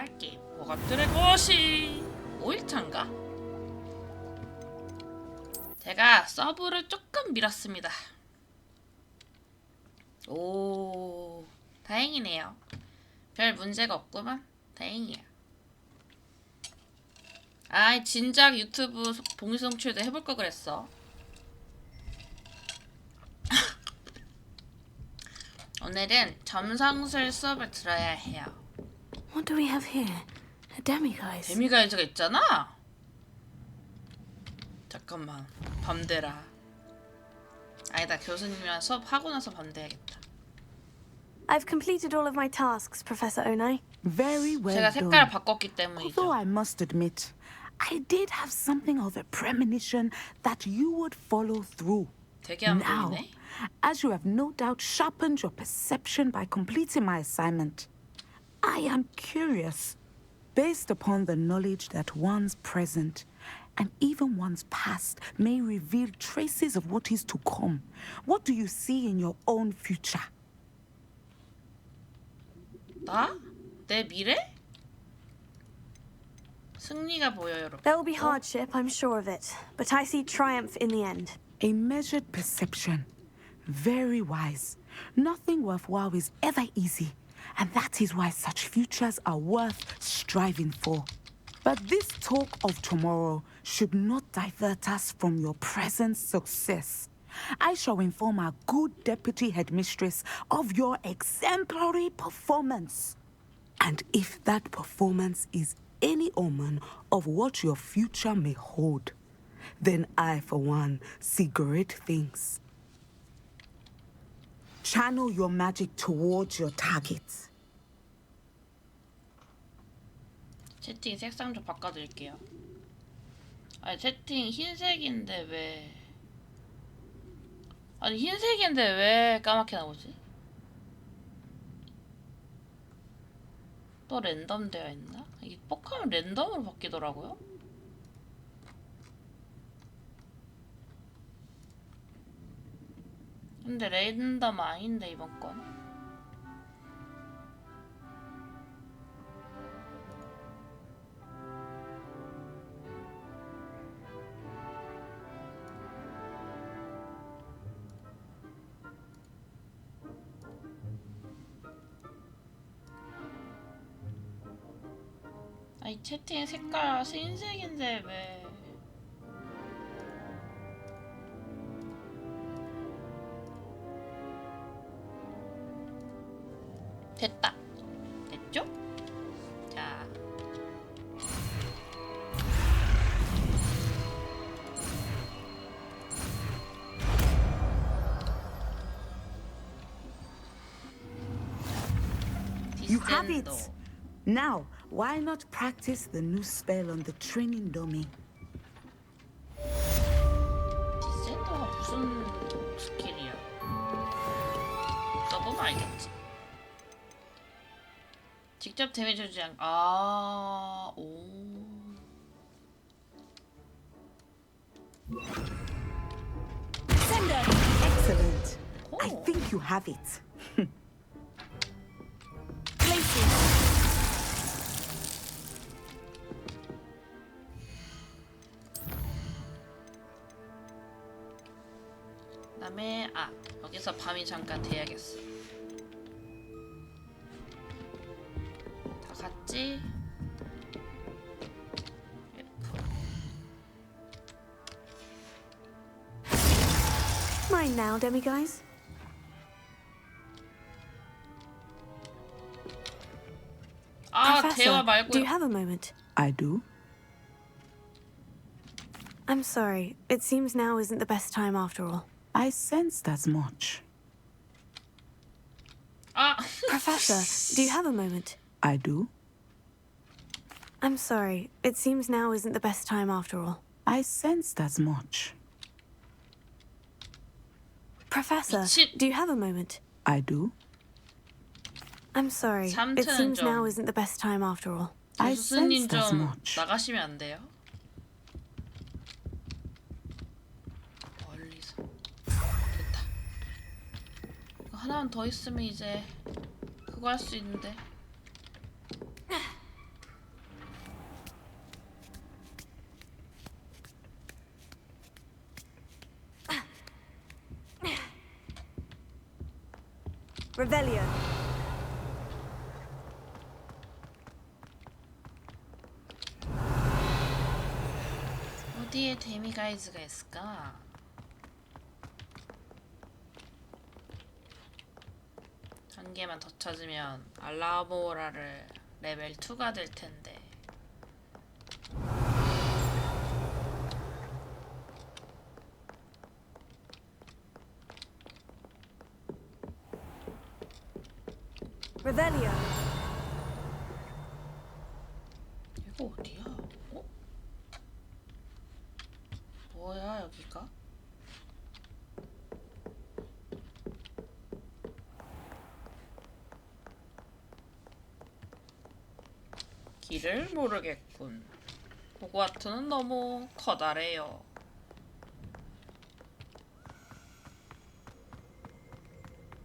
할 게임 호그와트의 고시 5일차인가? 제가 서브를 조금 밀었습니다. 오, 다행이네요. 별 문제가 없구만. 다행이야. 아이, 진작 유튜브 봉송출도 해볼 거 그랬어. 오늘은 점성술 수업을 들어야 해요. What do we have here? A demiguise. 데미가이즈가 있잖아? 잠깐만, 밤대라. 아니다, 교수님이랑 수업하고 나서 밤대야겠다. I've completed all of my tasks, Professor Onai. Very well 제가 done. 색깔을 바꿨기 때문이죠. Although I must admit, I did have something of a premonition that you would follow through. 되게 안 Now, 보이네? as you have no doubt sharpened your perception by completing my assignment, I am curious, based upon the knowledge that one's present and even one's past may reveal traces of what is to come. What do you see in your own future? 나? 내 미래? 승리가 보여, 여러분. There will be hardship, I'm sure of it, but I see triumph in the end. A measured perception. Very wise. Nothing worthwhile is ever easy, and that is why such futures are worth striving for. But this talk of tomorrow should not divert us from your present success. I shall inform our good deputy headmistress of your exemplary performance. And if that performance is any omen of what your future may hold, then I, for one, see great things. Channel your magic towards your targets. 채팅 색상 좀 바꿔드릴게요. 아니, 채팅 흰색인데 왜... 아니, 흰색인데 왜 까맣게 나오지? 또 랜덤 되어 있나? 이게 뻑하면 랜덤으로 바뀌더라고요. 근데 랜덤 아닌데 이번 건. 아니, 채팅 색깔 흰색인데 왜... 됐다. 됐죠? 자. You have it. 디센도. Now, why not practice the new spell on the training dummy? 디센도가 무슨 스킬이야? 써보면 알겠지. 직접 데미지 주지 않... 아... 오... Excellent. I 오. think you have it. 그다음에 여기서 밤이 잠깐 돼야겠어. 다 갔지? Mine now, demiguise. 대화 Professor, 말고. do you have a moment? I do. I'm sorry. It seems now isn't the best time after all. I sensed as much. Professor, do you have a moment? I do. I'm sorry. It seems now isn't the best time after all. I sensed as much. Professor, 미친. do you have a moment? I do. I'm sorry. It 잠트는 seems 좀- now isn't the best time after all. I 교수님 sensed as 좀 much. 나가시면 안 돼요? 멀리서. 됐다. 이거 하나만 더 있으면 이제 그거 할 수 있는데. Revelio. 어디에 데미가이즈가 있을까? 한 개만 더 찾으면 알라보라를 레벨 2가 될 텐데. Revelio. 이거 어디야? 어? 뭐야 여기가? 길을 모르겠군. 호그와트는 너무 커다래요.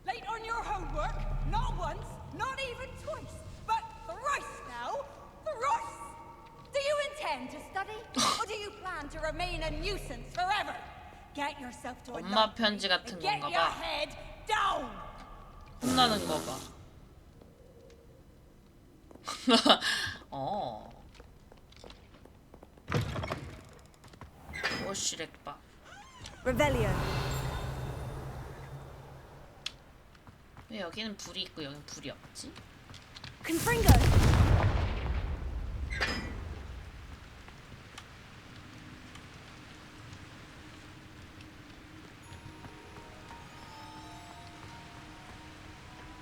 Late on your homework? Not once, not even twice, but thrice now? Thrice! Do you intend to study? Or do you plan to remain a nuisance forever? Get yourself to a 엄마 library 편지 같은 and get 건가 your 봐. head down! 혼나는 거 봐. 어. 오시렉바. Revelio. 왜 여기는 불이 있고 여기는 불이 없지? Confringo.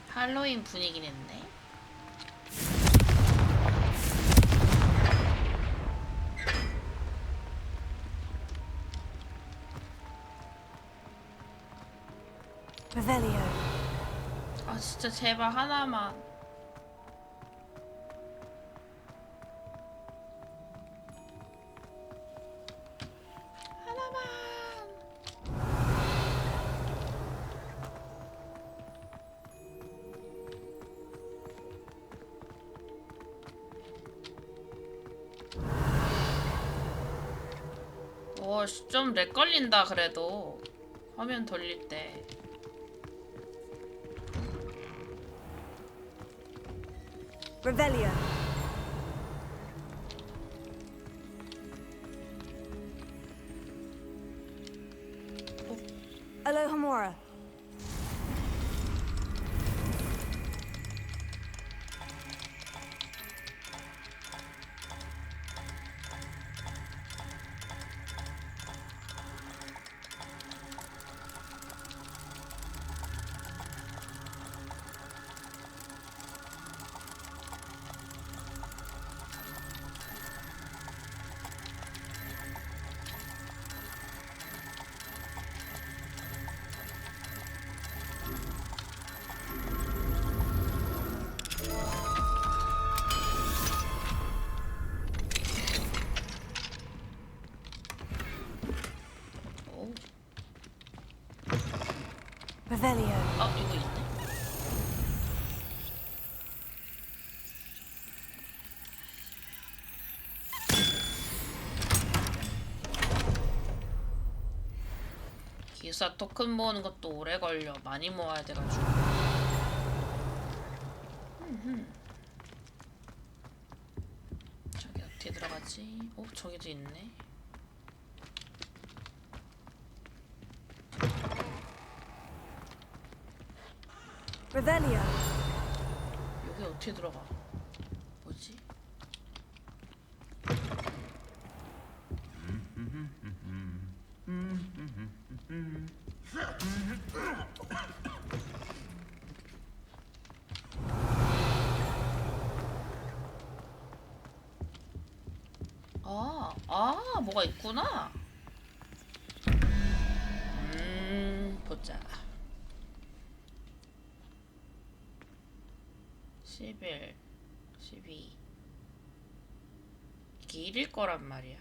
할로윈 분위기 냈네. Revelio. 아 진짜 제발 하나만. 하나만. 오, 좀 렉 걸린다 그래도 화면 돌릴 때. Revelio. Alohomora. 오. Revelio. 아 이거 있네. 기사 토큰 모으는 것도 오래 걸려. 많이 모아야 돼가지고. 저기 어떻게 들어가지? 오 저기도 있네. Revelio. 여기 어떻게 들어가? 뭐지? 뭐가 있구나. 보자. 11, 12. 이게 1일 거란 말이야.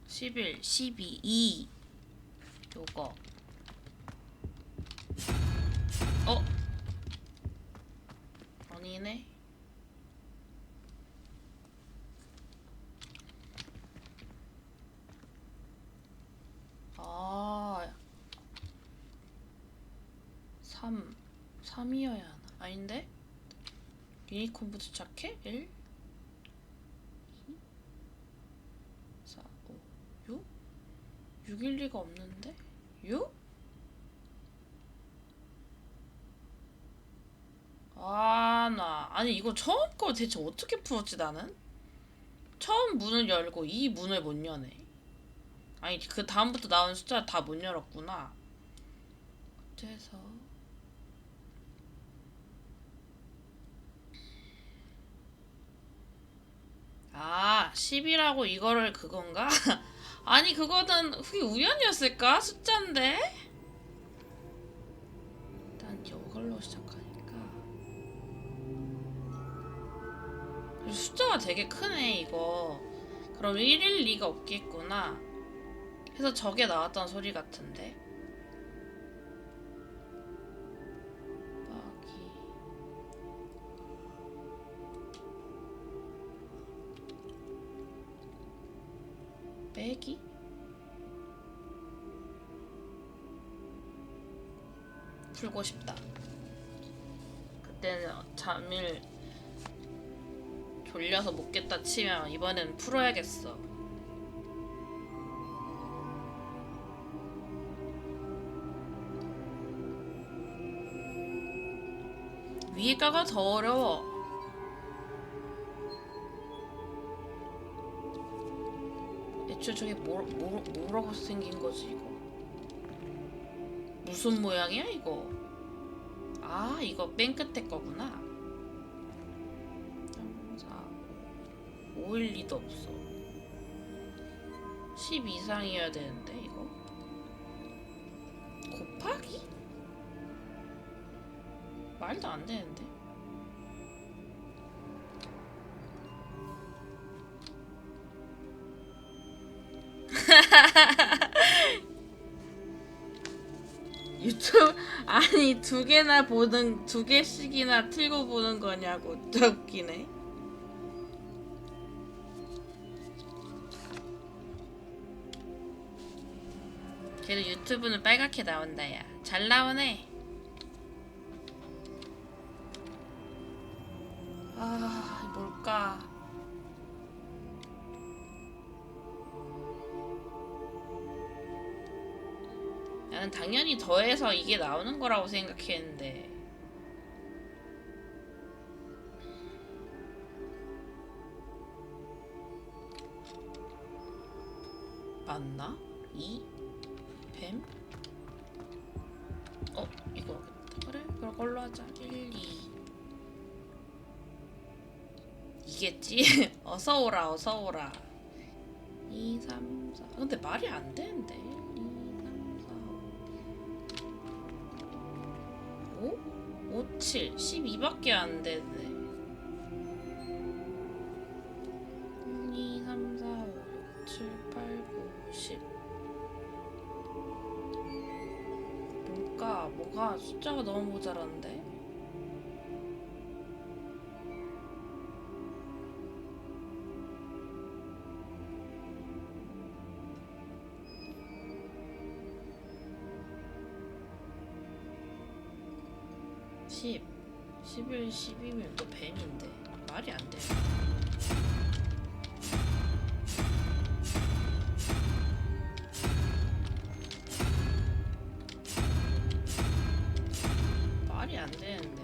11, 12, 2. 요거. 아니네. 3이어야 하나? 아닌데? 유니콘 부츠 자켓? 1 2 4 5 6? 6일 리가 없는데? 6? 아니 이거 처음 걸 대체 어떻게 풀었지 나는? 처음 문을 열고 이 문을 못 여네. 아니 그 다음부터 나온 숫자를 다 못 열었구나. 어째서? 아 10이라고 이거를 그건가? 아니 그거는 그게 우연이었을까? 숫자인데? 일단 이걸로 시작하니까 그리고 숫자가 되게 크네 이거. 그럼 1일 리가 없겠구나 해서 저게 나왔던 소리 같은데. 빼기? 풀고 싶다. 그때는 잠을 졸려서 못 깼다 치면 이번엔 풀어야겠어. 위에 가가 더 어려워. 애초에 저게 뭐라고 생긴 거지 이거? 무슨 모양이야 이거? 아 이거 맨 끝에 거구나. 3, 4, 5일 리도 없어. 10 이상이어야 되는데 이거? 곱하기? 말도 안 되는데. 유튜브 아니 두 개씩이나 틀고 보는 거냐고. 진짜 웃기네. 그래도 유튜브는 빨갛게 나온다 야. 잘 나오네. 아 뭘까? 나는 당연히 더해서 이게 나오는 거라고 생각했는데. 맞나? 2? 뱀? 이거 그래? 그걸로 하자. 1, 2 이겠지? 어서오라 어서오라. 2, 3, 4 근데 말이 안 되는데. 2, 3, 4, 5? 5, 7, 12밖에 안 되네. 2, 3, 4, 5, 6, 7, 8, 9, 10 뭐가 숫자가 너무 모자란데? (10) 11, 12면 또 뱀인데 말이 안 돼. 말이 안 되는데.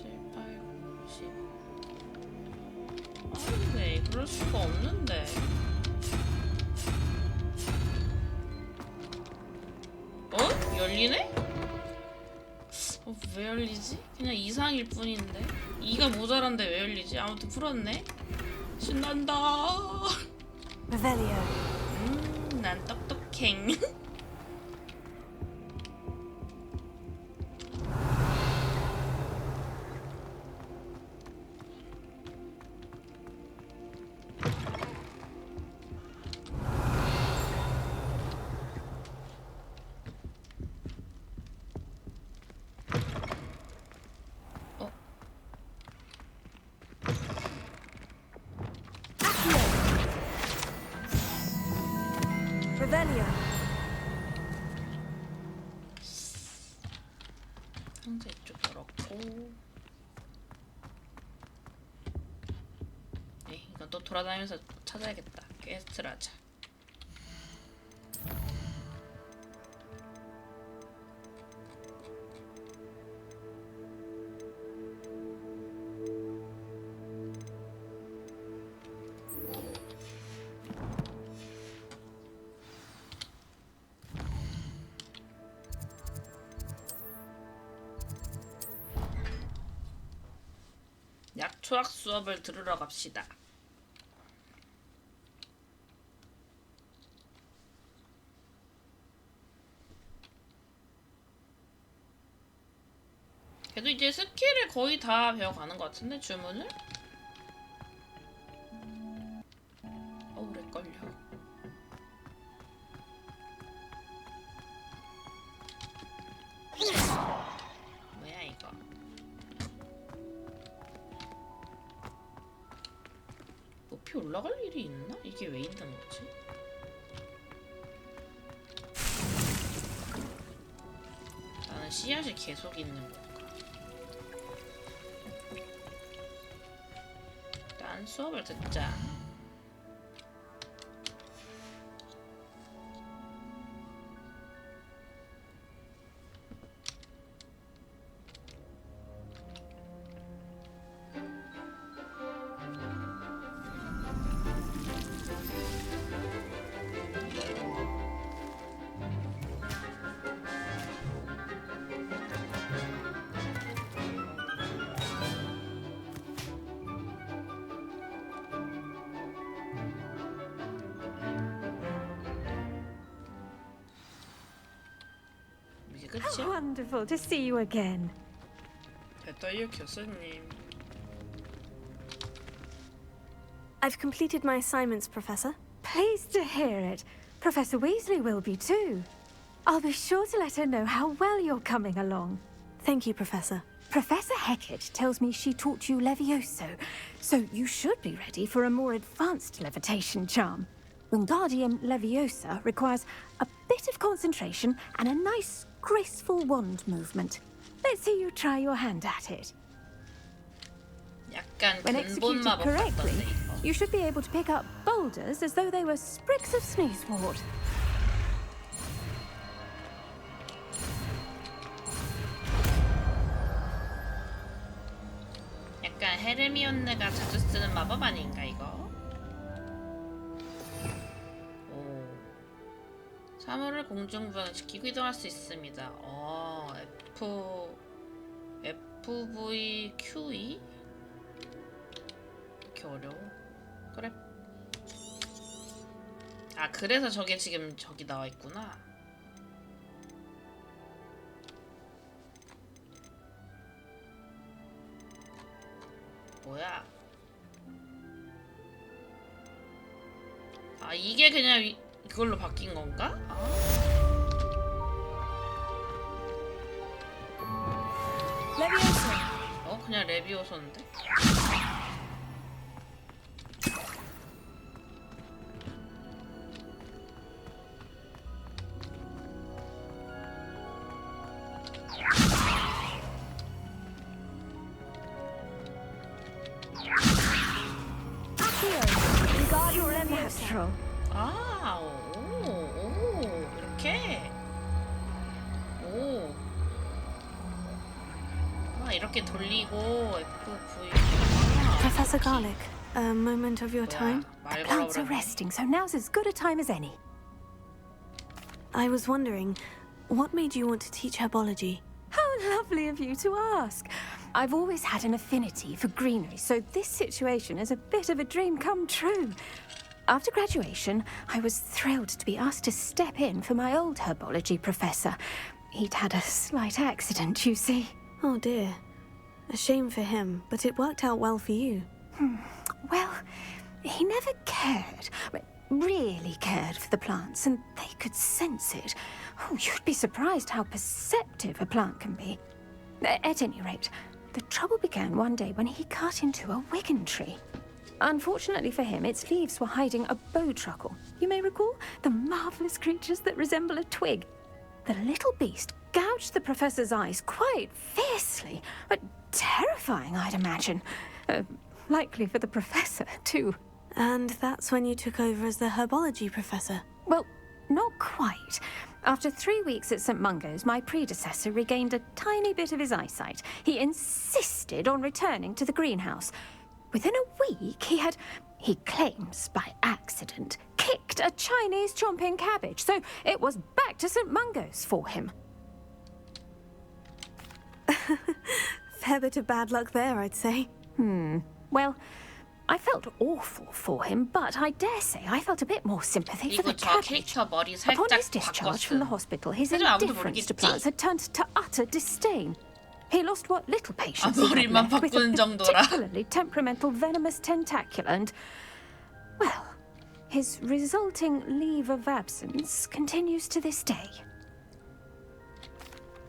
7, 8, 9, 10 아닌데 그럴 수가 없는데. 열리네? 왜 열리지? 그냥 이상일 뿐인데 2가 모자란데 왜 열리지? 아무튼 풀었네. 신난다. Revelio. 난 똑똑행. Revelio. 이건 또 돌아다니면서 찾아야겠다. 퀘스트를 하자. 약초학 수업을 들으러 갑시다. 그래도 이제 스킬을 거의 다 배워가는 것 같은데, 주문을? 오래걸려. 뭐야 이거? 높이 올라갈 일이 있나? 이게 왜 있는 거지? 나는 씨앗이 계속 있는 건가? 일단 수업을 듣자. 이게 How 끝이야? wonderful to see you again. 됐어요, 교수님. I've completed my assignments, Professor. Pleased to hear it. Professor Weasley will be too. I'll be sure to let her know how well you're coming along. Thank you, Professor. Professor Hecat tells me she taught you Levioso, so you should be ready for a more advanced levitation charm. Wingardium Leviosa requires a bit of concentration and a nice, graceful wand movement. Let's see you try your hand at it. 약간 When 근본 executed 마법 correctly, 같던데 이거. you should be able to pick up boulders as though they were sprigs of sneezewort. 약간 헤르미온느가 자주 쓰는 마법 아닌가 이거? 오. 사물을 공중부양시키고 이동할 수 있습니다. FVQE? 이렇게 어려워? 그래. 아 그래서 저게 지금 저기 나와 있구나. 뭐야? 아 이게 그냥 이걸로 바뀐 건가? 그냥 레비오소인데? Natural. 아, 오, 이렇게. 오. 아, 이렇게 돌리고 FV. Professor Garlic, a moment of your time? 말 Plants are 걸어버렸네. resting, so now's as good a time as any. I was wondering, what made you want to teach herbology? How lovely of you to ask. I've always had an affinity for greenery, so this situation is a bit of a dream come true. After graduation, I was thrilled to be asked to step in for my old herbology professor. He'd had a slight accident, you see. Oh dear. A shame for him, but it worked out well for you. Well, he never cared, really cared for the plants, and they could sense it. Oh, you'd be surprised how perceptive a plant can be. At any rate, the trouble began one day when he cut into a Wigan tree. Unfortunately for him, its leaves were hiding a bowtruckle. You may recall the marvelous creatures that resemble a twig. The little beast gouged the professor's eyes quite fiercely, but terrifying, I'd imagine. Likely for the professor, too. And that's when you took over as the herbology professor. Well, not quite. After 3 weeks at St. Mungo's, my predecessor regained a tiny bit of his eyesight. He insisted on returning to the greenhouse. Within a week, he claims by accident, kicked a Chinese chomping cabbage. So it was back to St. Mungo's for him. Fair bit of bad luck there, I'd say. Well, I felt awful for him, but I dare say I felt a bit more sympathy for 이거 the 저 cabbage. 캐릭터 머리 Upon his 살짝 discharge from the 바꿨음. hospital, his 하지만 아무도 indifference to 모르겠지? plants had turned to utter disdain. He lost what little patience he had 머리만 left with a 바꾸는 정도라. particularly temperamental venomous tentacula and, well, his resulting leave of absence continues to this day.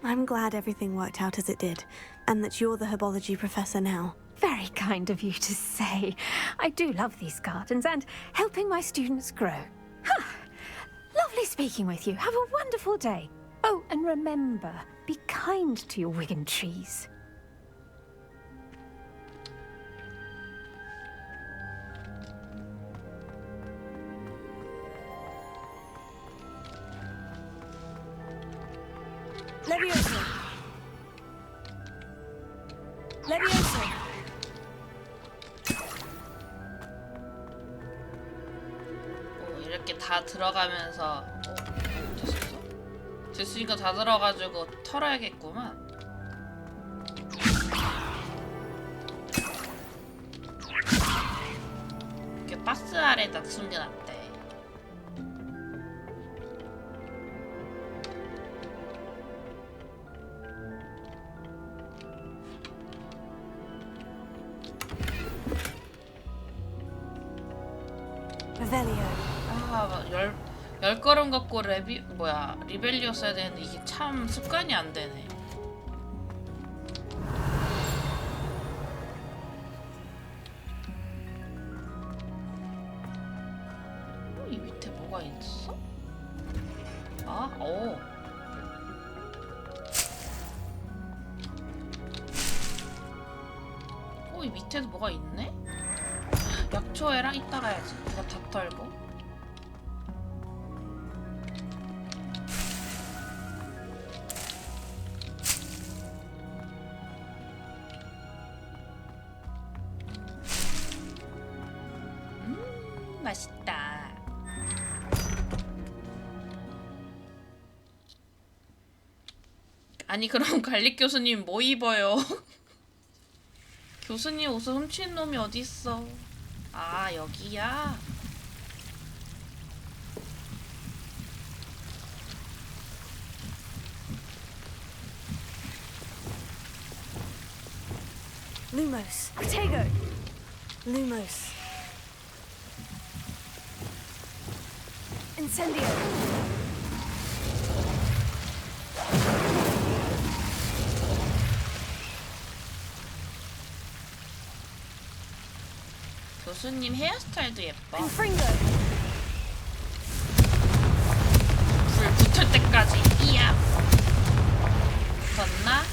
I'm glad everything worked out as it did, and that you're the herbology professor now. Very kind of you to say. I do love these gardens and helping my students grow. Lovely speaking with you. Have a wonderful day. Oh, and remember, be kind to your Wigan trees. Levioso. Levioso. 이렇게 다 들어가면서 됐어? 됐으니까 다 들어가지고 털어야겠구만. 이렇게 박스 아래다 숨겨놨대. Revelio. 아, 열 걸음 걷고 리벨리오 써야 되는데 이게 참 습관이 안 되네. 이 밑에 뭐가 있어? 아, 오. 이 밑에도 뭐가 있네? 약초에랑 이따가 해야지. 이거 다 털고. 맛있다. 아니 그럼 갈릭 교수님 뭐 입어요? 교수님 옷을 훔친 놈이 어딨어? 아 여기야? Lumos. Protego. Lumos. Incendio. 교수님 헤어스타일도 예뻐. Confringo. 불 붙을 때까지. 이야. 붙었나?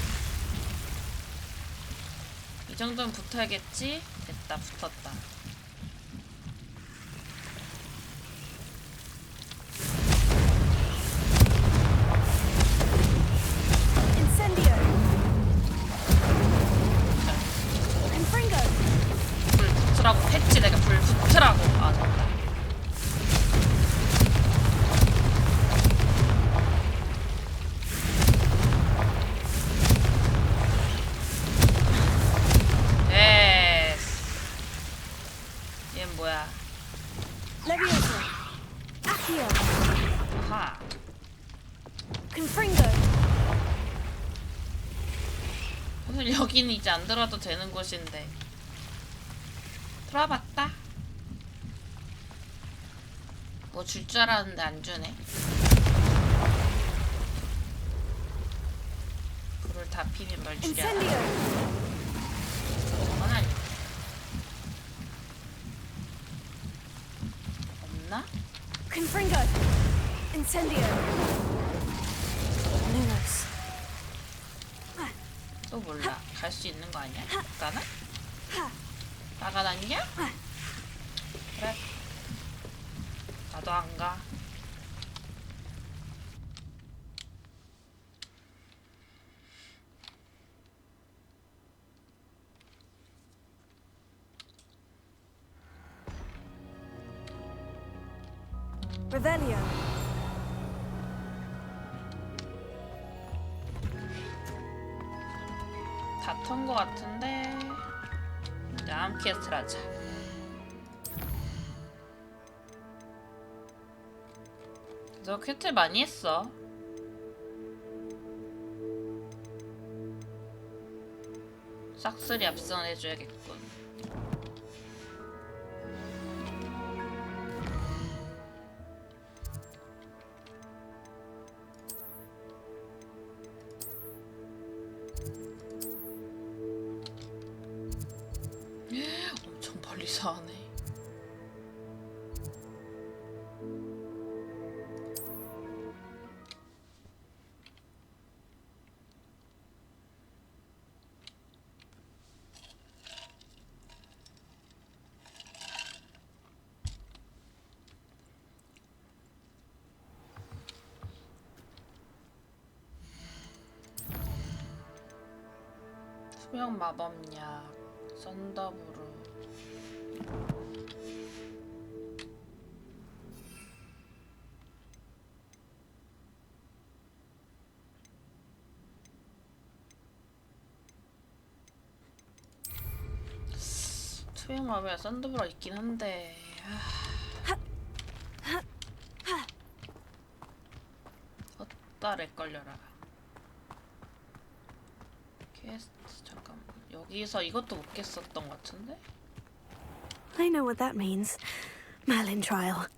이 정도는 붙어야겠지? 됐다, 붙었다. Incendio. Confringo. 불 붙으라고 했지. 내가 불 붙으라고. 아 됐다. 얘는 뭐야? Levioso. Accio. 아하. Confringo. 사실 여기는 이제 안 들어도 되는 곳인데 들어봤다. 뭐 줄 줄 알았는데 안 주네. 불을 다 피면 뭘 주려나? Incendio. 그건 아니고. 없나? Confringo. Incendio. Lumos. 또 몰라. 갈 수 있는 거 아니야? 나는? 나가다니냐? 그래. 나도 안 가. Revelio. 다 턴 거 같은데. 다음 퀘스트를 하자. 너 퀘스트 많이 했어. 싹쓸이 압승을 해줘야겠군. 엄청 멀리서 하네. 수명 마법약 썬더브루. 수명 마법약 썬더브루가 있긴 한데. 어따 렉 걸려라. 퀘스트 잠깐. 여기서 이것도 못 깼었던 것 같은데? I know what that means. Merlin trial.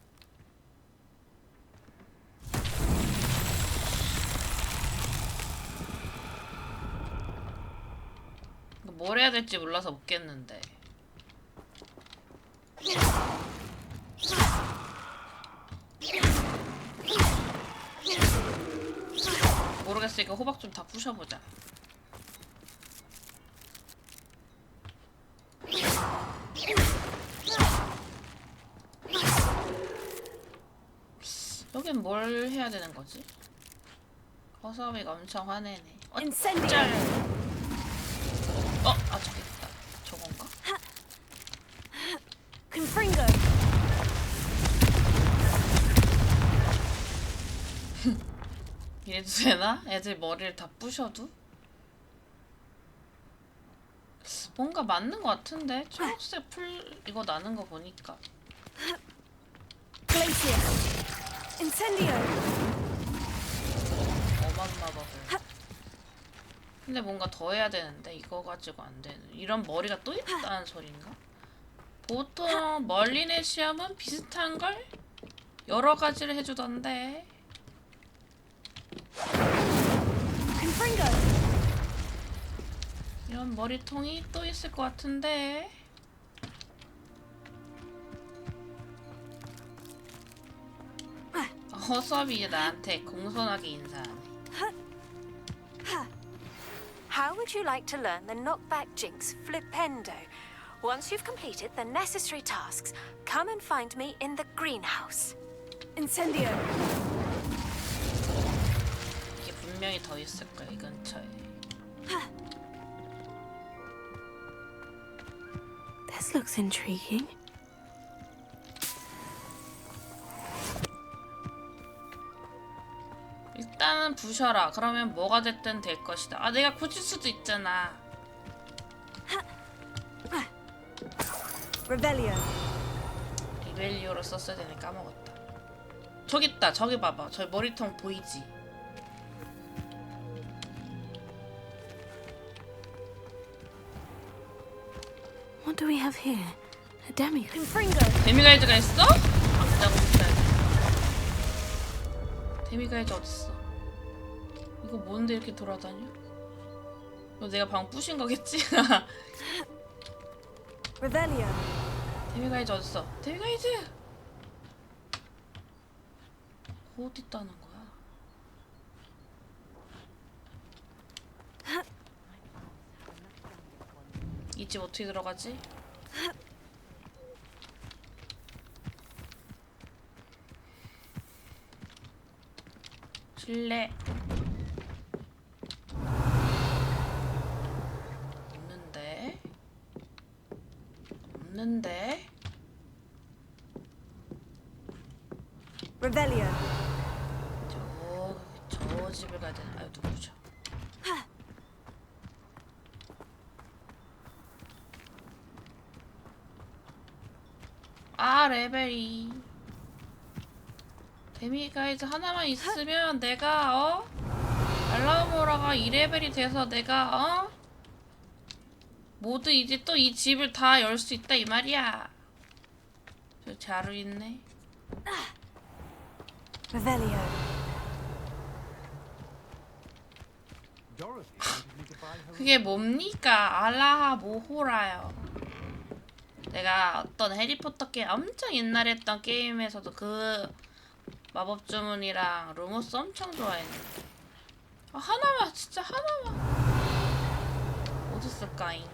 이거 뭘 해야 될지 몰라서 못 깼는데. 모르겠으니까 호박 좀 다 부셔보자. 여긴 뭘 해야 되는 거지? 허사위가 엄청 화내네. Incendio. 아 저기 있다. 저건가? Confringo. 이래도 되나? 애들 머리를 다 부셔도? 뭔가 맞는 거 같은데? 초록색 풀 이거 나는 거 보니까. Glacier. Incendio. 엄한 마법을. 근데 뭔가 더 해야 되는데 이거 가지고 안 되는. 이런 머리가 또 있다는 소린가? 보통 멀린의 시험은 비슷한 걸 여러 가지를 해주던데. Confringo. 이런 머리통이 또 있을 것 같은데. 허수아비 이제 나한테 공손하게 인사하네. How would you like to learn the knockback jinx flipendo? Once you've completed the necessary tasks, come and find me in the greenhouse. Incendio. 이게 분명히 더 있을 거야 이 근처에. This looks intriguing. 일단은 부셔라. 그러면 뭐가 됐든 될 것이다. 아 내가 고칠 수도 있잖아. Revelio. 리벨리오로 썼어야 되네. 까먹었다. 저기 있다. 저기 봐봐. 저기 머리통 보이지? What do we have here? A demi. Confringo. 데미가이즈가 있어? 당장 훔쳐야 돼. 데미가이즈 어딨어? 이거 뭔데 이렇게 돌아다녀? 이거 내가 방 부신 거겠지? Revelio. 데미가이즈 어딨어? 데미가이즈! 어디 있다는 거야? 이 집 어떻게 들어가지? 실례. 없는데? 없는데? Revelio. 저 집을 가야 되나? 아유, 누구죠? 아, 레벨이. 데미가이드 하나만 있으면 내가 알라모라가 2레벨이 돼서 내가 모두 이제 또 이 집을 다 열 수 있다 이 말이야. 저 자루 있네. Revelio. 그게 뭡니까? 알라하 모호라요. 내가 어떤 해리포터 게임 엄청 옛날에 했던 게임에서도 그 마법 주문이랑 루모스 엄청 좋아했는데. 하나만, 진짜 하나만. 어디 있을까잉?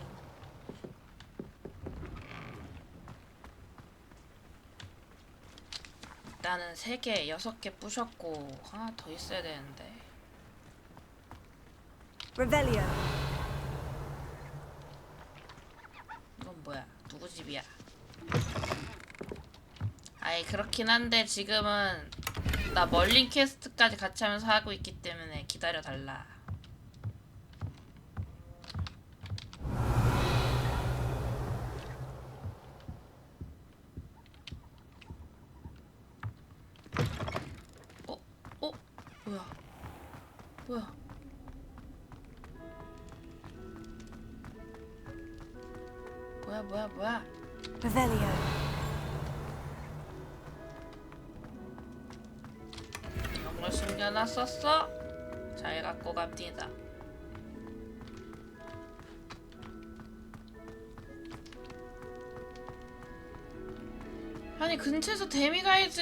일단은 3개, 6개 부셨고 하나 더 있어야 되는데. Revelio. 이건 뭐야? 누구 집이야? 아이, 그렇긴 한데 지금은 나 멀린 퀘스트까지 같이 하면서 하고 있기 때문에 기다려달라. 뭐야? 뭐야? 뭐야? Revelio. 이걸 숨겨놨었어? 잘 갖고 갑니다. 아니, 근처에서 데미가이즈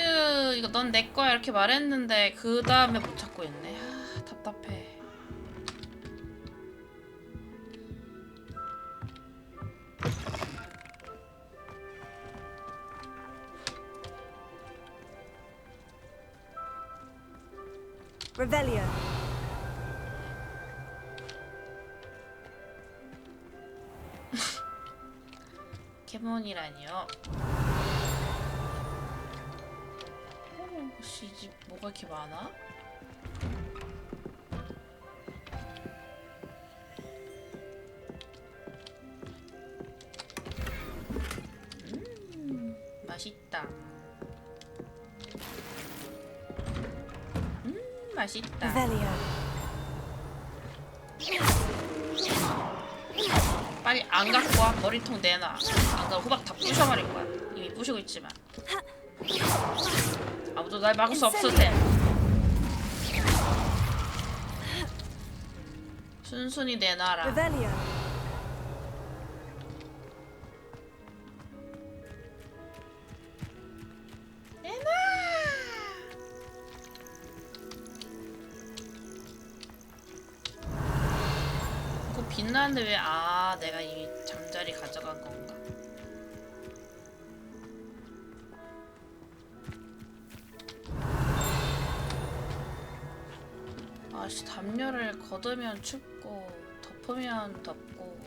이거 넌 내 거야 이렇게 말했는데 그 다음에 못 찾고 있네. 답답해. Revelio. 캐몬이라니요. 혹시 이 집 뭐가 이렇게 많아? 맛있다. 맛있다. Revelio. 빨리 안 갖고 와. 머리통 내놔. 안 그럼 호박 다 부셔버릴 거야. 이미 부시고 있지만. 아무도 날 막을 수 없을 테. 순순히 내놔라. Revelio. 내놔. 그거 빛나는데 왜? 내가 이미 잠자리 가져간 건가? 아씨, 담요를 걷으면 춥고 덮으면 덥고.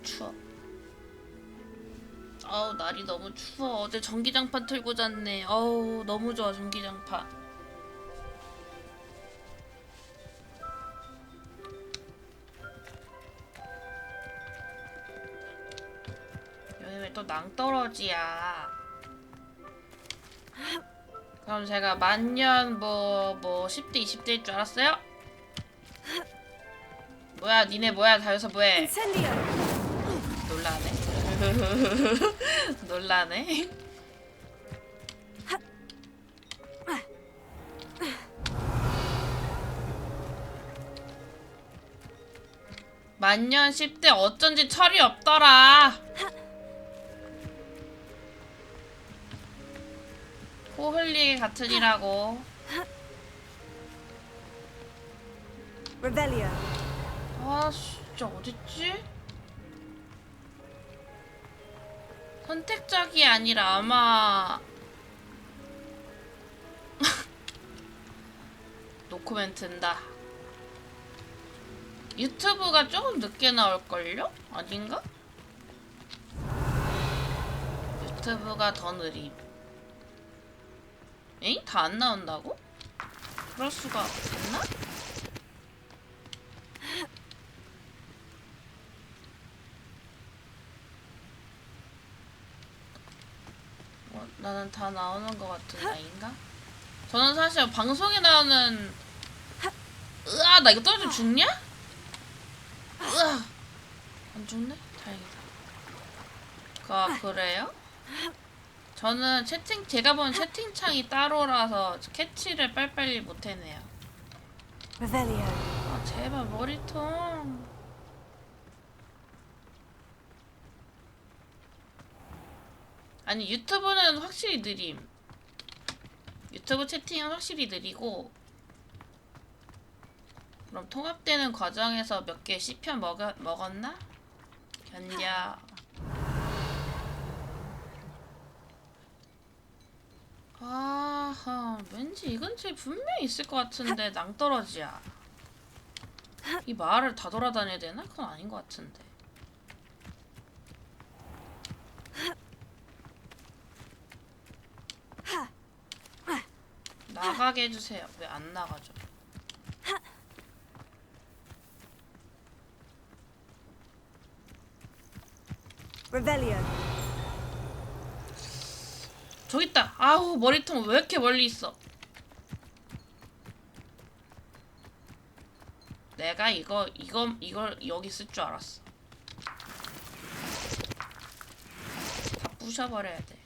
추워. 날이 너무 추워. 어제 전기장판 틀고 잤네. 너무 좋아 전기장판. 여기 왜 또 낭떠러지야? 그럼 제가 만년 뭐 10대 20대일 줄 알았어요? 뭐야, 니네 뭐야, 다 여기서 뭐해? Incendio. 놀라네. 놀라네. 만년 10대 어쩐지 철이 없더라. 코 흘리기 같으니라고. Revelio. 진짜 어딨지? 선택작이 아니라 아마 노코멘트인다. 유튜브가 조금 늦게 나올걸요? 아닌가? 유튜브가 더 느림. 에잉? 다 안 나온다고? 그럴 수가 있나? 나는 다 나오는 것 같은 아인가? 저는 사실 방송에 나오는 으아 나 이거 떨어지면 죽냐? 으아 안 죽네? 다행이다. 그래요? 저는 제가 본 채팅창이 따로라서 캐치를 빨리빨리 못해내요. Revelio. 아 제발 머리통. 아니 유튜브는 확실히 느림. 유튜브 채팅은 확실히 느리고 그럼 통합되는 과정에서 몇 개 씹혀 먹었나? 견뎌. 아하 왠지 이 근처에 분명히 있을 것 같은데 낭떠러지야. 이 마을을 다 돌아다녀야 되나? 그건 아닌 것 같은데. 나가게 해주세요. 왜 안 나가죠? Revelio. 저기 있다. 아우 머리통 왜 이렇게 멀리 있어? 내가 이걸 여기 쓸 줄 알았어. 다 부셔버려야 돼.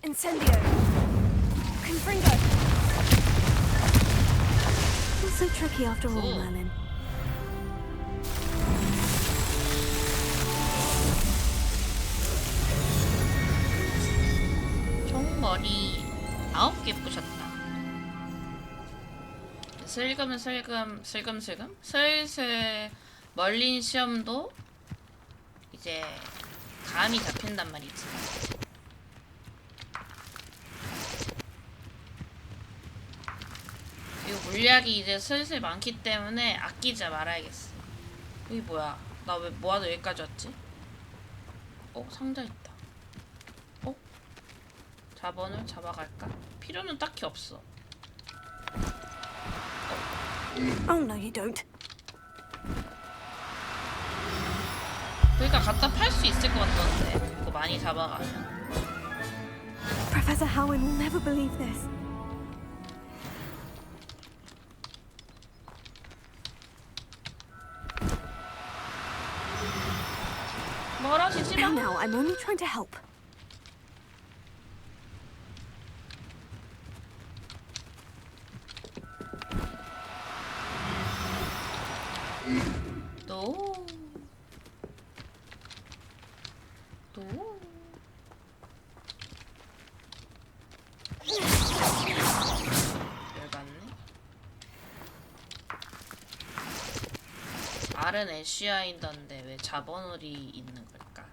Incendio. Confringo. Not so tricky after all, Cool. Merlin. 총머리 9개 부셨다. 슬금슬금 슬슬 멀린 시험도 이제 감이 잡힌단 말이지. 그리고 물약이 이제 슬슬 많기 때문에 아끼지 말아야겠어. 여기 뭐야? 나 왜 뭐하다 여기까지 왔지? 상자 있다. 자본을 잡아갈까? 필요는 딱히 없어. Oh no, you don't. 그러니까 갖다 팔 수 있을 것 같던데. 그거 많이 잡아가면. Professor Howard will never believe this. 멀어지지 마. Now, I'm only trying to help. 또. 열받네. R은 애쉬아인던데 왜 자본울이 있는 걸까?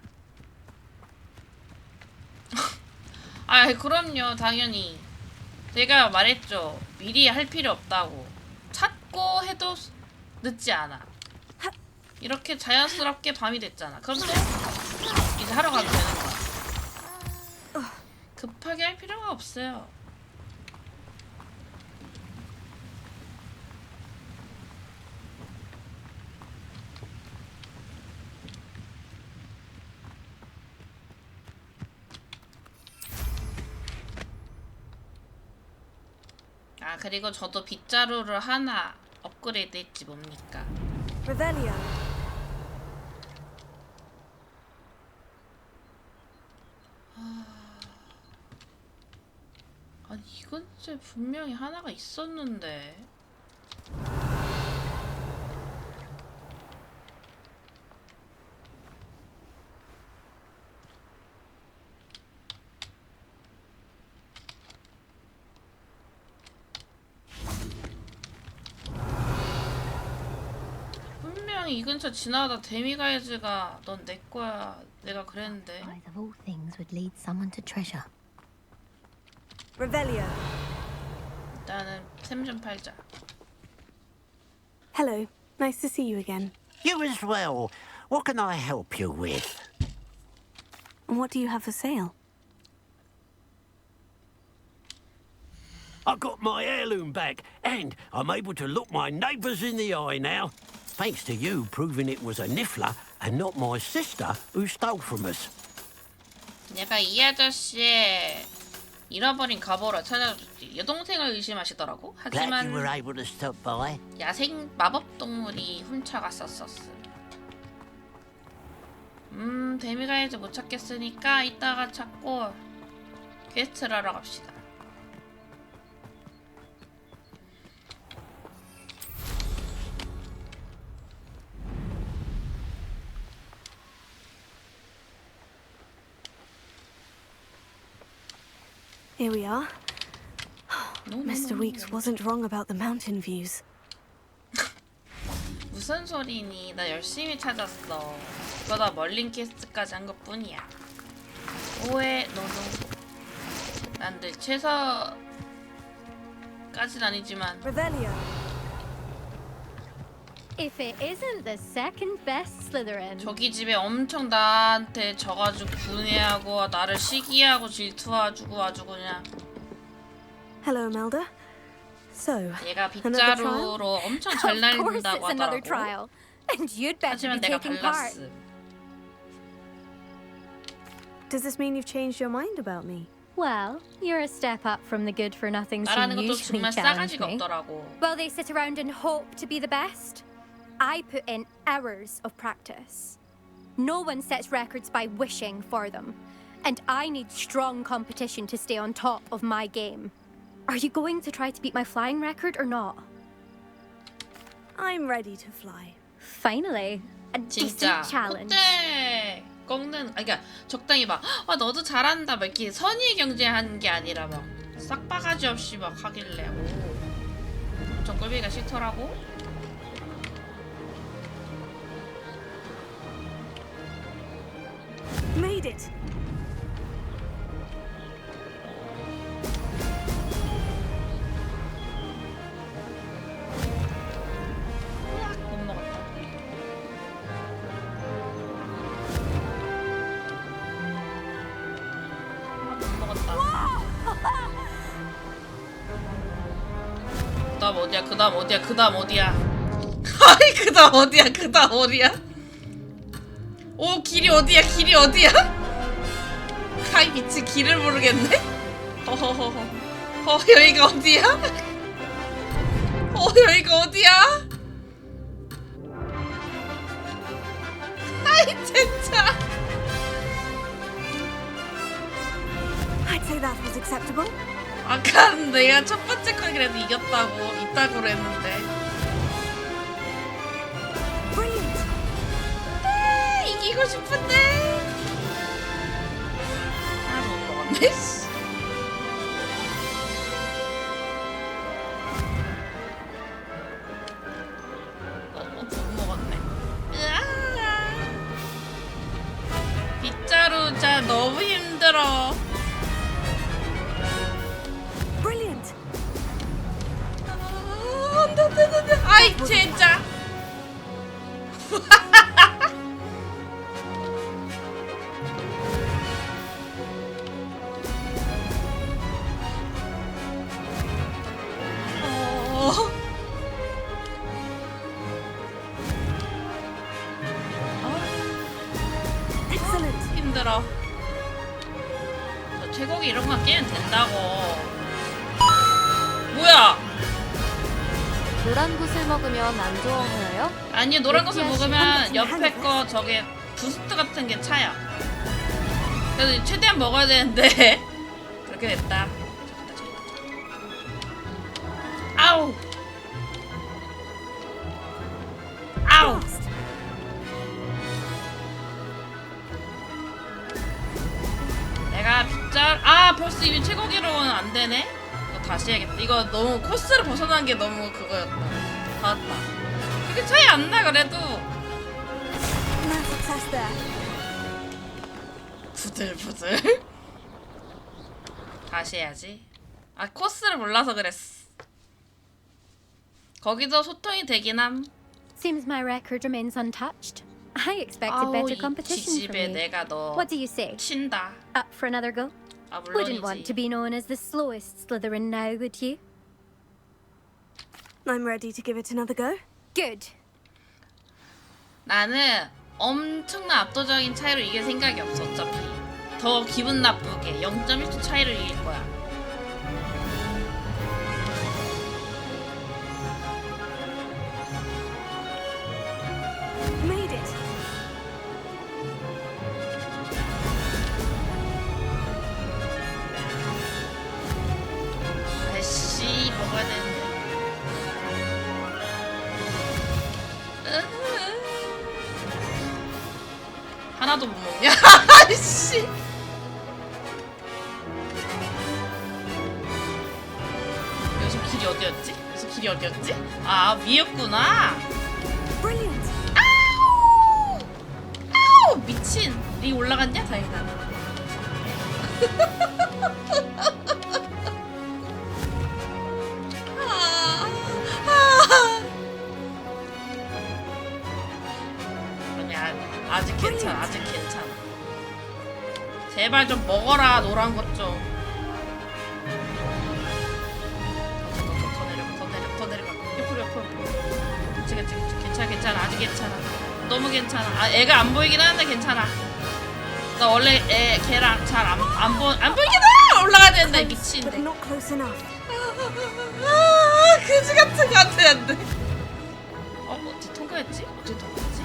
아 그럼요 당연히. 제가 말했죠. 미리 할 필요 없다고. 찾고 해도 늦지 않아. 이렇게 자연스럽게 밤이 됐잖아. 그럼 또 이제 하러 가면 되는 거야. 급하게 할 필요가 없어요. 아 그리고 저도 빗자루를 하나 업그레이드 했지 뭡니까. Revelio. 아니 이건 진짜 분명히 하나가 있었는데. 분명히 분명히 이 근처 지나가다 데미가이즈가 넌 내 거야. 내가 그랬는데. Prize of all things would lead someone to treasure. Revelio. 일단은 샘 좀 팔자. Hello. Nice to see you again. You as well. What can I help you with? And what do you have for sale? I got my heirloom back, and I'm able to look my neighbours in the eye now. Thanks to you proving it was a niffler and not my sister who stole from us. 내가 이 아저씨의 잃어버린 갑오를 찾아줬지. 여동생을 의심하시더라고. Glad you were 하지만 able to stop by. 야생 마법 동물이 훔쳐갔었어. 데미가이즈 못 찾겠으니까 이따가 찾고 퀘스트를 하러 갑시다. Here we are. No, no, Mr. no, Weeks no. wasn't wrong about the mountain views. 무슨 소리니? 나 열심히 찾았어. 그러다 멀린 퀘스트까지 한 것뿐이야. 오해, 노노. 난 늘 최서까진 아니지만 Revelio. If it isn't the second best Slytherin. 저기 집에 엄청 나한테 져가지고 분해하고 나를 시기하고 질투해주고 아주 그냥 Hello, Melda. So, 얘가 another trial? 빗자루로 엄청 Of 잘 course 날린다고 it's another 하더라고. trial. And you'd better 하지만 be 내가 taking part. 발랐음. Does this mean you've changed your mind about me? Well, you're a step up from the good-for-nothings who 나라는 것도 usually 정말 challenge 싸가지가 me. 없더라고. Well, they sit around and hope to be the best. I put in hours of practice. No one sets records by wishing for them. And I need strong competition to stay on top of my game. Are you going to try to beat my flying record or not? I'm ready to fly. Finally, a 진짜 decent challenge. 그때 꺾는 그러니까 적당히 막 너도 잘한다 막 이렇게 선의 경쟁하는 게 아니라 막 싹바가지 없이 막 하길래 오 엄청 꼴보기가 싫더라고. Made it! 못 먹었다. 못 먹었다. 그다음 어디야? 그다음 어디야? 그다음 어디야? 아이 그다음 어디야? 그다음 어디야? 오 길이 어디야? 길이 어디야? 카이 미치 길을 모르겠네? 허허허허 여기가 어디야? 여기가 어디야? 아이 진짜 I'd say that was acceptable. 아까는 내가 첫 번째 건 그래도 이겼다고 그랬는데 Brilliant! 이기고 싶은데 못 먹었네. 못 먹었네. 으아. 빗자루 진짜 너무 힘들어. Brilliant! 안돼. 아이 진짜. Excellent! 힘들어. 저 쇠고기 이런 거 깨면 된다고. 뭐야? 노란 굿을 먹으면 안 좋아 보여요? 아니 노란 것을 먹으면 한번 옆에 거 저게 부스트 같은 게 차요. 그래서 최대한 먹어야 되는데 그렇게 됐다. 아우. 아우. Fast! 내가 벌써 이게 최고기로는 안 되네. 이거 다시 해야겠다. 이거 너무 코스를 벗어난 게 너무 그거였다. 다 왔다. 그게 차이 안 나 그래도. No success there. 부들부들. 다시 해야지. 아, 코스를 몰라서 그랬어. 거기도 소통이 되긴 함. Seems my record remains untouched. I expected 아우, better 이 competition from 지집에 you. 내가 너 What do you say? 친다. Up for another go? 아, Wouldn't want to 물론이지. be known as the slowest Slytherin now, would you? I'm ready to give it another go. Good. 나는 엄청난 압도적인 차이로 이길 생각이 없어. 어차피 더 기분 나쁘게 0.1초 차이로 이길 거야. Made it. 아이씨, 먹어야 되는데. 하나도 못 먹냐? 아이씨. 여기서 길이 어디였지? 여기서 길이 어디였지? 아, 위였구나. Brilliant. 아우, 미친. 이 올라갔냐? 다행이다. 아니, 아직 괜찮아. 아직 괜찮아. 제발 좀 먹어라. 노란 것 좀. 더 내려가. 더 내려가. 더 내려가. 옆으로. 그치. 괜찮아. 아직 괜찮아. 너무 괜찮아. 아, 애가 안 보이긴 하는데 괜찮아. 나 원래 걔랑 잘 안 보이긴 해! 올라가야 되는데, 미친. But not close enough. 그지 같은 거 같아, 안 돼. 어떻게 통과했지? 어떻게 통과했지?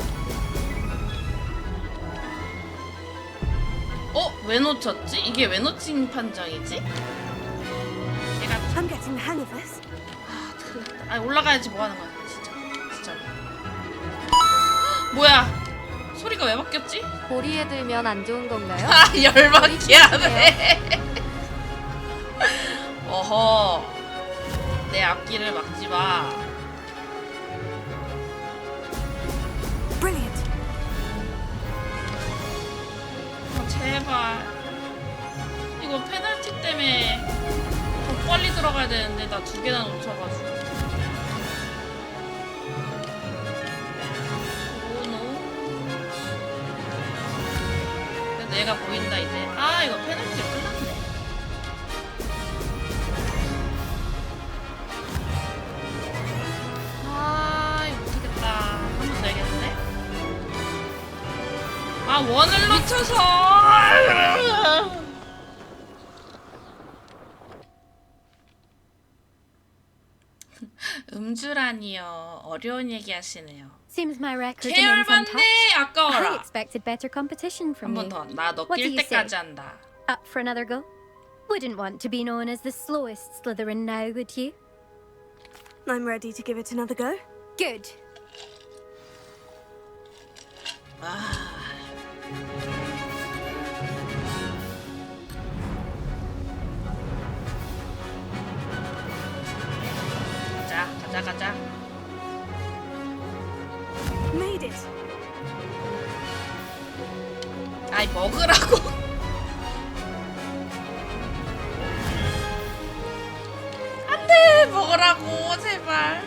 왜 놓쳤지? 이게 왜 놓친 판정이지? 얘가 I'm getting the hang of this. 큰일 났다. 아니, 올라가야지 뭐 하는 거야, 진짜. 뭐야? 소리가 왜 바뀌었지? 보리에 들면 안 좋은 건가요? 열받게 하네. 어허. 내 앞길을 막지 마. Brilliant. 제발. 이거 페널티 때문에 더 빨리 들어가야 되는데 나 2개나 놓쳐가지고. 내가 보인다 이제. 아, 이거 페널티가 끝났네. 아, 이거 못하겠다. 한 번 더 해야겠는데? 아, 원을 놓쳐서. 음주라니요. 어려운 얘기 하시네요. Seems my record remains 개열받네. untouched. I 아까워라. expected better competition from 한 you. 번 더. 나 너 What do 낄 you 때까지 say? 한다. Up for another go? Wouldn't want to be known as the slowest Slytherin now, would you? I'm ready to give it another go. Good. 가자. Made it. 아이, 먹으라고. 안 돼, 먹으라고, 제발.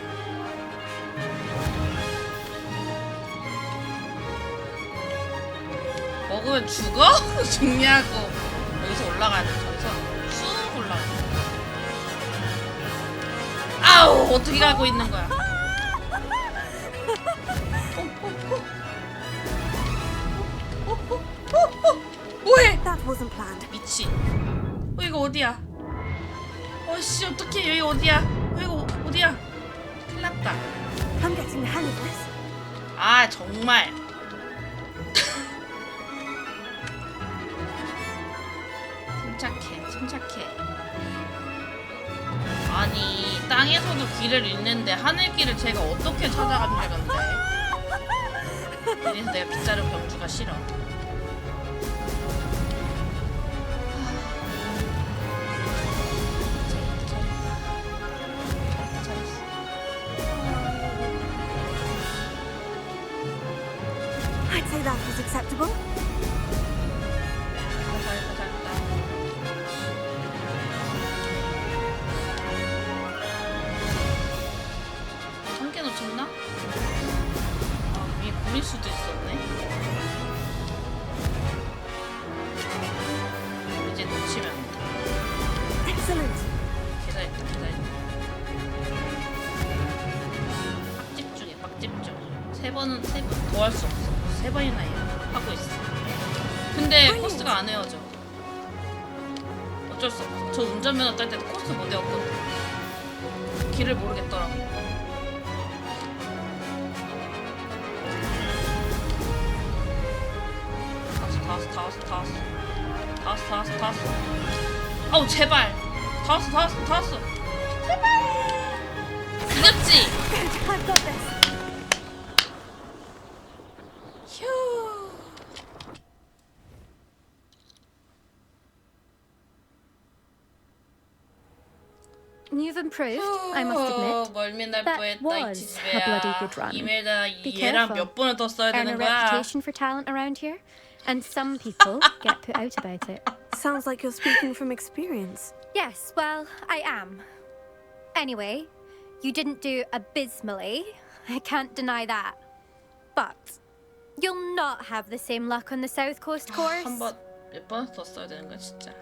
먹으면 죽어? 죽냐고. 여기서 올라가야 돼, 저기서. 쑥 올라가. 아우, 어떻게 가고 있는 거야? 뭐해? That wasn't planned. 미친. 이거 어디야? 씨, 어떡해. 여기 어디야? 이거 어디야? 큰일 났다. I'm getting the hang of this. 아, 정말. 침착해. 아니, 땅에서도 길을 잃는데 하늘길을 제가 어떻게 찾아간다는데. 이래서 내가 빗자루 병주가 싫어. 잘했어. I'd say that was acceptable. 잘했다. 한 개 놓쳤나? 아, 위에 구릴 수도 있었네. 이제 놓치면 안 돼. Excellent. 계산했다. 빡집중. 세 번 더 할 수 없어. 3번이나 하고 있어. 근데 코스가 안 헤어져. 어쩔 수 없어. 저 운전면허 딸 때도 코스 못 외웠거든. 길을 모르겠더라고. 다 왔어. 아우 제발. 다 왔어. 제발. 이겼지? I've got this. 휴. You've improved, I must admit. 멀미 날 That 뻔했다 이 was a bloody 지지배야. good run. 이메다 Be 얘랑 careful. 몇 번을 더 써야 Earn a 되는 거야? reputation for talent around here, and some people get put out about it. Sounds like you're speaking from experience. Yes, well, I am. Anyway, you didn't do abysmally. I can't deny that. But you'll not have the same luck on the South Coast course. 몇 번 더 써야 되는 거야 진짜.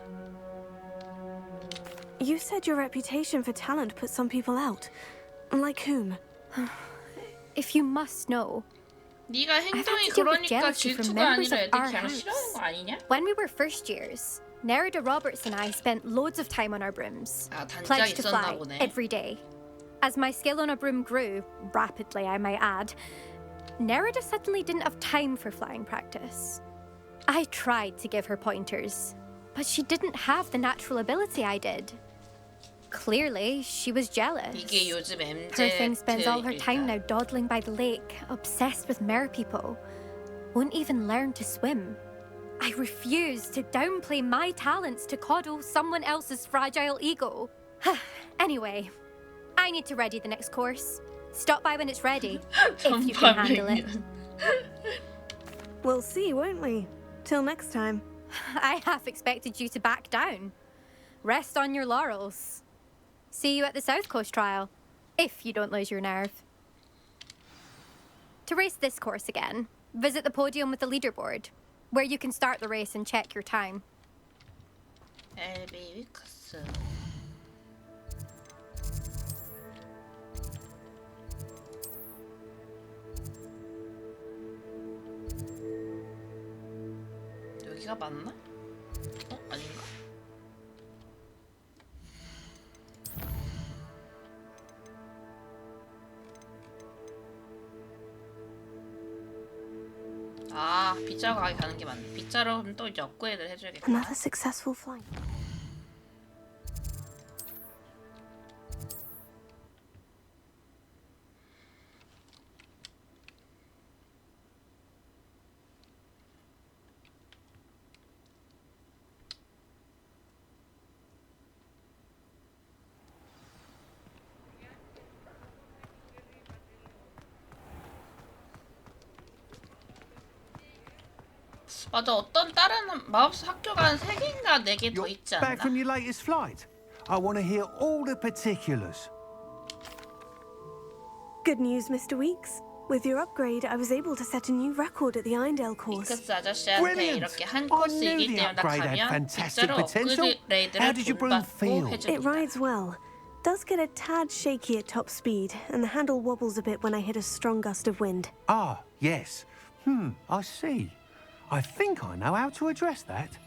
You said your reputation for talent put some people out. Like whom? If you must know, 네가 행동이 to deal with 그러니까 jealousy from 질투가 members 아니라 of 애들 our 그냥 house. 싫어하는 거 아니냐? when we were first years, Nerida Roberts and I spent loads of time on our brooms, 아 단짝 pledged to 있었나 fly 보네. every day. As my skill on a broom grew, rapidly I might add, Nerida suddenly didn't have time for flying practice. I tried to give her pointers, but she didn't have the natural ability I did. Clearly, she was jealous. 이게 요즘 Her thing spends all her time now MZ들이다. dawdling by the lake, obsessed with mer people. Won't even learn to swim. I refuse to downplay my talents to coddle someone else's fragile ego. Anyway, I need to ready the next course. Stop by when it's ready, if you can handle it. We'll see, won't we? Till next time. I half expected you to back down. Rest on your laurels. See you at the South Coast trial, if you don't lose your nerve. To race this course again, visit the podium with the leaderboard, where you can start the race and check your time. LB 위커스. 여기가 맞나? 아닌가? 아, 빗자루 가게 가는 게 맞네. 빗자루 그럼 또 이제 업그레이드를 해줘야겠다. Another successful flight. 맞아, 어떤 다른 마법사 학교가 한 3개인가 4개 더 You're 있지 back 않나? from your latest flight. I want to hear all the particulars. Good news, Mr. Weeks. With your upgrade, I was able to set a new record at the Irondale course. 윙크스 아저씨한테 Brilliant! 이렇게 한 I 코스 knew 이길 the 때마다 upgrade had 가면 fantastic 빗자루 potential. How 업그레이드를 did your broom 돌받고 feel? It 해줍니다. rides well. Does get a tad shaky at top speed, and the handle wobbles a bit when I hit a strong gust of wind. Ah, yes. I see. I think I know how to address that.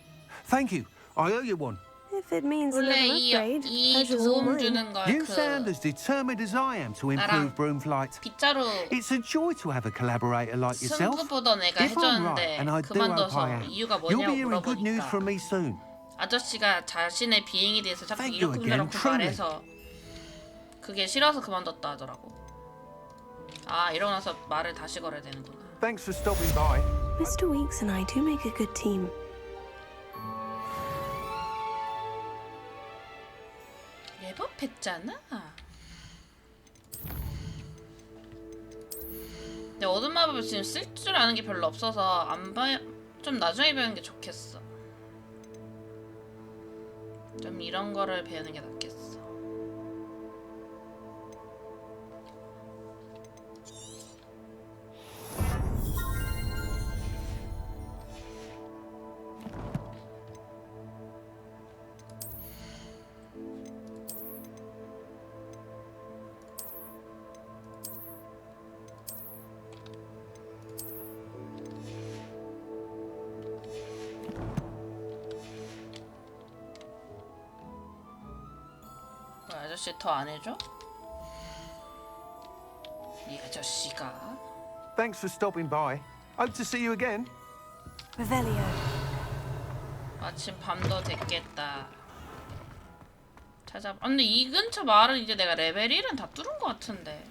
Thank you. I owe you one. If it means 원래 another upgrade, 이 pleasure's all 도움 mine. 주는 걸 You sound as 그 determined as I am to 나랑 improve broom flight. 빗자루 It's a joy to have a collaborator like yourself. 승부 보던 애가 If I'm right, 해줬는데 and I do hope 그만둬서 I am, 이유가 you'll be 뭐냐고 hearing good news 물어보니까 from me soon. 아저씨가 자신의 비행에 대해서 자꾸 Thank you 이렇게 again, 저렇게 truly. 말해서 그게 싫어서 그만뒀다 하더라고. 아, 이러고 나서 말을 다시 걸어야 되는구나. Thanks for stopping by. Mr. Weeks and I do make a good team. 랩업했잖아. 근데 어둠 마법을 지금 쓸 줄 아는 게 별로 없어서 안 봐야 좀 나중에 배우는 게 좋겠어. 좀 이런 거를 배우는 게 낫겠어. 아저씨 더 안 해줘? 이 아저씨가 Thanks for stopping by. Hope to see you again. Revelio. 마침 밤도 됐겠다. 근데 이 근처 마을은 이제 내가 레벨 1은 다 뚫은 것 같은데.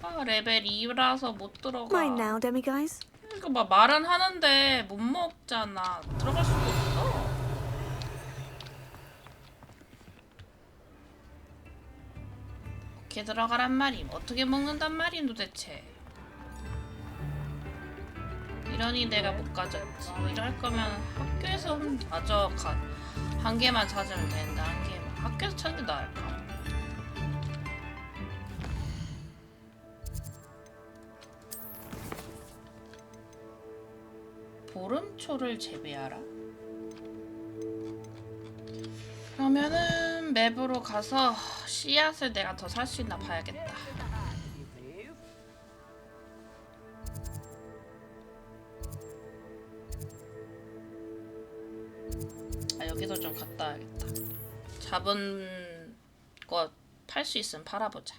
아, 레벨 2라서 못 들어가. Mine now, demiguise. 이거 막 말은 하는데 못 먹잖아. 들어갈 수가 없어. 어떻게 들어가란 말임? 어떻게 먹는단 말임 도대체? 이러니 내가 못 가졌지. 이럴 거면 학교에서 맞아. 한 개만 찾으면 된다. 한 개만. 학교에서 찾는 게 나을까? 보름초를 재배하라? 그러면은 맵으로 가서 씨앗을 내가 더 살 수 있나 봐야겠다. 아, 여기서 좀 갔다 와야겠다. 잡은 거 팔 수 있으면 팔아보자.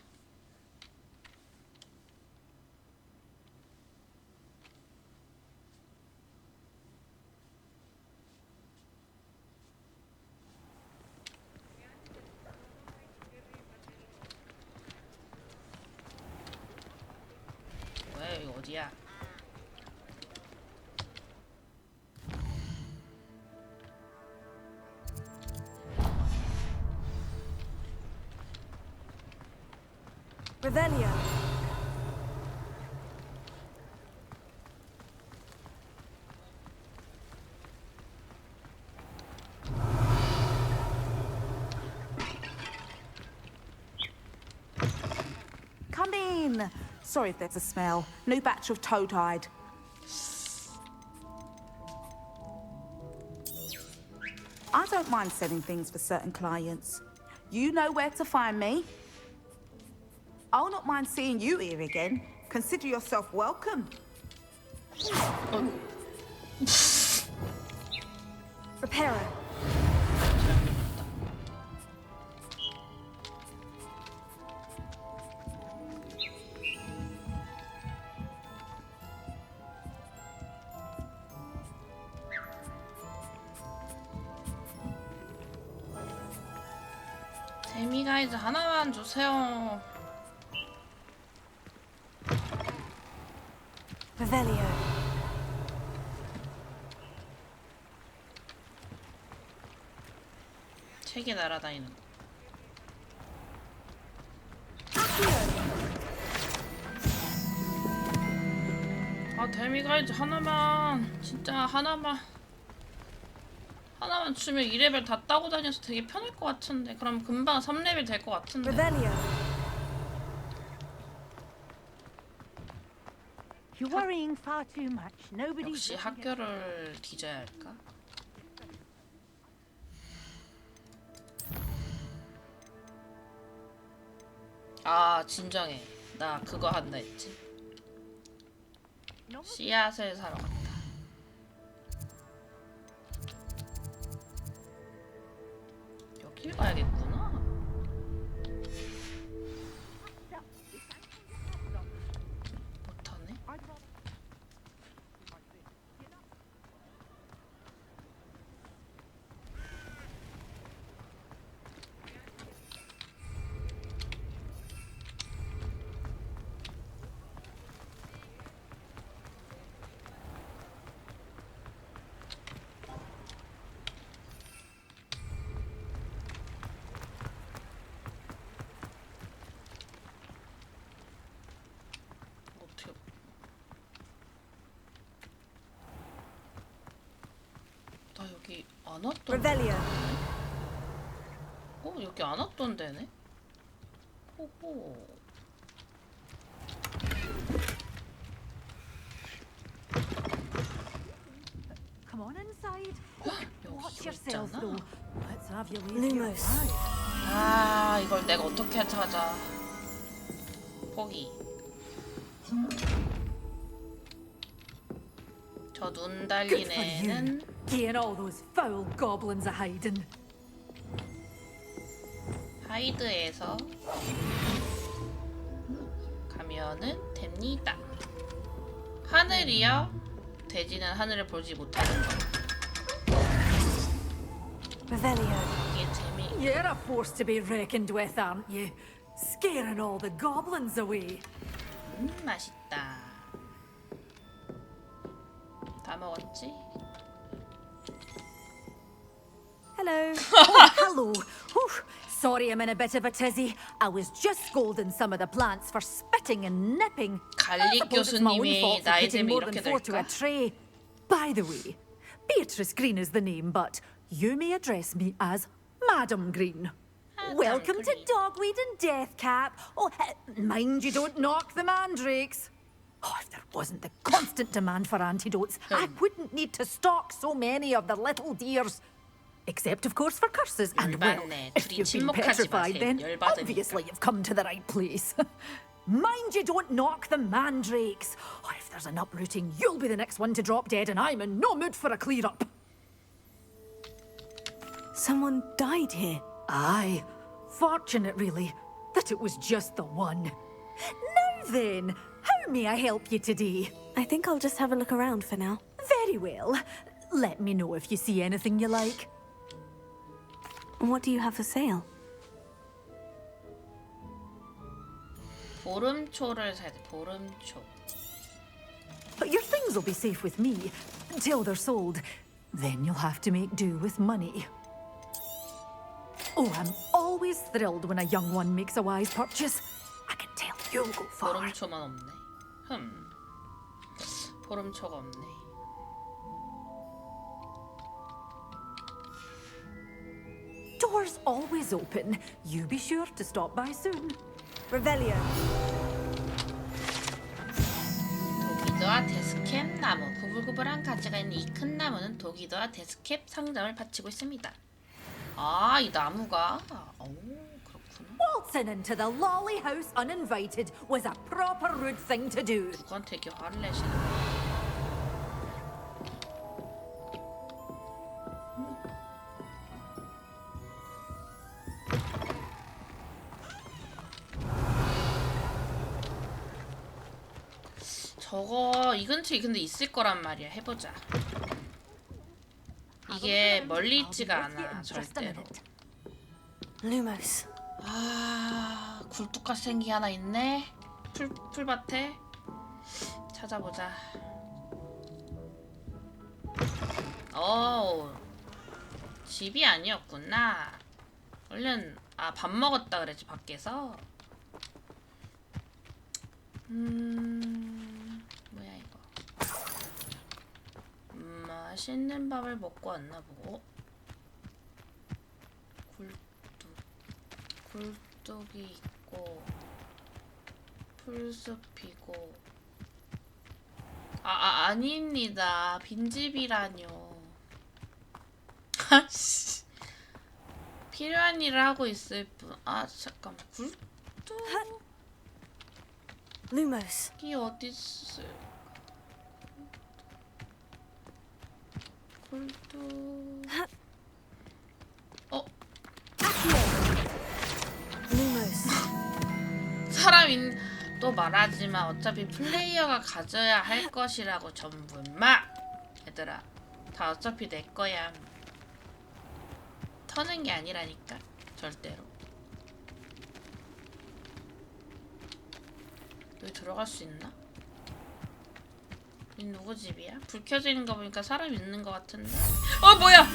왜 이거 어디야? Revelio. Come in. Sorry if there's a smell. New batch of toad-hide. I don't mind selling things for certain clients. You know where to find me. I'll not mind seeing you here again. Consider yourself welcome. Reparo. 데미가이즈 하나만 주세요. Revelio. 책이 날아다니는 거. 아, 데미가이즈 하나만, 진짜 하나만 주면 2레벨 다 따고 다녀서 되게 편할 것 같은데. 그럼 금방 3레벨 될 것 같은데. Revelio. You're worrying far too much. Nobody's 역시 학교를 뒤져야 할까? 아, 진정해. 나 그거 한다 했지. 씨앗을 사러 갔다. 여길 가야겠구나. 못하네. 여기 안 왔던 Revelio. 여기 안 왔던 데네? 호호. Come on inside. Watch 여기 yourself, 있잖아. though. Let's have you leave your Lumos. eyes. 아, 이걸 내가 어떻게 찾아. 포기. 저 눈 달린 애는 Getting all those foul goblins a hiding. 하이드에서 가면은 됩니다. 하늘이요? 돼지는 하늘을 보지 못하는 거. Revelio. 이게 재미. You're a force to be reckoned with, aren't you? Scaring all the goblins away. 맛있다. 다 먹었지? Hello. Oh, hello. Whew. Sorry I'm in a bit of a tizzy. I was just scolding some of the plants for spitting and nipping. 갈릭 I suppose it's my own 교수님이 fault for 나이 putting 셈이 more 이렇게 than four to a 될까? tray. By the way, Beatrice Green is the name, but you may address me as Madam Green. Welcome to Green. Dogweed and Deathcap. Oh, mind you don't knock the mandrakes. Oh, if there wasn't the constant demand for antidotes, I wouldn't need to stock so many of the little dears. Except, of course, for curses. And, well, 열받네. if 둘이 you've been 침묵하지 petrified, 마세요. then 열받으니까. obviously you've come to the right place. Mind you don't knock the mandrakes. Oh, if there's an uprooting, you'll be the next one to drop dead, and I'm in no mood for a clear-up. Someone died here. Aye. Fortunate, really, that it was just the one. Now then, how may I help you today? I think I'll just have a look around for now. Very well. Let me know if you see anything you like. What do you have for sale? 보름초를 사야 돼. 보름초. Your things will be safe with me until they're sold. Then you'll have to make do with money. Oh, I'm always thrilled when a young one makes a wise purchase. I can tell you'll go far. 보름초만 없네. 보름초가 없네. Doors always open. You be sure to stop by soon. Revelio. 도기도와 데스캡 나무. 구불구불한 가지가 있는 이 큰 나무는 도기도와 데스캡 상점을 바치고 있습니다. 아, 이 나무가. 오, 그렇구나. Waltzing into the lolly house uninvited was a proper rude thing to do. 누구한테 이렇게 화를 내시는 저거 이 근처에 근데 있을 거란 말이야. 해보자. 이게 멀리 있지가 않아 절대로. Lumos. 아, 굴뚝같이 생긴 게 하나 있네. 풀밭에 찾아보자. 집이 아니었구나. 얼른 밥 먹었다 그랬지 밖에서. 뭐야 이거. 맛있는 밥을 먹고 왔나 보고. 굴뚝이 있고 풀숲이고. 아닙니다. 빈집이라뇨. 아씨. 필요한 일을 하고 있을 뿐. 잠깐만. 굴뚝이 Lumos. 어디 있어요? 굴뚝. Lumos. 사람인 또 말하지만 어차피 플레이어가 가져야 할 것이라고 전부 임마. 얘들아, 다 어차피 내 거야. 터는 게 아니라니까 절대로. 여기 들어갈 수 있나? 이 누구 집이야? 불 켜져 있는 거 보니까 사람 있는 거 같은데. 뭐야?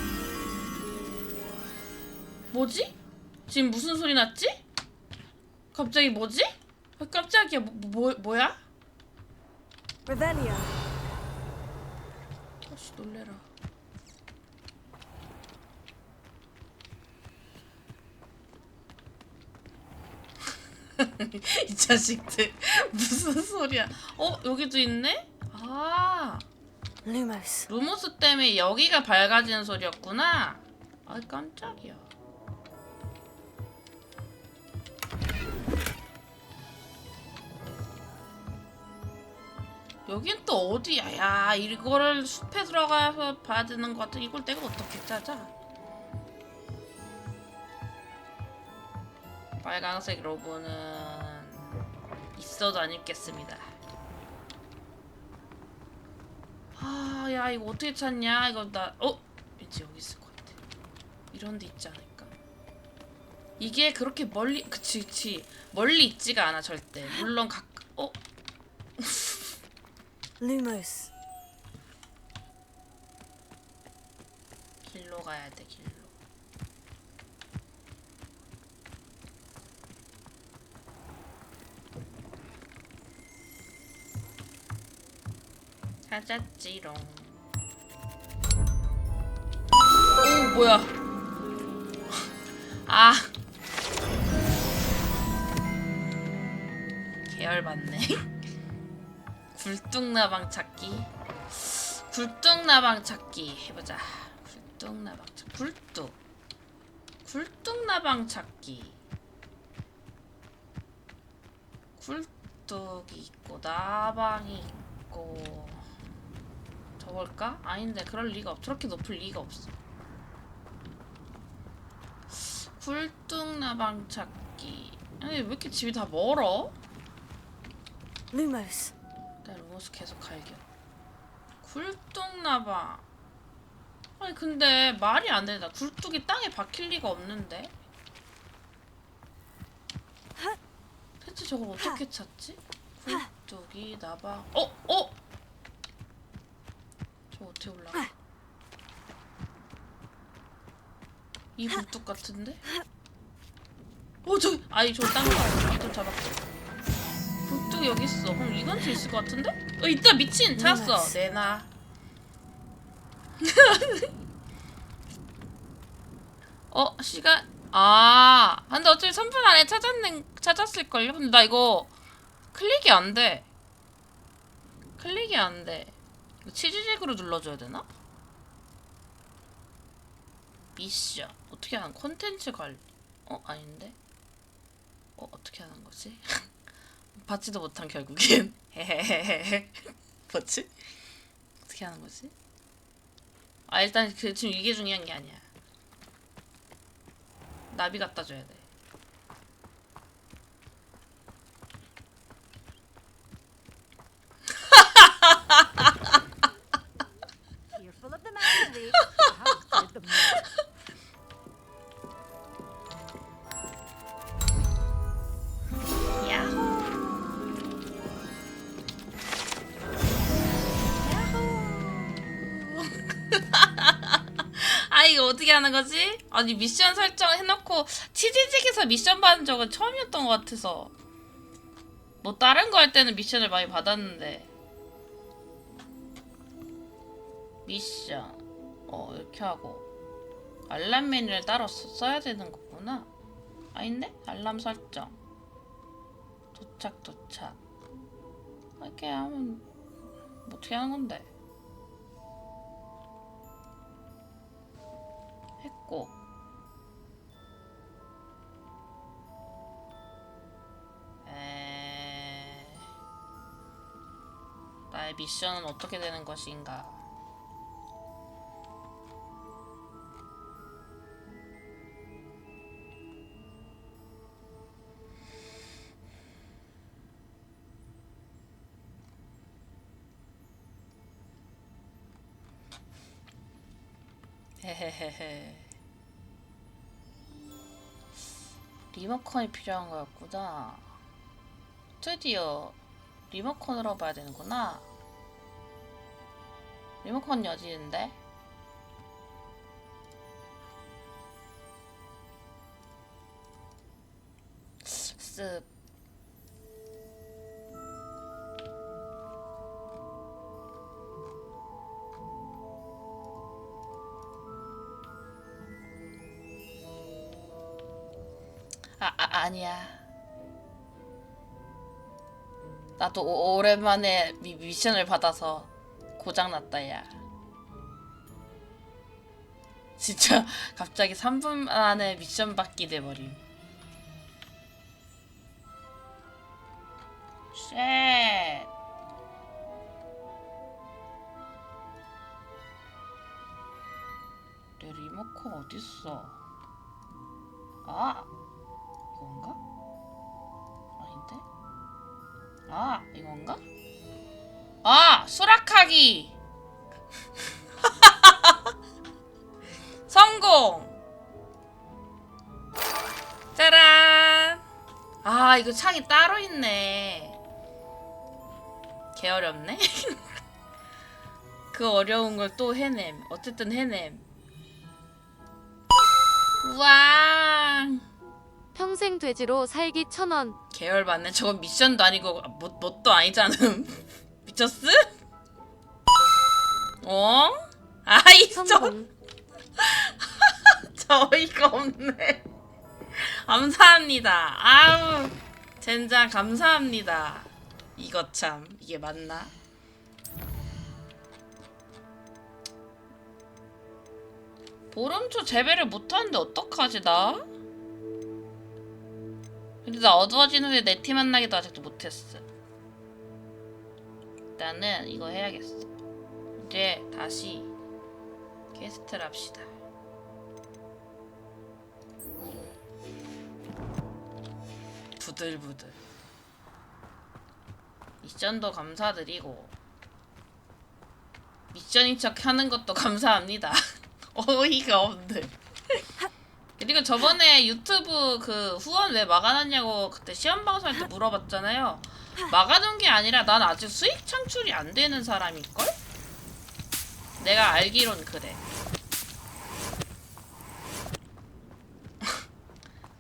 뭐지? 지금 무슨 소리 났지? 갑자기 뭐지? 깜짝이야. 뭐야? Revelio. 아씨 놀래라. 이 자식들 무슨 소리야? 여기도 있네? 아, Lumos. 루모스 때문에 여기가 밝아지는 소리였구나. 아, 깜짝이야. 여긴 또 어디야? 야, 이거를 숲에 들어가서 봐야 되는 것 같아. 이걸 내가 어떻게 찾아? 빨강색 로고는 있어도 안 입겠습니다. 아, 야, 이거 어떻게 찾냐? 이거 왠지 여기 있을 것 같아. 이런 데 있지 않을까? 이게 그렇게 멀리, 그치. 멀리 있지가 않아, 절대. 물론 Lumos. 길로 가야 돼, 길로. 찾았지롱. 오, 뭐야. 아. 계열받네. 굴뚝나방 찾기. 굴뚝나방 찾기 해보자. 굴뚝나방 찾기. 굴뚝나방 찾기. 굴뚝이 있고 나방이 있고. 저걸까? 아닌데 그럴 리가 없어. 저렇게 높을 리가 없어. 굴뚝나방 찾기. 아니 왜 이렇게 집이 다 멀어? Lumos. 나 루모스 계속 갈겨. 굴뚝나방. 아니 근데 말이 안 된다. 굴뚝이 땅에 박힐 리가 없는데. 대체 저걸 어떻게 찾지? 굴뚝이 나방. 저 어떻게 올라가? 이 굴뚝 같은데? 저기! 아니 저 땅 좀 잡았어. 굴뚝 여기 있어. 그럼 이건 수 있을 것 같은데? 있다! 미친! 찾았어! 내놔. 시간. 근데 어차피 3분 안에 찾았을걸요? 근데 나 이거 클릭이 안 돼. 이거 치즈직으로 눌러줘야 되나? 미션. 어떻게 하는 콘텐츠 관리. 아닌데? 어떻게 하는 거지? 받지도 못한 결국엔. 헤헤헤헤. 뭐지? 어떻게 하는 거지? 일단 지금 이게 중요한 게 아니야. 나비 갖다 줘야 돼. Fearful of the man, how did the 이거 어떻게 하는 거지? 아니 미션 설정 해놓고 치즈직에서 미션 받은 적은 처음이었던 것 같아서. 뭐 다른 거 할 때는 미션을 많이 받았는데. 미션 이렇게 하고 알람 메뉴를 따로 써야 되는 거구나. 아닌데? 알람 설정 도착 이렇게 하면 뭐 어떻게 하는 건데? 했고 나의 미션은 어떻게 되는 것인가? 헤헤헤헤. 리모컨이 필요한 거였구나. 드디어 리모컨으로 봐야 되는구나. 리모컨이 어디 있는데? 습. 아니야. 나도 오랜만에 미션을 받아서 고장났다 야. 진짜 갑자기 3분 안에 미션 받기 돼버림. 쉣. 내 리모컨 어딨어? 아! 이건가? 아닌데? 아! 이건가? 아! 수락하기! 성공! 짜란! 아, 이거 창이 따로 있네. 개 어렵네? 그 어려운 걸 또 해냄. 어쨌든 해냄. 우와! 평생 돼지로 살기 1000원. 계열 받네. 저건 미션도 아니고 뭣도 아니잖아. 미쳤어? 어? 아이 성공. 저 어이가 없네. 감사합니다. 아우 젠장 감사합니다. 이거 참 이게 맞나? 보름초 재배를 못하는데 어떡하지 나? 근데 나 어두워진 후에 내 팀 만나기도 아직도 못했어. 일단은 이거 해야겠어. 이제 다시 퀘스트를 합시다. 부들부들. 미션도 감사드리고 미션인 척 하는 것도 감사합니다. 어이가 없네. 그리고 저번에 유튜브 그 후원 왜 막아놨냐고 그때 시험 방송할 때 물어봤잖아요. 막아둔 게 아니라 난 아직 수익 창출이 안 되는 사람일걸? 내가 알기론 그래.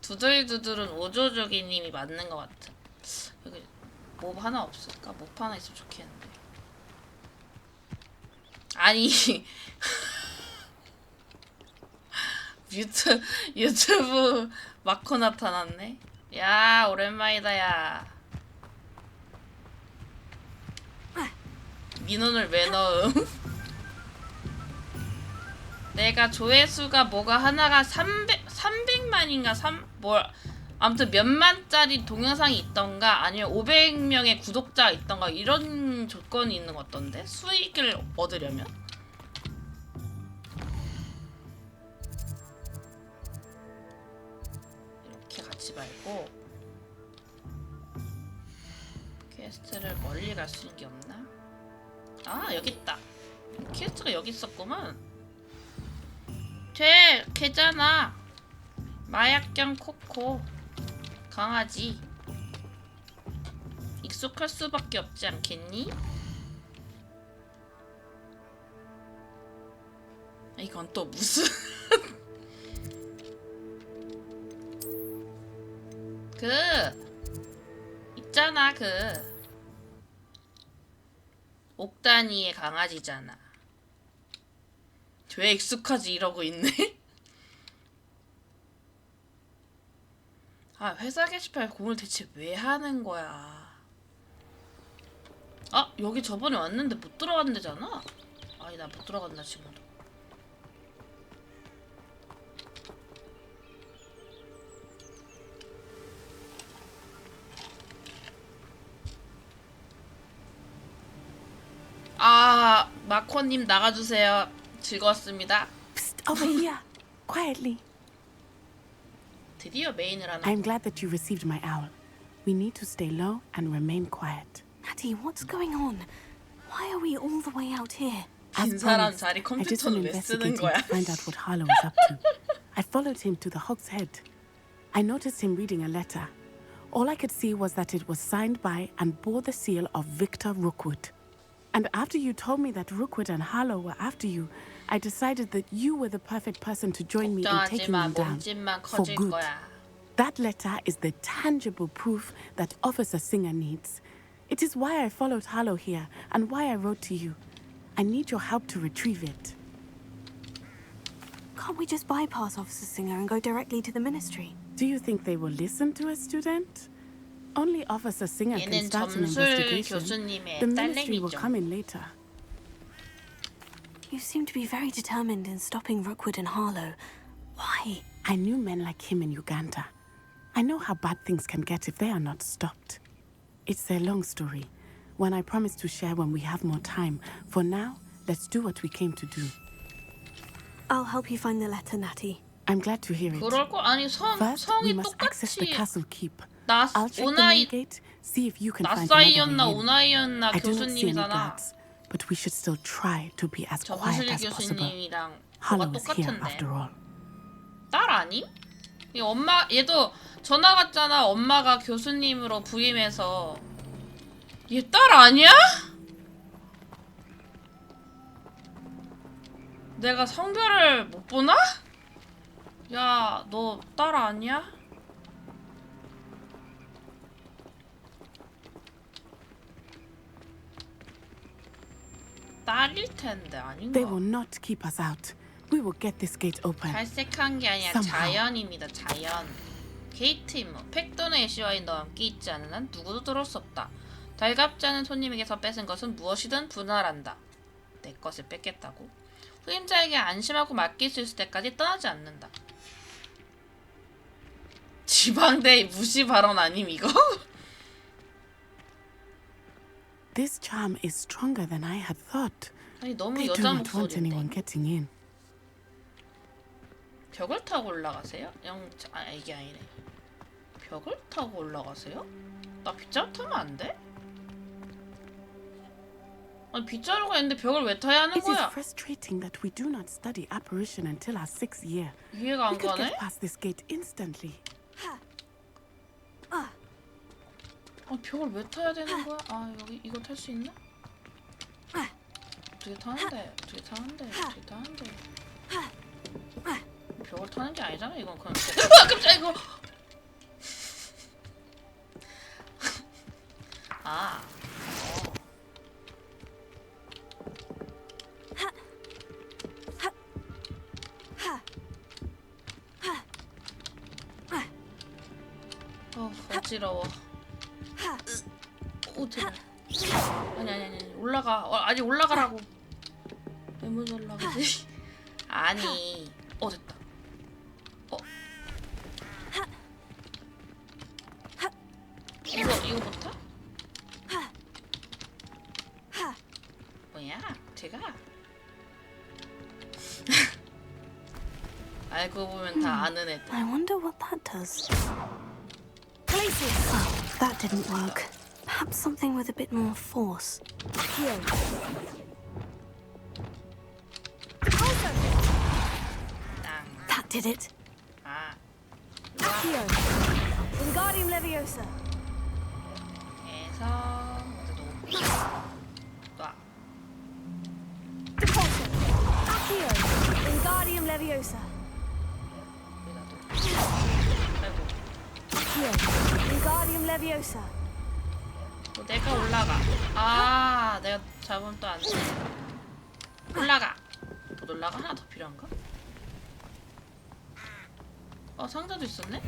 두들두들은 오조조기님이 맞는 것 같아. 여기 몹 하나 없을까? 몹 하나 있으면 좋겠는데. 아니 유튜브 마코 나타났네. 야 오랜만이다 야. 민원을 왜 넣음? 내가 조회수가 뭐가 하나가 300만인가 아무튼 몇만짜리 동영상이 있던가 아니면 500명의 구독자가 있던가 이런 조건이 있는 것 같던데? 수익을 얻으려면? 이렇게 같이 말고 퀘스트를 멀리 갈 수 있는 게 없나? 아 여기 있다. 퀘스트가 여기 있었구만. 걔잖아. 마약경 코코 강아지. 익숙할 수밖에 없지 않겠니? 이건 또 무슨 있잖아 옥단이의 강아지잖아. 왜 익숙하지 이러고 있네? 아 회사 게시판에 공을 대체 왜 하는 거야? 아 여기 저번에 왔는데 못 들어간 데잖아? 아니 나 못 들어간다 지금도. 아 마코님 나가주세요. 즐거웠습니다. Psst, over here. Quietly. 드디어 메인을 하는. I'm glad that you received my owl. We need to stay low and remain quiet. Natty, what's going on? Why are we all the way out here? As 긴 사람 promised, 자리 I did some 컴퓨터는 왜 쓰는 investigating 거야? to find out what Harlow is up to. I followed him to the Hog's Head. I noticed him reading a letter. All I could see was that it was signed by and bore the seal of Victor Rookwood. And after you told me that Rookwood and Harlow were after you, I decided that you were the perfect person to join me in taking them down for good. That letter is the tangible proof that Officer Singer needs. It is why I followed Harlow here and why I wrote to you. I need your help to retrieve it. Can't we just bypass Officer Singer and go directly to the ministry? Do you think they will listen to a student? Only Officer Singer can 얘는 start an 점술 investigation. 교수님의 The ministry will 딸내미죠. come in later. You seem to be very determined in stopping Rookwood and Harlow. Why? I knew men like him in Uganda. I know how bad things can get if they are not stopped. It's a long story, one I promise to share when we have more time. For now, let's do what we came to do. I'll help you find the letter, Natty. I'm glad to hear it. 그럴 거 아니 First, we 성이 must access the 똑같이 castle keep. 나 I'll check the main 오나이 gate, see if you can find another way 나사이였나 in. 오나이였나 I do not see any 교수님이잖아. guards, but we should still try to be as quiet 점술 as possible. 교수님이랑 뭐가 Harlow is here 똑같은데. after all. 딸 아님? 이 엄마 얘도 전화 갔잖아. 엄마가 교수님으로 부임해서 얘 딸 아니야? 내가 성별을 못 보나? 야, 너 딸 아니야? 딸일 텐데 아닌가? They will not keep us out. We will get this gate open. 발색한 게 아니라 Somehow. 자연입니다. 자연. 게이트 임무. 팩도너 애쉬와인 너와 함께 있지 않은 한 누구도 들어올 수 없다. 달갑지 않은 손님에게서 뺏은 것은 무엇이든 분할한다. 내 것을 뺏겠다고? 후임자에게 안심하고 맡길 수 있을 때까지 떠나지 않는다. 지방대 무시 발언 아님 이거? This charm is stronger than I had thought. 아니 너무 They do 여자 not want anyone 목소리인데. getting in. 벽을 타고 올라가세요? 이게 아니네. 벽을 타고 올라가세요? 나 빗자루 타면 안 돼? 아니 빗자루가 있는데 벽을 왜 타야 하는 It is 거야? frustrating that we do not study apparition until our 6th year. 이해가 We 안 could 가네? get past this gate instantly. 아 벽을 왜 타야 되는 거야? 아 여기 이거 탈 수 있나? 어떻게 타는데? 어떻게 타는데? 어떻게 타는데? 벽을 타는 게 아니잖아 이건 그냥. 아 깜짝이야 이거. 아. 어지러워. 오 제발. 아니 올라가. 아니 올라가라고. 왜 못 올라가지? 아니. 됐다. 이거 못 타? 뭐야? 제가? 알고 보면 다 아는 애들. I wonder what that does. Oh, that didn't work. Perhaps something with a bit more force. Here. That did it. 아. Accio. Wingardium Leviosa. 해서 놔. Repulsion. Accio. Wingardium Leviosa. 아이고. Accio. Wingardium Leviosa. 내가 올라가. 아, 내가 잡으면 또 안 돼. 올라가. 못 올라가? 하나 더 필요한가? 상자도 있었네?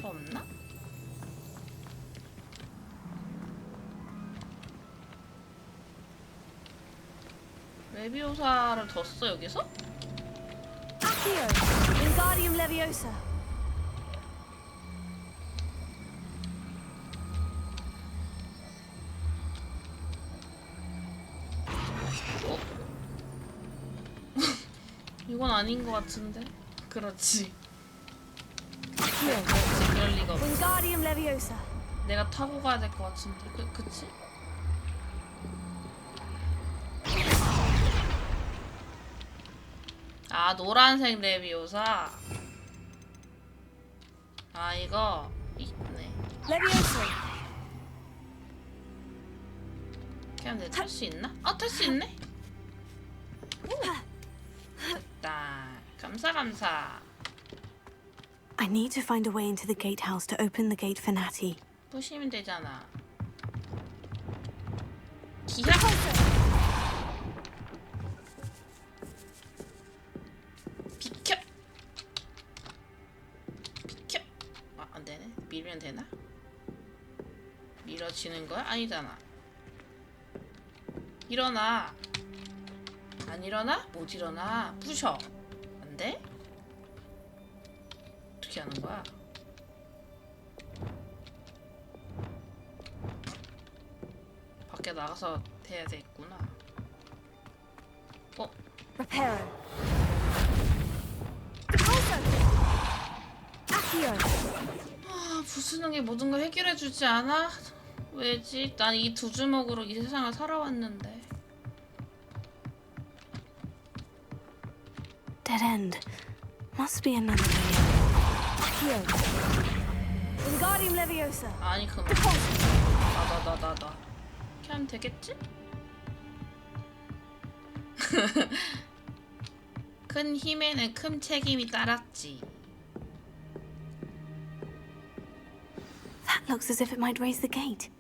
더 없나? 레비오사를 더 써 여기서? Accio. Wingardium Leviosa. 이건 아닌 것 같은데? 그렇지. Accio. 그렇지. 그럴 리가 없어. Wingardium Leviosa. 내가 타고 가야 될 것 같은데. 그치? 아, 노란색 레비오사. 아, 이거 있네. Leviosa. 그냥 내가 탈 수 있나? 탈 수 있네? 오. 됐다. 감사. I need to find a way into the gatehouse to open the gate for Natty. 부시면 되잖아. 기합. 비켜. 지는 거야? 아니잖아. 일어나. 안 일어나? 못 일어나. 부셔. 안 돼? 어떻게 하는 거야? 밖에 나가서 돼야 되겠구나. 어? Reparo. Accio. 아, 부수는 게 모든 걸 해결해주지 않아? 왜지? 난 이 두 주먹으로 이 세상을 살아왔는데. Dead end. Must be another way. Accio. Wingardium Leviosa. 아니 그만. 나. 이렇게 하면 되겠지? 큰 힘에는 큰 책임이 따랐지. That looks as if it might raise the gate.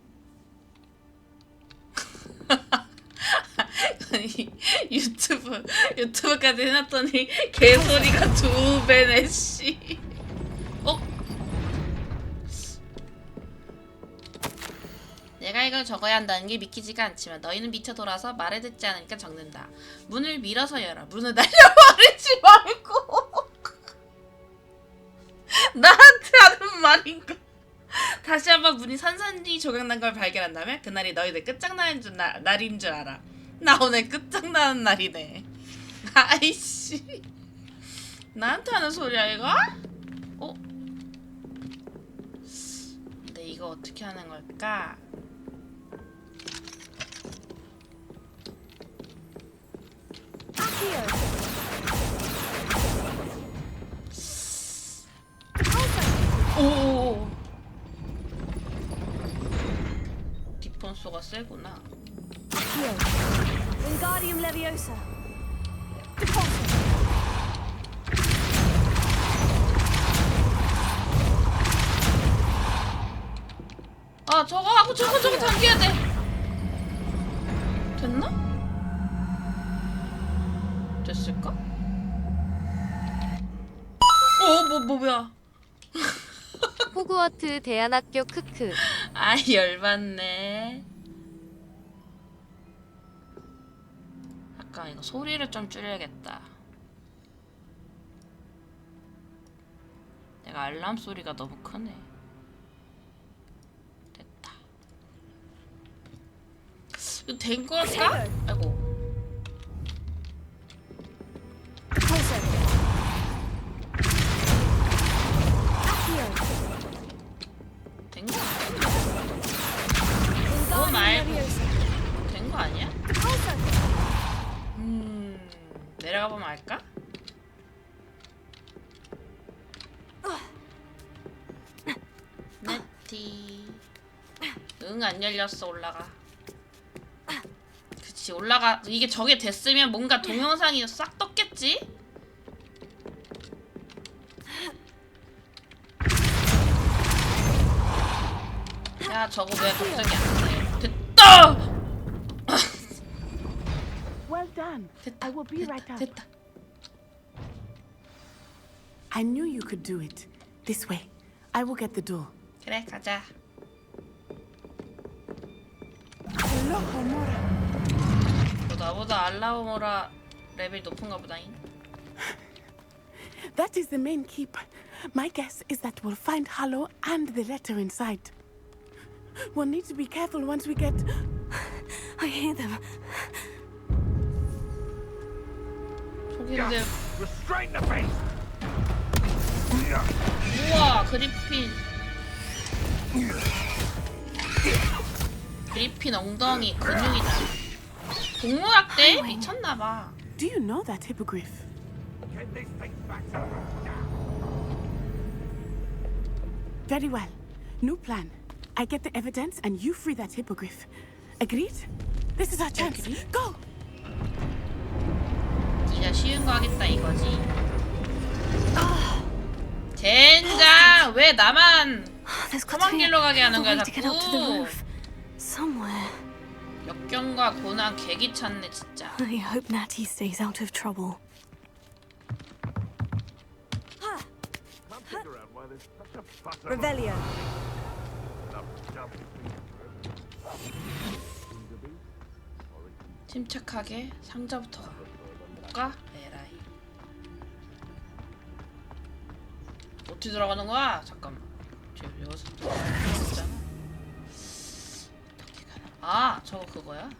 아니 유튜브까지 해놨더니 개소리가 2배네 씨. 어? 내가 이걸 적어야 한다는 게 믿기지가 않지만 너희는 미쳐 돌아서 말을 듣지 않으니까 적는다. 문을 밀어서 열어. 문을 날려버리지 말고. 나한테 하는 말인가? 다시 한번 문이 산산히 조각난 걸 발견한다면 그날이 너희들 끝장나는 날인 줄 알아. 나 오늘 끝장나는 날이네. 아이씨. 나한테 하는 소리야 이거? 어? 근데 이거 어떻게 하는 걸까? 오. 디폰소가 세구나. Wingardium Leviosa. 아 저거 하고 저거 당겨야 돼. 됐나? 됐을까? 뭐야? 호그와트 대안학교 크크. 아 열받네. 잠깐 이거 소리를 좀 줄여야겠다. 내가 알람 소리가 너무 크네. 됐다. 이거 된 걸까? 아이고. 된 거? 뭐 말고 된 거 아니야? 내려가 보면 알까? 네티. 응, 안 열렸어. 올라가. 그치, 올라가. 이게 저게 됐으면 뭔가 동영상이 싹 떴겠지? 야, 저거 왜 갑자기 안 돼? 됐다! Well done. I will be right up. 됐다. I knew you could do it. This way. I will get the door. 그래, 가자. 너 나보다 알라오모라 레벨 높은가 보다잉. That is the main keep. My guess is that we'll find Hollow and the letter inside. We'll need to be careful once we get... I hear them. 저긴데. Restrain the beast! 우와, 그리핀. 그리핀 엉덩이 근육이다. 동물학대? 미쳤나봐. Do you know that hippogriff? Get this thing back to Very well. New plan. I get the evidence and you free that hippogriff. Agreed? This is our chance. Go! 네가 쉬운 거 하겠다 이거지. 젠장! 왜 나만 험한 길로 가게 하는 거야 자꾸. Somewhere. 역경과 고난 개기찮네 진짜. I hope Natty stays out of trouble. Revelio. 침착하게 상자부터 가. 못 가? 에라이. 어떻게 들어가는 거야? 잠깐만. 지금 여기서 들어가는 거 있잖아. 어떻게 가나? 아, 저거 그거야?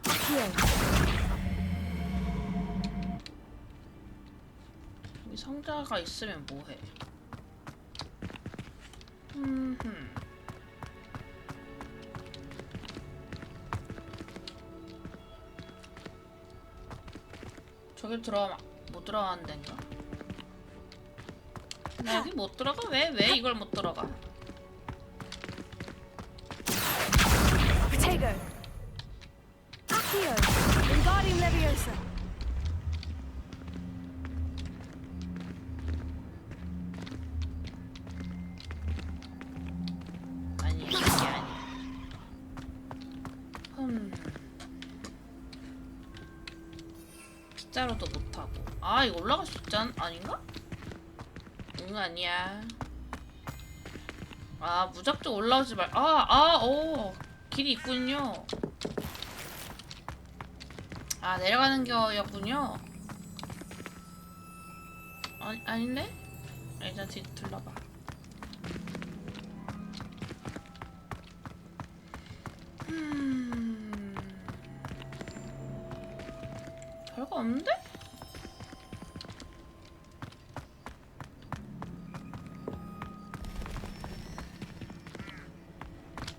여기 상자가 있으면 뭐해? 저기 들어가면 못 들어가는 데인가? 나 여기 못 들어가? 왜 이걸 못 들어가? Protego. Accio. Wingardium Leviosa. 아니 이게 아니야. 빗자루도 못하고. 아 이거 올라갈 수 있잖아. 아닌가? 응 아니야. 아 무작정 올라오지 말. 길이 있군요. 아 내려가는 거였군요. 아닌데? 일단 뒤틀러봐. 별거 없는데?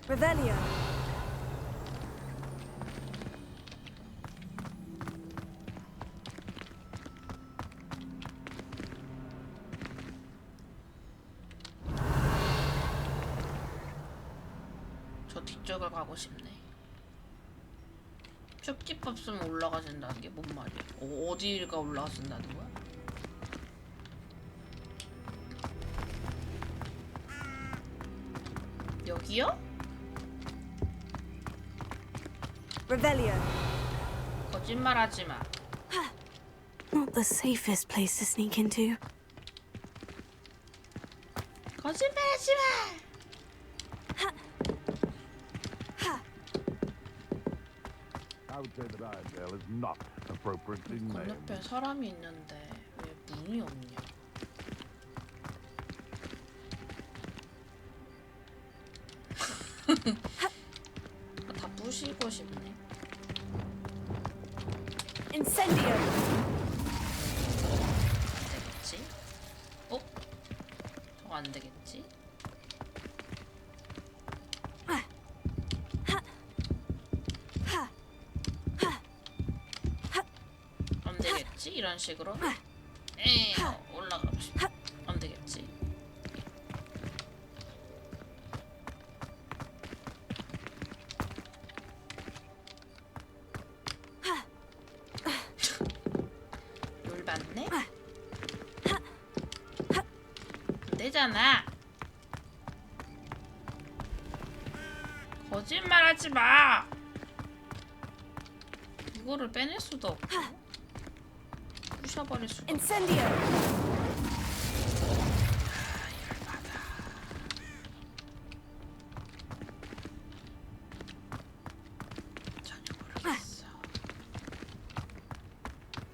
Revelio. 저 뒤쪽을 가고 싶네. 쭉 쓰면 올라가진다는 게 뭔 말이야? 어디가 올라가진다는 거야? 여기요? Revelio. 거짓말하지 마. Not the safest place to sneak into. 거짓말하지 마. I would say that Iredale is not appropriately named. 건너편에 사람이 있는데 왜 문이 없냐? 다 부시고 싶네. Incendio. 되겠지? 어? 저거 안 되겠지? 안 되겠지? 이런 식으로? 에이, 올라가고 싶어. 안 되겠지? 열받네? 안 되잖아. 거짓말하지 마. 이거를 빼낼 수도 없고 부셔버릴 수도 없고. Incendio. 전혀 모르겠어.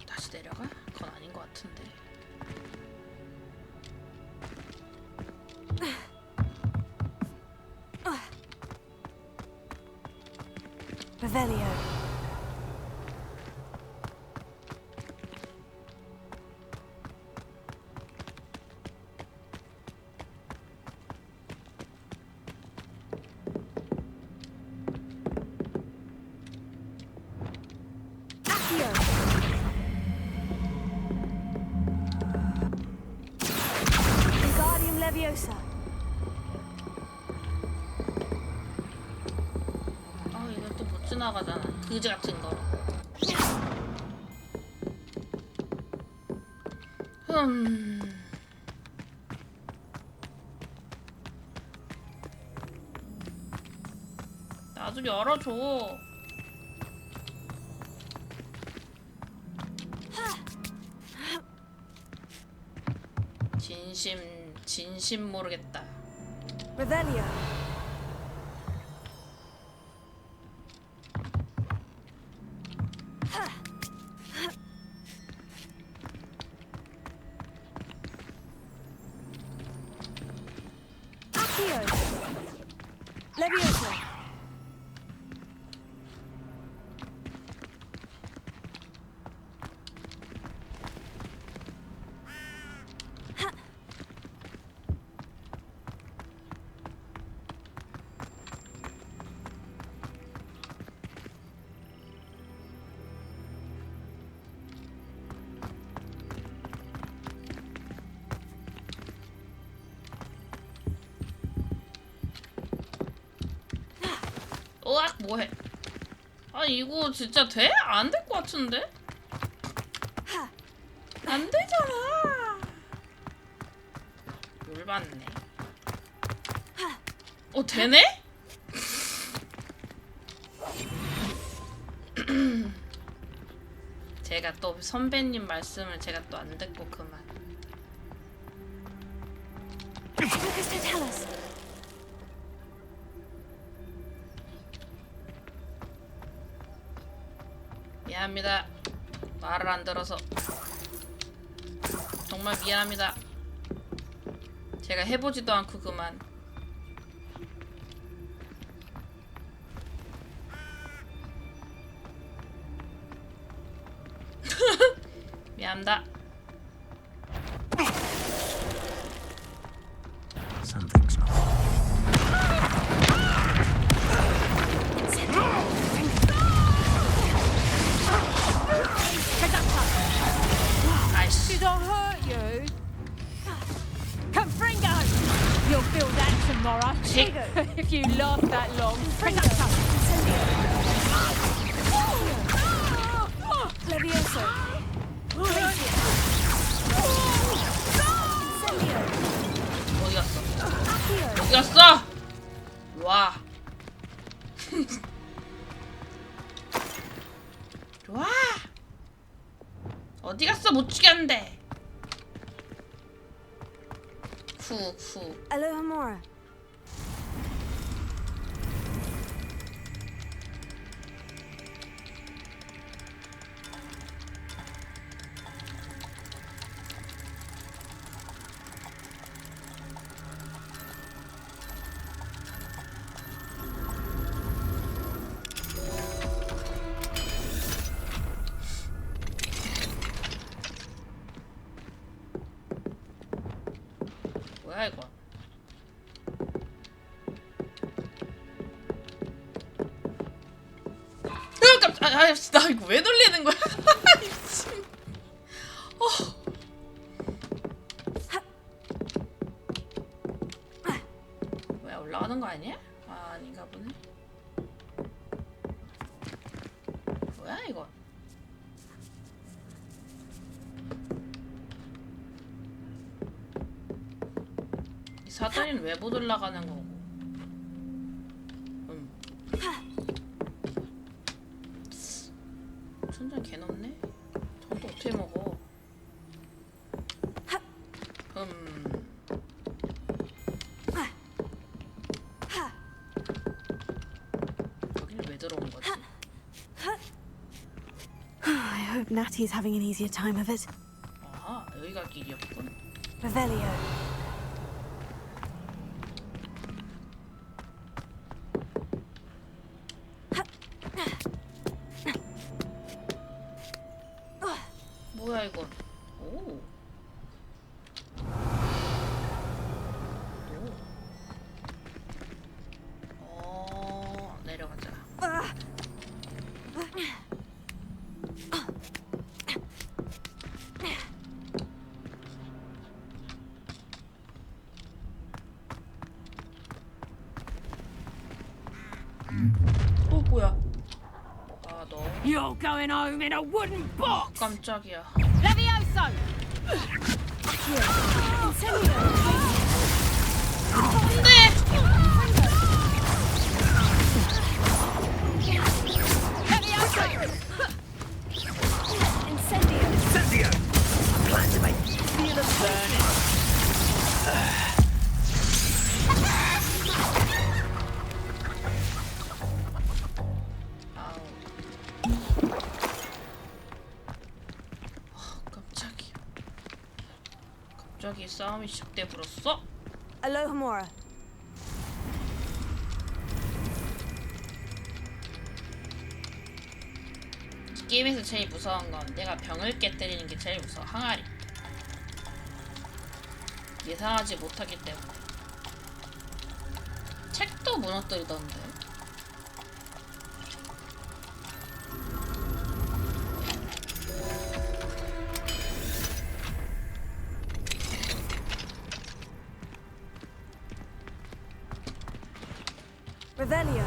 다시 내려가? 그건 아닌 것 같은데. Revelio. Accio. Wingardium Leviosa. 이거 또 못 지나가잖아. 그지 같은 거. 나 좀 열어줘. 진심 모르겠다. Revelio. Accio. Levioso. 으악 뭐해? 아 이거 진짜 돼? 안 될 것 같은데? 안 되잖아. 열받네. 되네? 제가 또 선배님 말씀을 제가 또 안 듣고 그만. 미안합니다. 말을 안 들어서 정말 미안합니다. 제가 해보지도 않고 그만. 미안합니다. Something's off. 아이씨. Did I hurt you? Confringo! You'll feel that tomorrow. If you last that long. Levioso. 어디 갔어? 어디 갔어? 와. 좋아. 어디 갔어? 못 죽였는데. 후. Alohomora. 뭐야 이거? 나 이거 왜 돌리는 거야? 미친. 뭐야 올라가는 거 아니야? 아 아닌가 보네. 뭐야 이거? 이 사다리는 왜 못 올라가는 거고? 천장 개 높네? 저것도 어떻게 먹어? 여기는 왜 들어온 거지? I hope Natty's having an easier time of it. 아하, 여기가 길이었군. Revelio. 뭐야 이건? 오. 내려가자. 뭐야? 아, 너. You're going home in a wooden box! 깜짝이야. Levioso! Incendio! Plan to make feel of burning. 갑자기 싸움이 시작돼 버렸어? Alohomora. 이 게임에서 제일 무서운 건 내가 병을 깨뜨리는 게 제일 무서워. 항아리. 예상하지 못하기 때문에. 책도 무너뜨리던데. Revelio.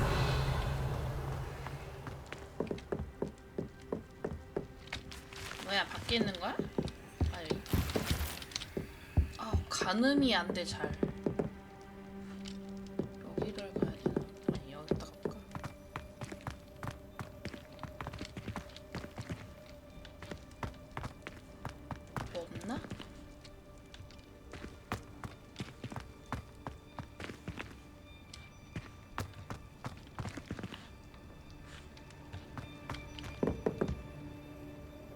뭐야, 밖에 있는 거야? 아, 여기. 아, 가늠이 안 돼, 잘. 여기를 가야 되나? 아니, 여기다 갈까? 뭐 없나?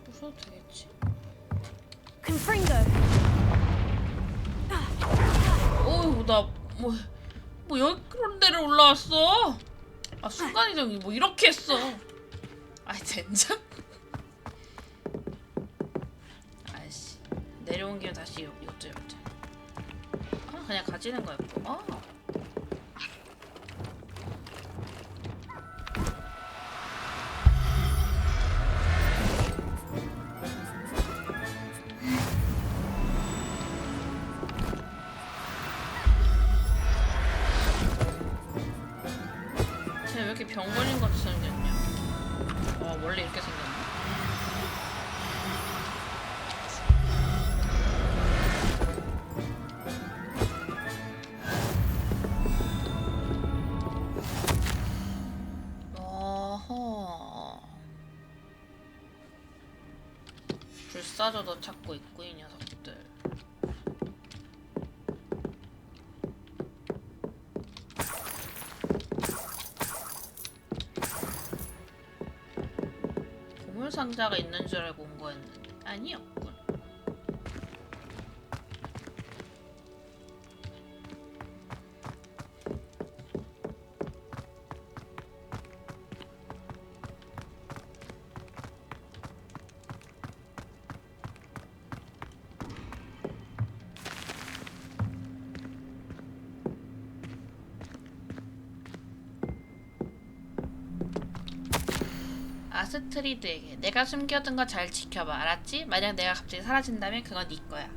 부숴도 되겠지? Confringo. 어휴, 뭐 여기 그런 데를 올라왔어? 아, 순간이동이 뭐 이렇게 했어. 아이, 젠장? 아이씨, 내려온 김에 다시 이것도 해보자. 아, 그냥 가지는 거였고. 아. 쟤 왜 이렇게 병 걸린 것 같이 생겼냐? 원래 이렇게 생겼나? 어허. 불사조도 찾고 있고, 이 녀석들. 보물 상자가 있는 줄 알고 온 거였는데 아니었군. 아스트리드에게 내가 숨겨둔 거 잘 지켜봐, 알았지? 만약 내가 갑자기 사라진다면 그건 네 거야.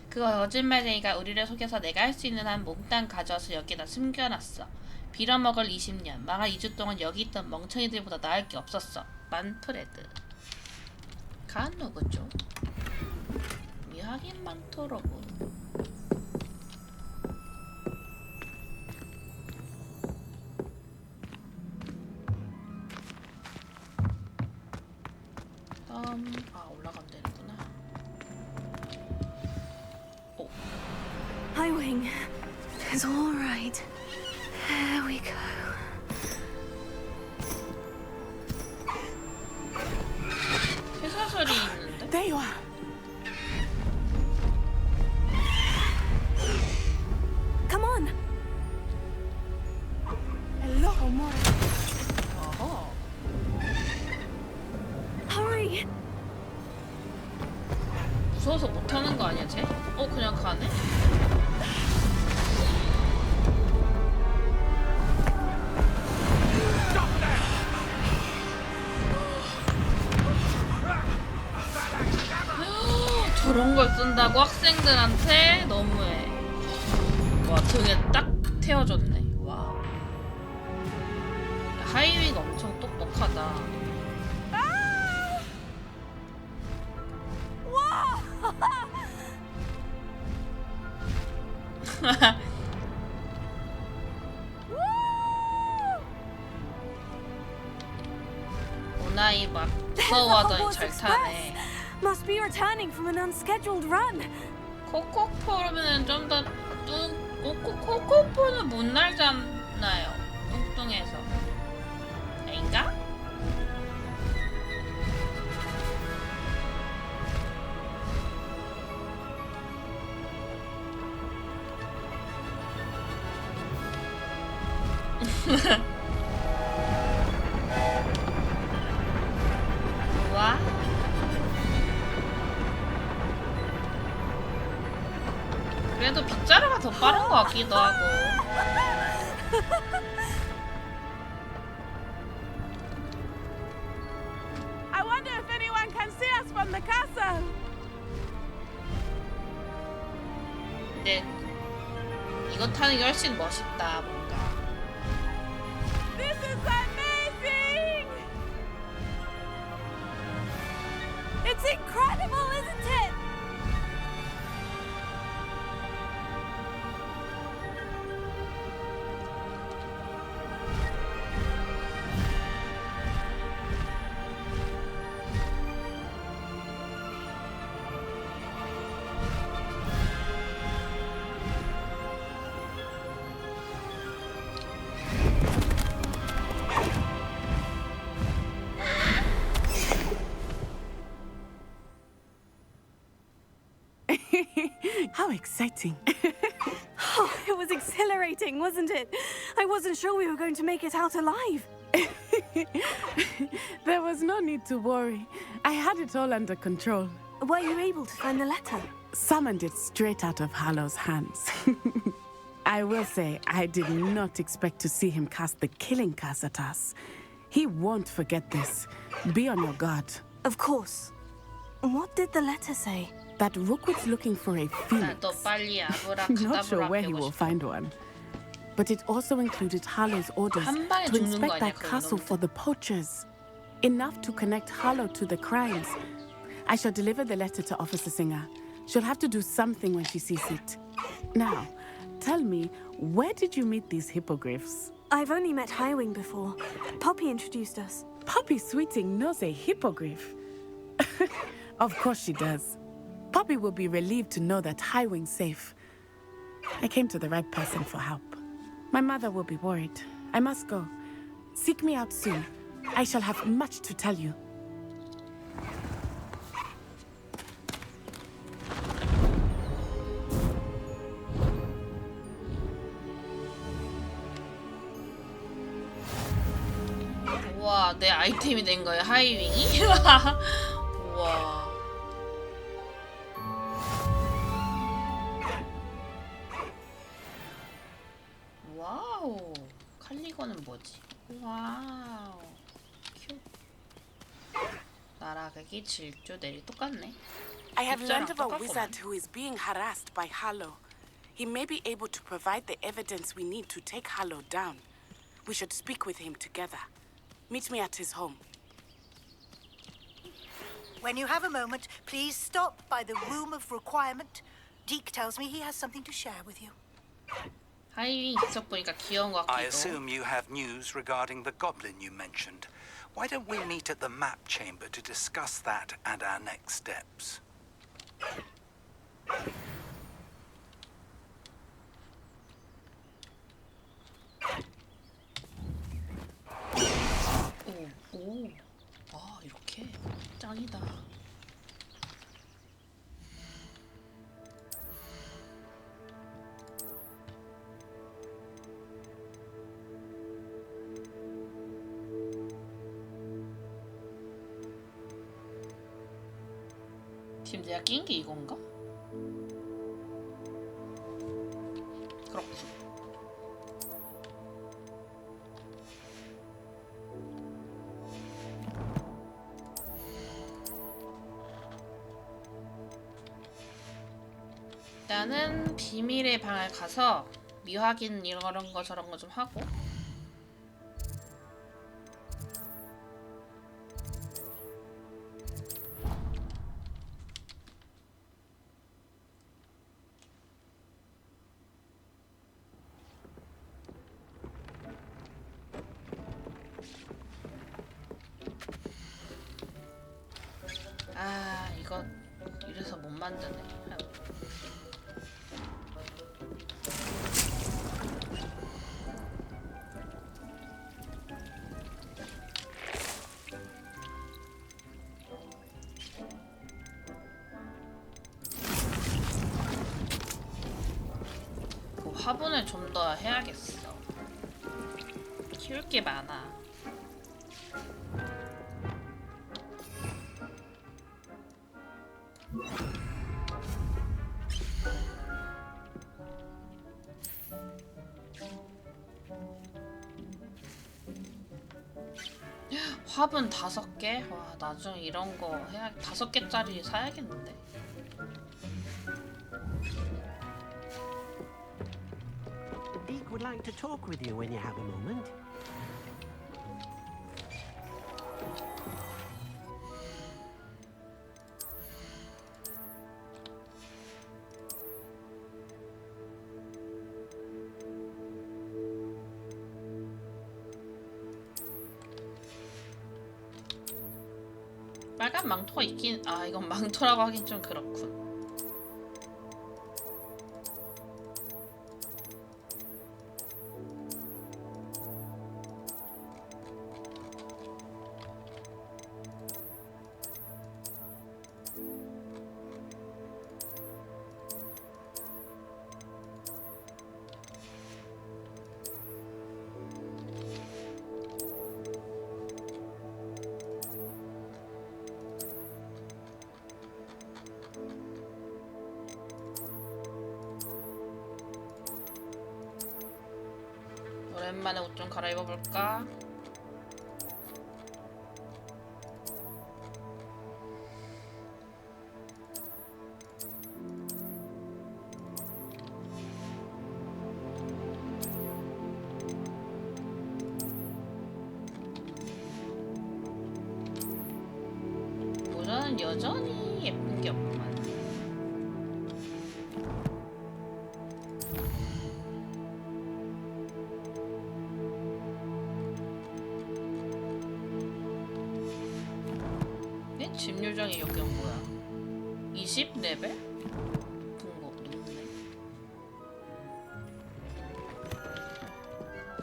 그거 거짓말쟁이가 우리를 속여서 내가 할 수 있는 한 몽땅 가져와서 여기다 숨겨놨어. 빌어먹을 20년, 망할 2주 동안 여기 있던 멍청이들보다 나을 게 없었어. 만프레드. 간 누구죠? 미하긴 많더라고. 올라가면 되는구나. 오. Highwing. It's all right. There we go. 회사 소리 있는데? There you are. Come on. Alohomora. 어허. Hurry. 무서워서 못하는 거 아니야, 쟤? 그냥 가네? 저런 걸 쓴다고 학생들한테? 너무해. 와, 등에 딱 태워줬네. 와. 하이위가 엄청 똑똑하다. 오나이 막 무서워하더니 잘 타네. Must be returning from an unscheduled run. 코코포면은 좀 더 코코포는 못 날잖아요. 뚱뚱해서. 아닌가? 와. 그래도 빗자루가 더 빠른 것 같기도 하고. I wonder if anyone can see us from the castle. 근데 이거 타는 게 훨씬 멋있다 뭔가. This is amazing! It's incredible, isn't it? How exciting. Oh, it was exhilarating, wasn't it? I wasn't sure we were going to make it out alive. There was no need to worry. I had it all under control. Were you able to find the letter? Summoned it straight out of Harlow's hands. I will say, I did not expect to see him cast the killing curse at us. He won't forget this. Be on your guard. Of course. What did the letter say? That Rookwood's looking for a phoenix. 너 빨리 Not sure where he will 아브라카다브라 find one. But it also included Harlow's orders 한 방에 to 죽는 거 inspect 아니야, that 그거 castle 이러면? for the poachers. Enough to connect Harlow to the crimes. I shall deliver the letter to Officer Singer. She'll have to do something when she sees it. Now, tell me, where did you meet these hippogriffs? I've only met Highwing before. Poppy introduced us. Poppy Sweeting knows a hippogriff. Of course she does. Poppy will be relieved to know that Highwing's safe. I came to the right person for help. My mother will be worried. I must go. Seek me out soon. I shall have much to tell you. 와, 내 아이템이 된 거야, 하이윙이? 우와. 와우. 칼리건은 뭐지? 와우. 큐. 날아가기, 질주, 내리 똑같네. I have learned of a 똑같구만. wizard who is being harassed by Harlow. He may be able to provide the evidence we need to take Harlow down. We should speak with him together. Meet me at his home. When you have a moment, please stop by the Room of Requirement. Deke tells me he has something to share with you. 하이윙 기석 보니까 귀여운 것 I 같기도. assume you have news regarding the goblin you mentioned. Why don't we meet at the map chamber to discuss that and our next steps? 오. 아, 이렇게? 짱이다. 지금 내가 낀 게 이건가? 그렇군. 일단은 비밀의 방을 가서 미확인 이런 거 저런 거 좀 하고. 아, 이거 이래서 못 만드네. 그 화분을 좀 더 해야겠어. 키울 게 많아. 화분 5개? 와, 나중에 이런 거 해야 5개짜리 사야겠는데. Deke would like to talk with you when you have a moment. 빨간 망토가 있긴, 아, 이건 망토라고 하긴 좀 그렇군. 오랜만에 옷 좀 갈아입어볼까? 모자는 여전히 예쁜 게 없구만. 집 요정의 역경 뭐야? 20레벨? 높은 거 높네.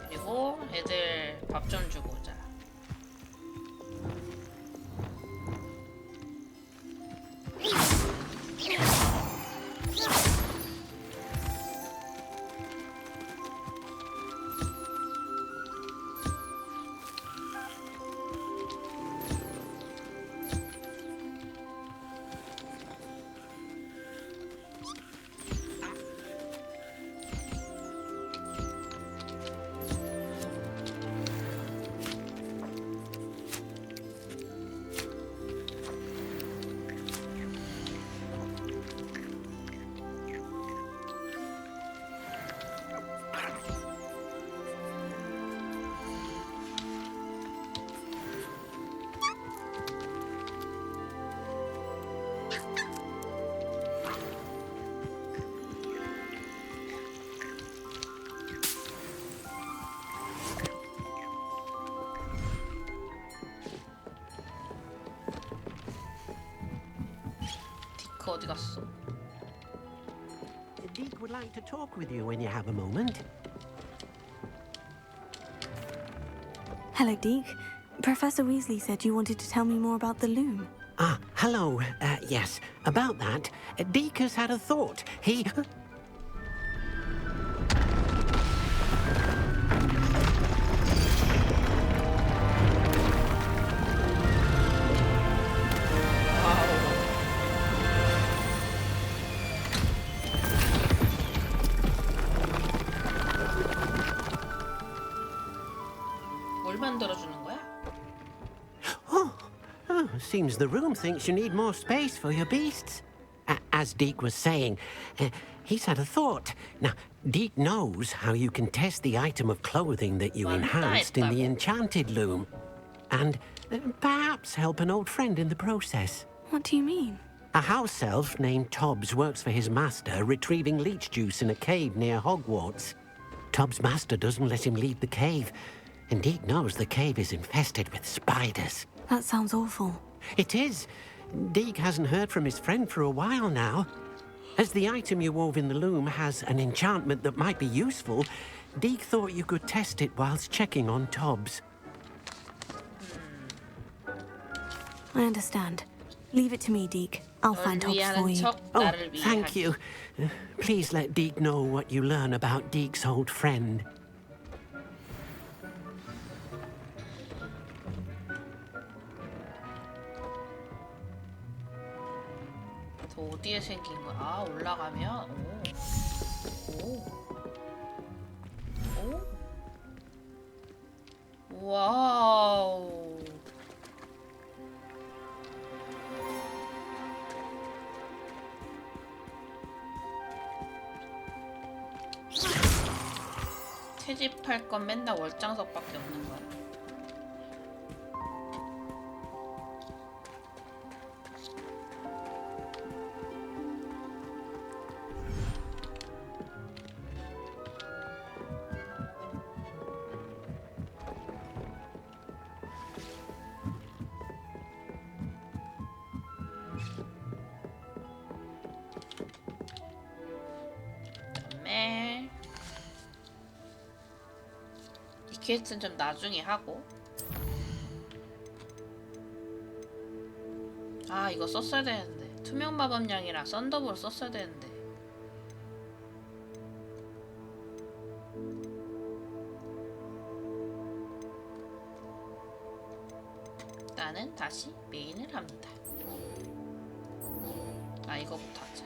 그리고 애들 밥 좀 주고 오자. 어디 갔어? Deke would like to talk with you when you have a moment. Hello, Deke. Professor Weasley said you wanted to tell me more about the loom. Ah, hello. Yes, about that. Deke has had a thought. He... 뭘 만들어주는 거야? Seems the room thinks you need more space for your beasts. As Deke was saying, he's had a thought. Now, Deke knows how you can test the item of clothing that you enhanced in the enchanted loom. And perhaps help an old friend in the process. What do you mean? A house elf named Tobbs works for his master, retrieving leech juice in a cave near Hogwarts. Tobbs' master doesn't let him leave the cave, and Deke knows the cave is infested with spiders. That sounds awful. It is. Deke hasn't heard from his friend for a while now. As the item you wove in the loom has an enchantment that might be useful, Deke thought you could test it whilst checking on Tobbs. I understand. Leave it to me, Deke. I'll find Tobbs for you. Oh, thank you. Please let Deke know what you learn about Deke's old friend. 저 어디에 생긴 거야? 아, 올라가면? 오. 오. 와우. 채집할 건 맨날 월장석밖에 없는 거야. 그다음에 이 퀘스트는 좀 나중에 하고. 아, 이거 썼어야 되는데. 투명 마법량이랑 썬더볼 썼어야 되는데. 일단은 다시 메인을 합니다. 아, 이거부터 하자.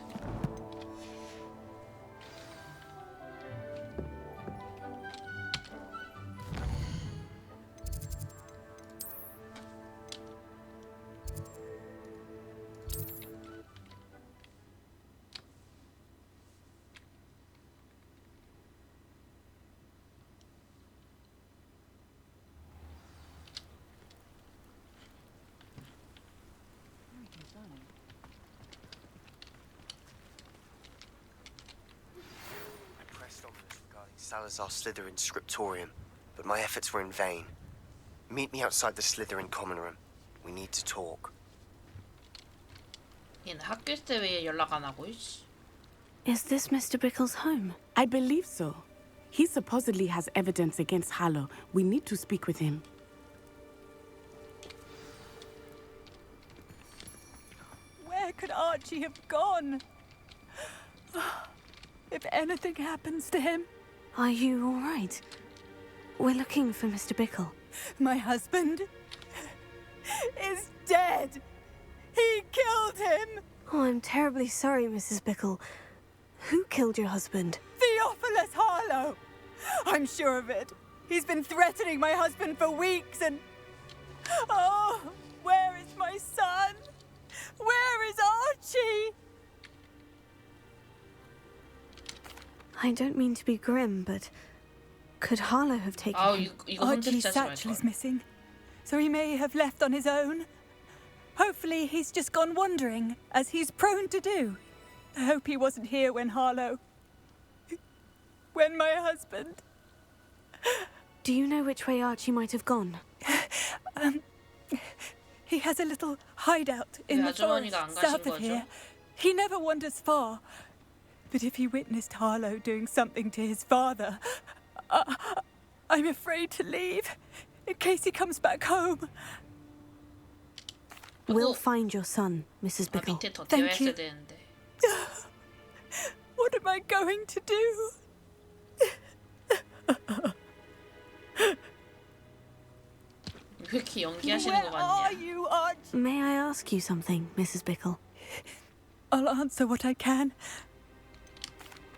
Salazar Slytherin's scriptorium, but my efforts were in vain. Meet me outside the Slytherin common room. We need to talk. 얘는 학교 있을 때 왜 연락 안 하고 있지? Is this Mr. Bickle's home? I believe so. He supposedly has evidence against Harlow. We need to speak with him. Where could Archie have gone? If anything happens to him... Are you all right? We're looking for Mr. Bickle. My husband is dead. He killed him. Oh, I'm terribly sorry, Mrs. Bickle. Who killed your husband? Theophilus Harlow. I'm sure of it. He's been threatening my husband for weeks and... Oh, where is my son? Where is Archie? I don't mean to be grim, but could Harlow have taken him? Archie's satchel is missing, so he may have left on his own. Hopefully he's just gone wandering, as he's prone to do. I hope he wasn't here when when my husband... Do you know which way Archie might have gone? He has a little hideout in the forest south of here. He never wanders far. But if he witnessed Harlow doing something to his father, I'm afraid to leave, in case he comes back home. We'll find your son, Mrs. Bickle. Thank you. What am I going to do? 왜 이렇게 연기하시는 거 같냐? May I ask you something, Mrs. Bickle? I'll answer what I can.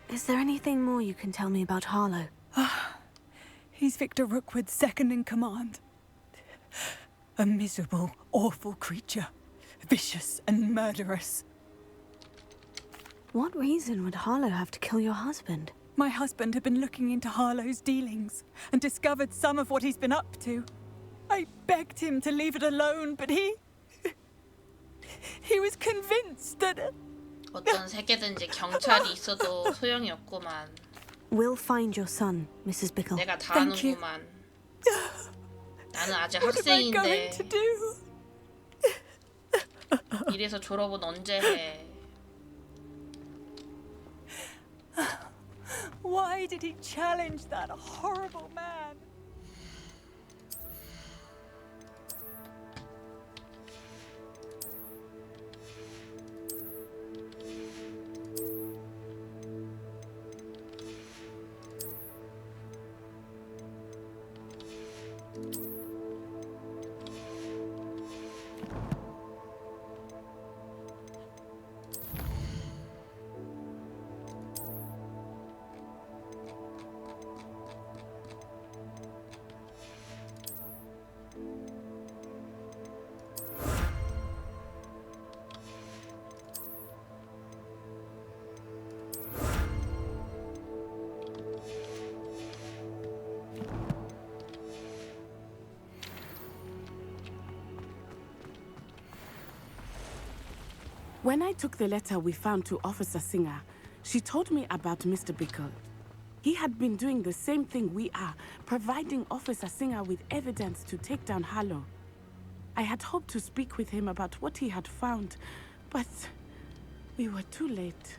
Is there anything more you can tell me about Harlow? He's Victor Rookwood's second in command. A miserable, awful creature. Vicious and murderous. What reason would Harlow have to kill your husband? My husband had been looking into Harlow's dealings and discovered some of what he's been up to. I begged him to leave it alone, but he was convinced that... 어떤 세계든지 경찰이 있어도 소용이 없구만. We'll find your son, Mrs. Bickle. 내가 다 아는구만. 나는 아직 학생인데. 이래서 졸업은 언제 해? Why did he challenge that horrible man? When I took the letter we found to Officer Singer, she told me about Mr. Bickle. He had been doing the same thing we are, providing Officer Singer with evidence to take down Harlow. I had hoped to speak with him about what he had found, but we were too late.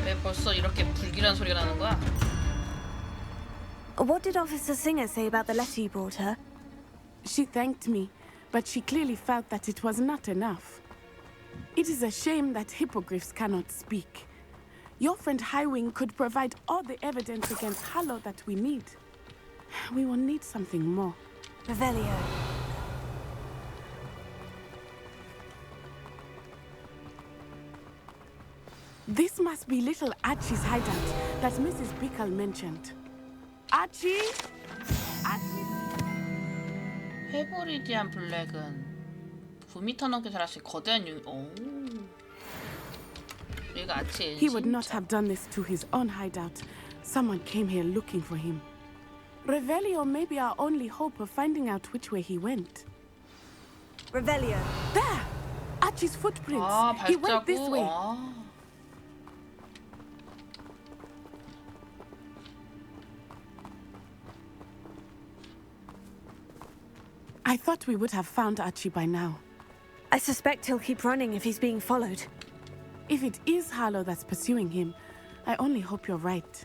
왜 벌써 이렇게 불길한 소리가 나는 거야? What did Officer Singer say about the letter you brought her? She thanked me, but she clearly felt that it was not enough. It is a shame that hippogriffs cannot speak. Your friend Highwing could provide all the evidence against Harlow that we need. We will need something more. Revelio. This must be little Archie's hideout that Mrs. Bickle mentioned. Archie? Archie? 헤보리디안 블랙은 9m 넘게 자라신 거대한 오. 얘가 아치의 He would not have done this to his own hideout. Someone came here looking for him. Revelio may be our only hope of finding out which way he went. Revelio. There! Archie's footprints. 아, He went 발자국. this way. 아. I thought we would have found Archie by now. I suspect he'll keep running if he's being followed. If it is Harlow that's pursuing him, I only hope you're right.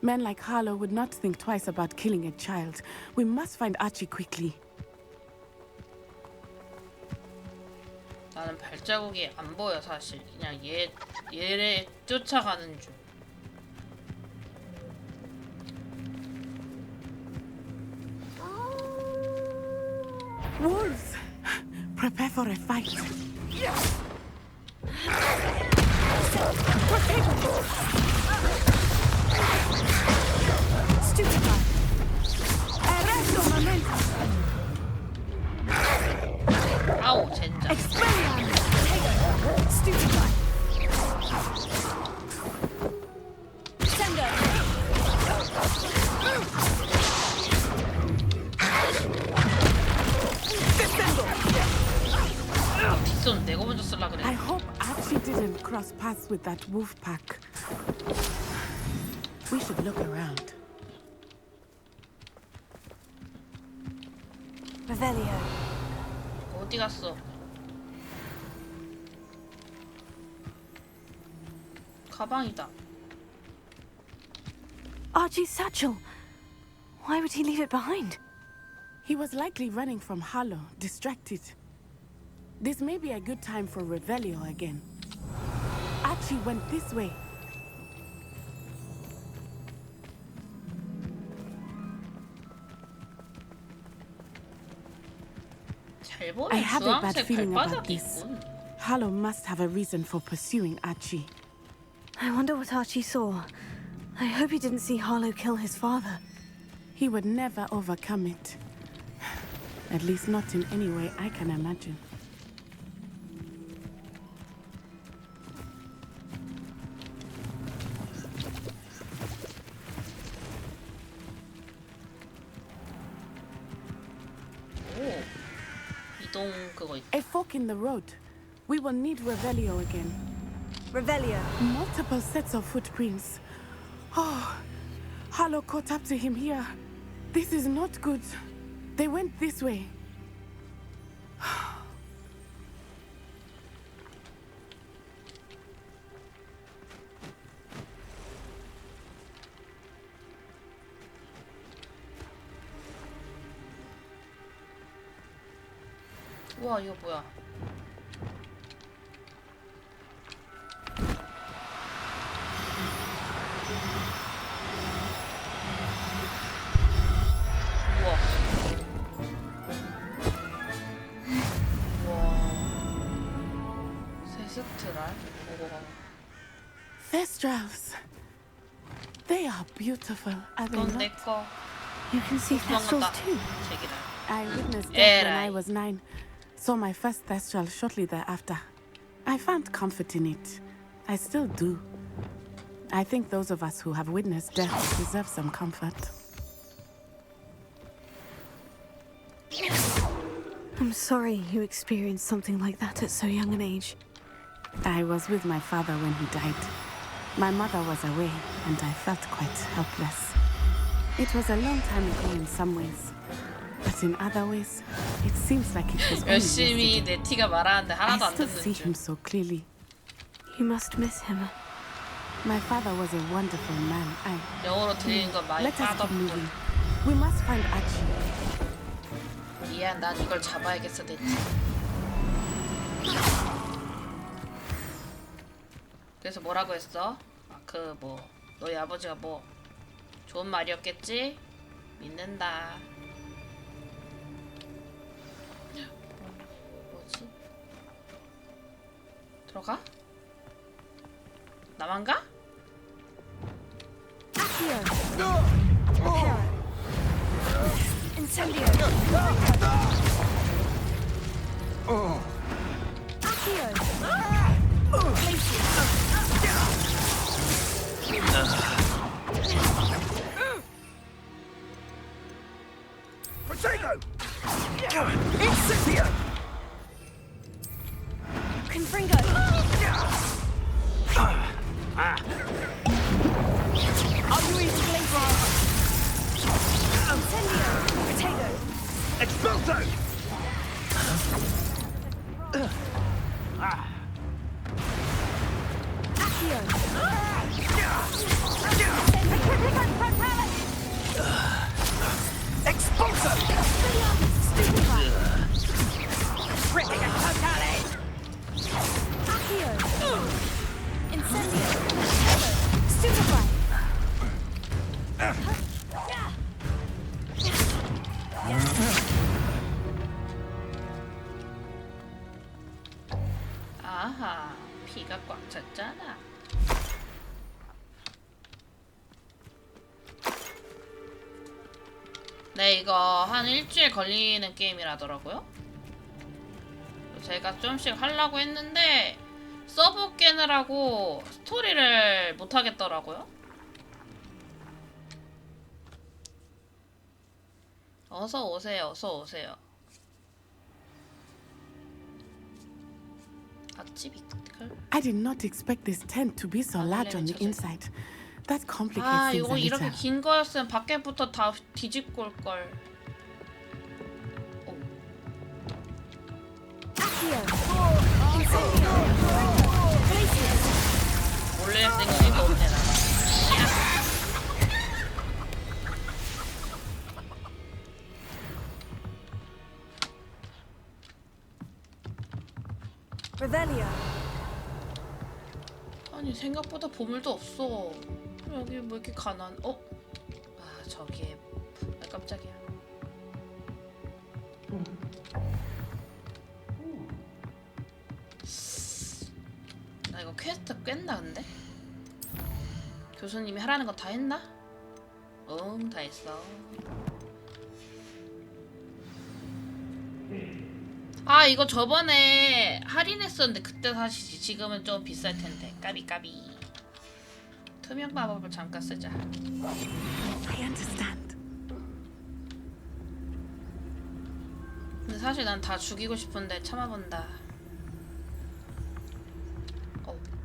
Men like Harlow would not think twice about killing a child. We must find Archie quickly. 나는 발자국이 안 보여 사실. 그냥 얘를 쫓아가는 중. Wolves! Prepare for a fight. Stupefy. Arresto momento. 아우 젠장. Expelliarmus. Stupefy. Sendo. 빗손 내가 먼저 쓸라 그래. I hope Archie didn't cross paths with that wolf pack. We should look around. Revelio. 어디 갔어? 가방이다. Archie's satchel. Why would he leave it behind? He was likely running from Harlow, distracted. This may be a good time for Revelio again. Archie went this way. 잘 I 보이는 have a bad 주황색 feeling about 발바닥이 this. 있군. Harlow must have a reason for pursuing Archie. I wonder what Archie saw. I hope he didn't see Harlow kill his father. He would never overcome it. At least not in any way I can imagine. 오. 이동 그거 있다. A fork in the road. We will need Revelio again. Revelio. Multiple sets of footprints. Oh, Harlow caught up to him here. This is not good. They went this way. 우와 이거 뭐야? 우와. Thestrals. They are beautiful, are they 넌 not? 내 거. You can see thestrals 도망갔다. too. 제기라. I witnessed death when 에라이. I was 9. Saw my first thestral shortly thereafter. I found comfort in it. I still do. I think those of us who have witnessed death deserve some comfort. I'm sorry you experienced something like that at so young an age. I was with my father when he died. My mother was away, and I felt quite helpless. It was a long time ago in some ways, but in other ways, it seems like it was only 열심히 yesterday. 내 티가 말하는데 하나도 I 안 still 듣는 see 줄. him so clearly. You must miss him. My father was a wonderful man. 영어로 들리는 건 많이 Let us keep 빠졌고. moving. We must find Archie. 미안, 난 이걸 잡아야겠어, 내 티. 그래서 뭐라고 했어? 너희 아버지가 뭐 좋은 말이었겠지? 믿는다. 뭐지? 들어가? 나만 가? Accio! Hera! Incendio! Accio! Protego! Incendio! Confringo! Are you even blazing? Incendio! Protego! Expulso! Accio! Expulso! Critical totale! Accio! Incendio! Stupefy! 아하, 피가 꽉 찼잖아. 네, 이거 한 일주일 걸리는 게임이라더라고요. 제가 좀씩 하려고 했는데 서브 깨느라고 스토리를 못 하겠더라고요. 어서 오세요, 어서 오세요. I did not expect this tent to be so large on the inside. That complicates 아, things 이거 a 이렇게 little. 긴 거였으면 밖에부터 다 뒤집고 올 걸. 몰래 생각이 없네 나. Revelio! 아니 생각보다 보물도 없어. 여기 뭐 이렇게 가난? 아 저기에 아 깜짝이야. 나 이거 퀘스트 깼나 근데? 교수님이 하라는 거 다 했나? 응, 다 했어. 아 이거 저번에 할인했었는데 그때 사시지. 지금은 좀 비쌀 텐데. 까비 까비. 투명 마법을 잠깐 쓰자. I understand. 근데 사실 난 다 죽이고 싶은데 참아본다.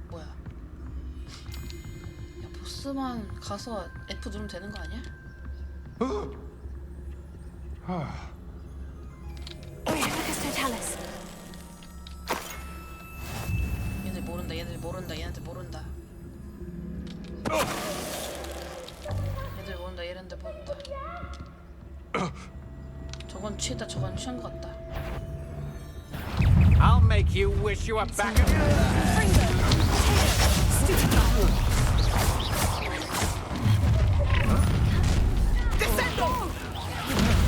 뭐야? 야 보스만 가서 F 누르면 되는 거 아니야? 얘들 모른다. 얘들 모른다. 얘네들 모른다. 얘들 모른다. 얘네들 모른다. 저건 취했다. 저건 취한 것 같다. I'll make you wish you were back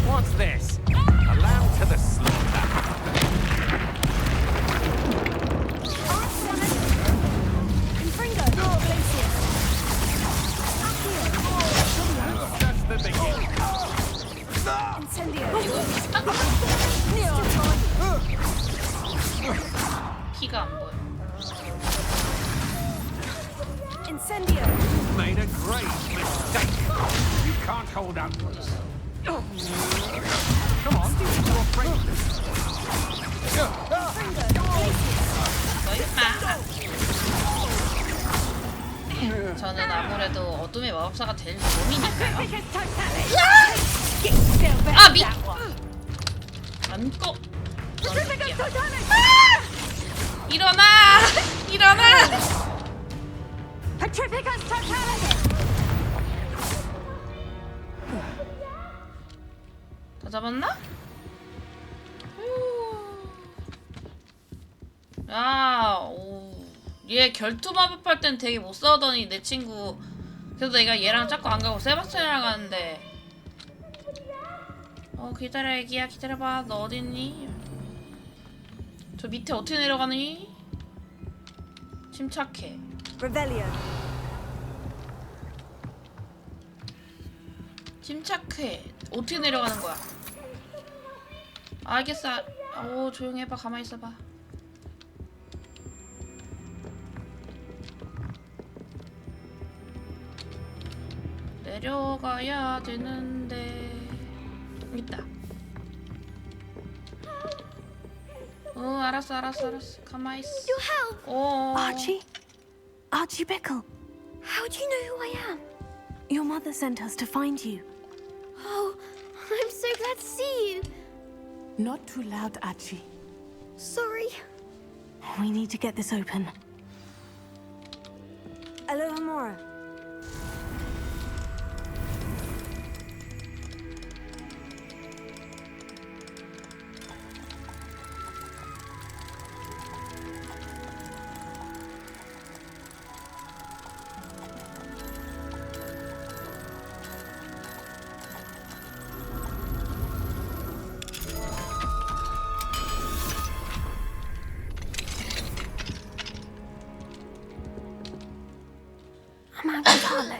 What's this? A lamb to the slaughter. Confringo! B가 안 보여. Incendio. Made a great mistake. You can't hold up. Come on, you're friend. 저는 아무래도 어둠의 마법사가 될 몸이니까요. 아 미! 안 꺼. 일어나! 일어나! 다 잡았나? 야, 오. 얘 결투 마법 할 땐 되게 못 싸우더니 내 친구. 그래서 내가 얘랑 자꾸 안 가고 세바스찬이랑 가는데. 기다려 애기야, 기다려봐. 너 어딨니? 저 밑에 어떻게 내려가니? 침착해. Revelio. 침착해. 어떻게 내려가는 거야? 알겠어. 오, 조용히 해봐. 가만히 있어봐. 내려가야 되는데. 있다. 알았어. 가만히 있어. Your help. Archie. Archie Bickle. How do you know who I am? Your mother sent us to find you. Oh, I'm so glad to see you. Not too loud, Archie. Sorry. We need to get this open. Alohomora. I'm out with Harlow.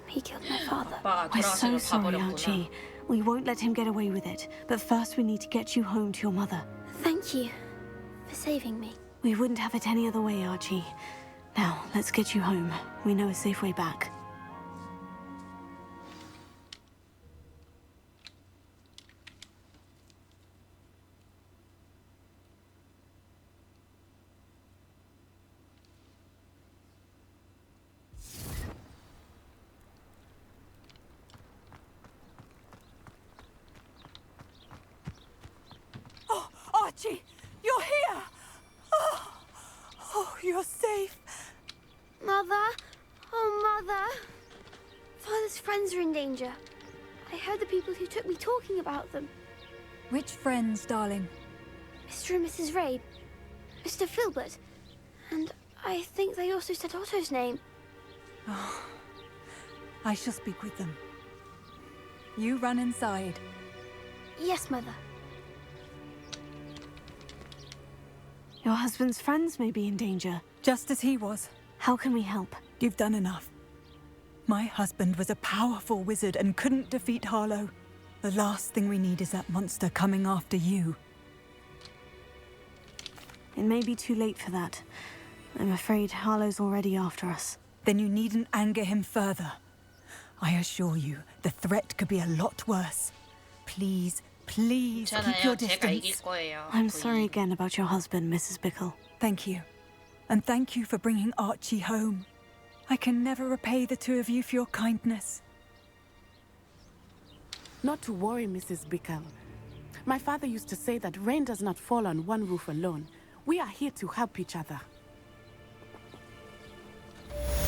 He killed my father. We're so sorry, Archie. We won't let him get away with it. But first we need to get you home to your mother. Thank you for saving me. We wouldn't have it any other way, Archie. Now, let's get you home. We know a safe way back. Archie, you're here! Oh, you're safe. Mother? Oh, Mother. Father's friends are in danger. I heard the people who took me talking about them. Which friends, darling? Mr. and Mrs. Ray. Mr. Filbert. And I think they also said Otto's name. Oh, I shall speak with them. You run inside. Yes, Mother. Your husband's friends may be in danger. Just as he was. How can we help? You've done enough. My husband was a powerful wizard and couldn't defeat Harlow. The last thing we need is that monster coming after you. It may be too late for that. I'm afraid Harlow's already after us. Then you needn't anger him further. I assure you, the threat could be a lot worse. Please, please keep your distance. I'm sorry again about your husband, Mrs. Bickle. Thank you. And thank you for bringing Archie home. I can never repay the two of you for your kindness. Not to worry, Mrs. Bickle. My father used to say that rain does not fall on one roof alone. We are here to help each other.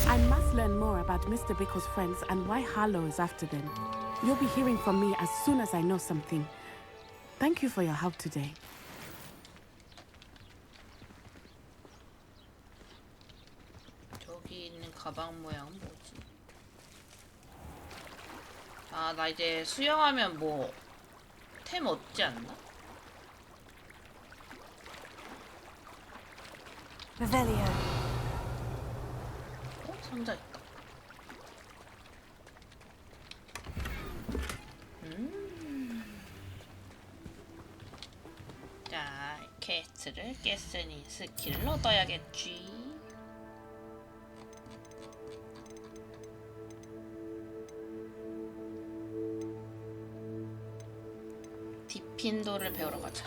I must learn more about Mr. Bickle's friends and why Harlow is after them. You'll be hearing from me as soon as I know something. Thank you for your help today. 저기 있는 가방 모양 뭐지? 아, 나 이제 수영하면 뭐 템 얻지 않나? Revelio. 상자 있다. 자, 퀘스트를 깼으니 스킬을 얻어야겠지. 디핀도를 배우러 가자.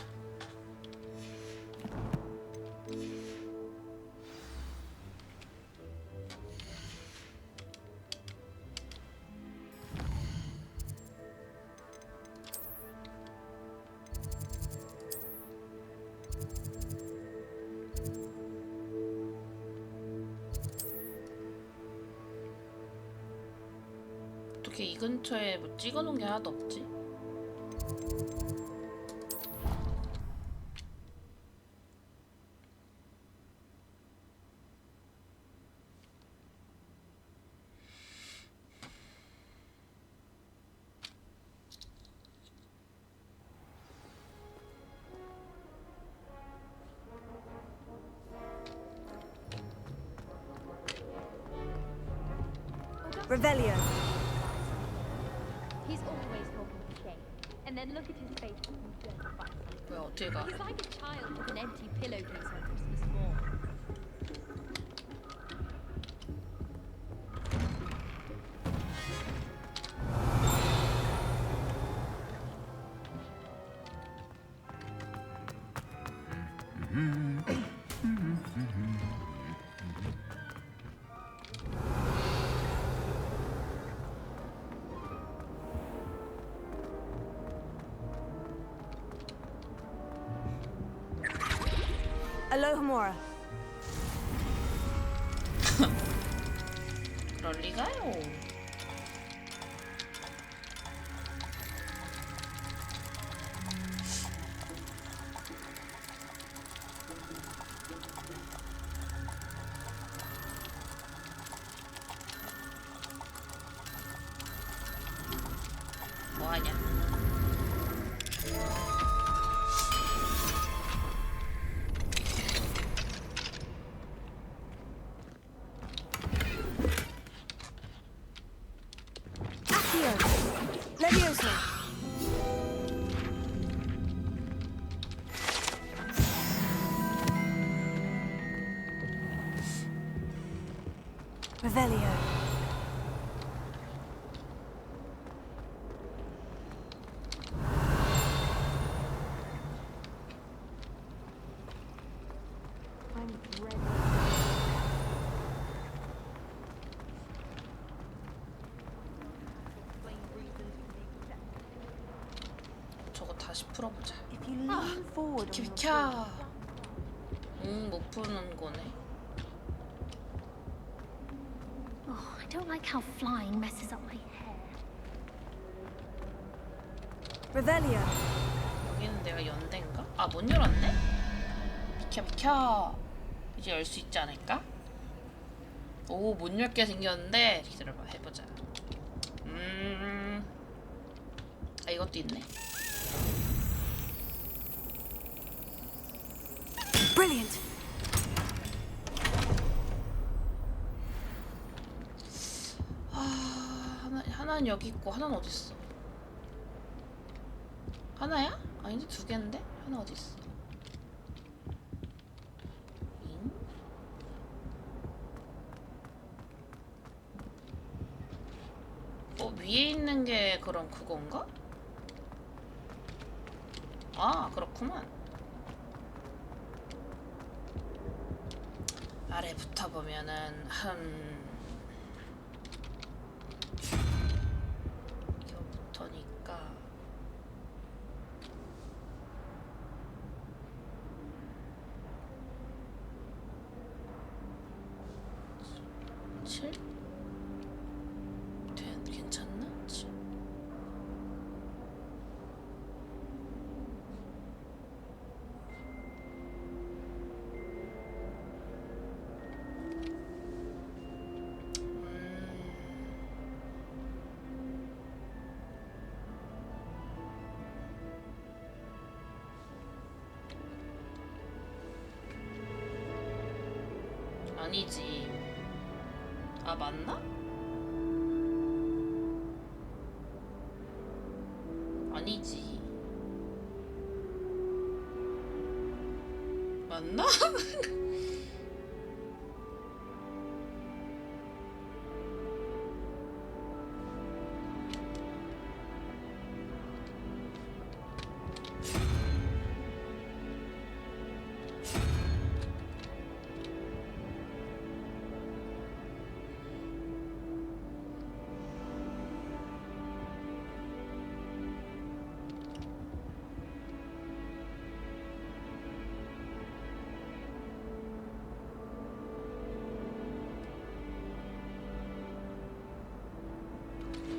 어떻게 이 근처에 뭐 찍어놓은 게 하나도 없지? Revelio. He's always talking to Shane, and then look at his face when he just finds something. 뭐야, 어떻게 가? He's like a child with an empty pillowcase on Christmas morn. Alohomora. 그럴 리가요. 뭐하냐? Accio. Levioso. Revelio. 저거 다시 풀어보자. If you lean forward on your 비켜. 못 푸는 거네. Oh, I don't like how flying messes up my hair. Revelio. 여기는 내가 연대인가? 아, 못 열었네? 비켜 비켜. 이제 열 수 있지 않을까? 오, 못 열게 생겼는데 기다려봐, 해보자. 아, 이것도 있네. Brilliant. 하나는 여기 있고 하나는 어디 있어? 하나야? 아닌데 두 개인데? 하나 어디 있어? 잉? 위에 있는 게 그럼 그건가? 아, 그렇구만. 아래부터 보면은 이거부터니까 칠? 괜찮나? 칠. 아니지. 아, 맞나? 아니지. 맞나?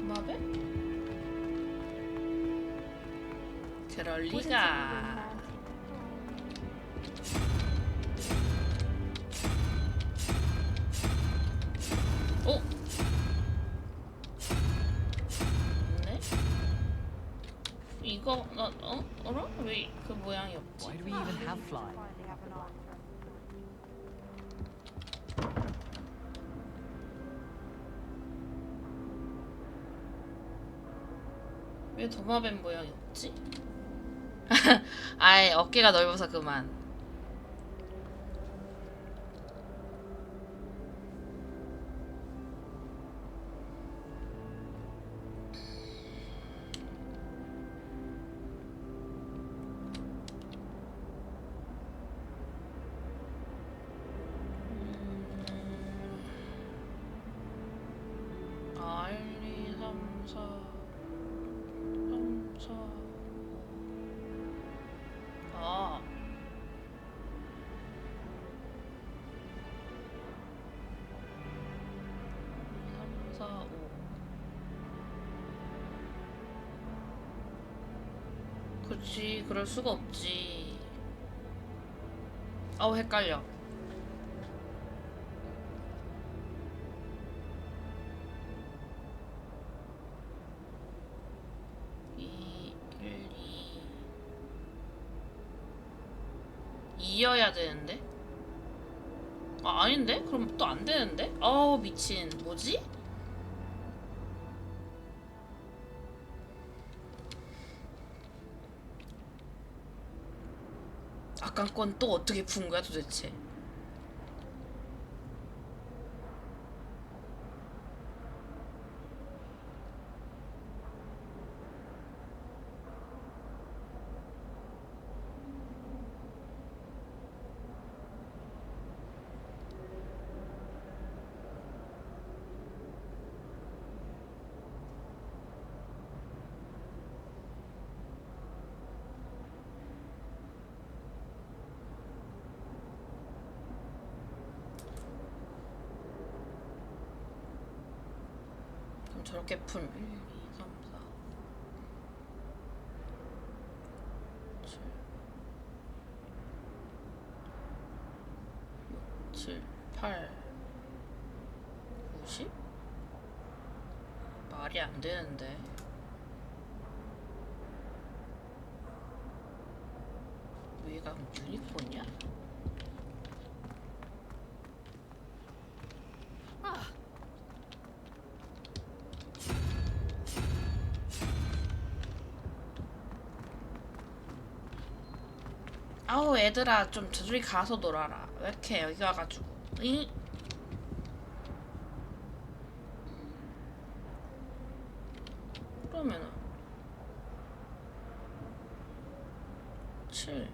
마벨? 그럴 리가. 어? 없네? 이거 나 어라? 왜 그 모양이 없지? Why do we even have fly? 왜 도마뱀 모양이 없지? 아이 어깨가 넓어서 그만. 아, 1, 2, 3, 4 3, 4 아 3, 4, 5 그치 그럴 수가 없지. 아우 헷갈려. 이어야 되는데? 아 아닌데? 그럼 또 안 되는데? 아우 미친 뭐지? 아까 건 또 어떻게 푼 거야 도대체? 저렇게 풀 1, 2, 3, 4 7 7, 8 90? 말이 안 되는데. 위가 유니콘이야? 아우 애들아 좀 저쪽에 가서 놀아라. 왜 이렇게 여기 와가지고 이 그러면은 7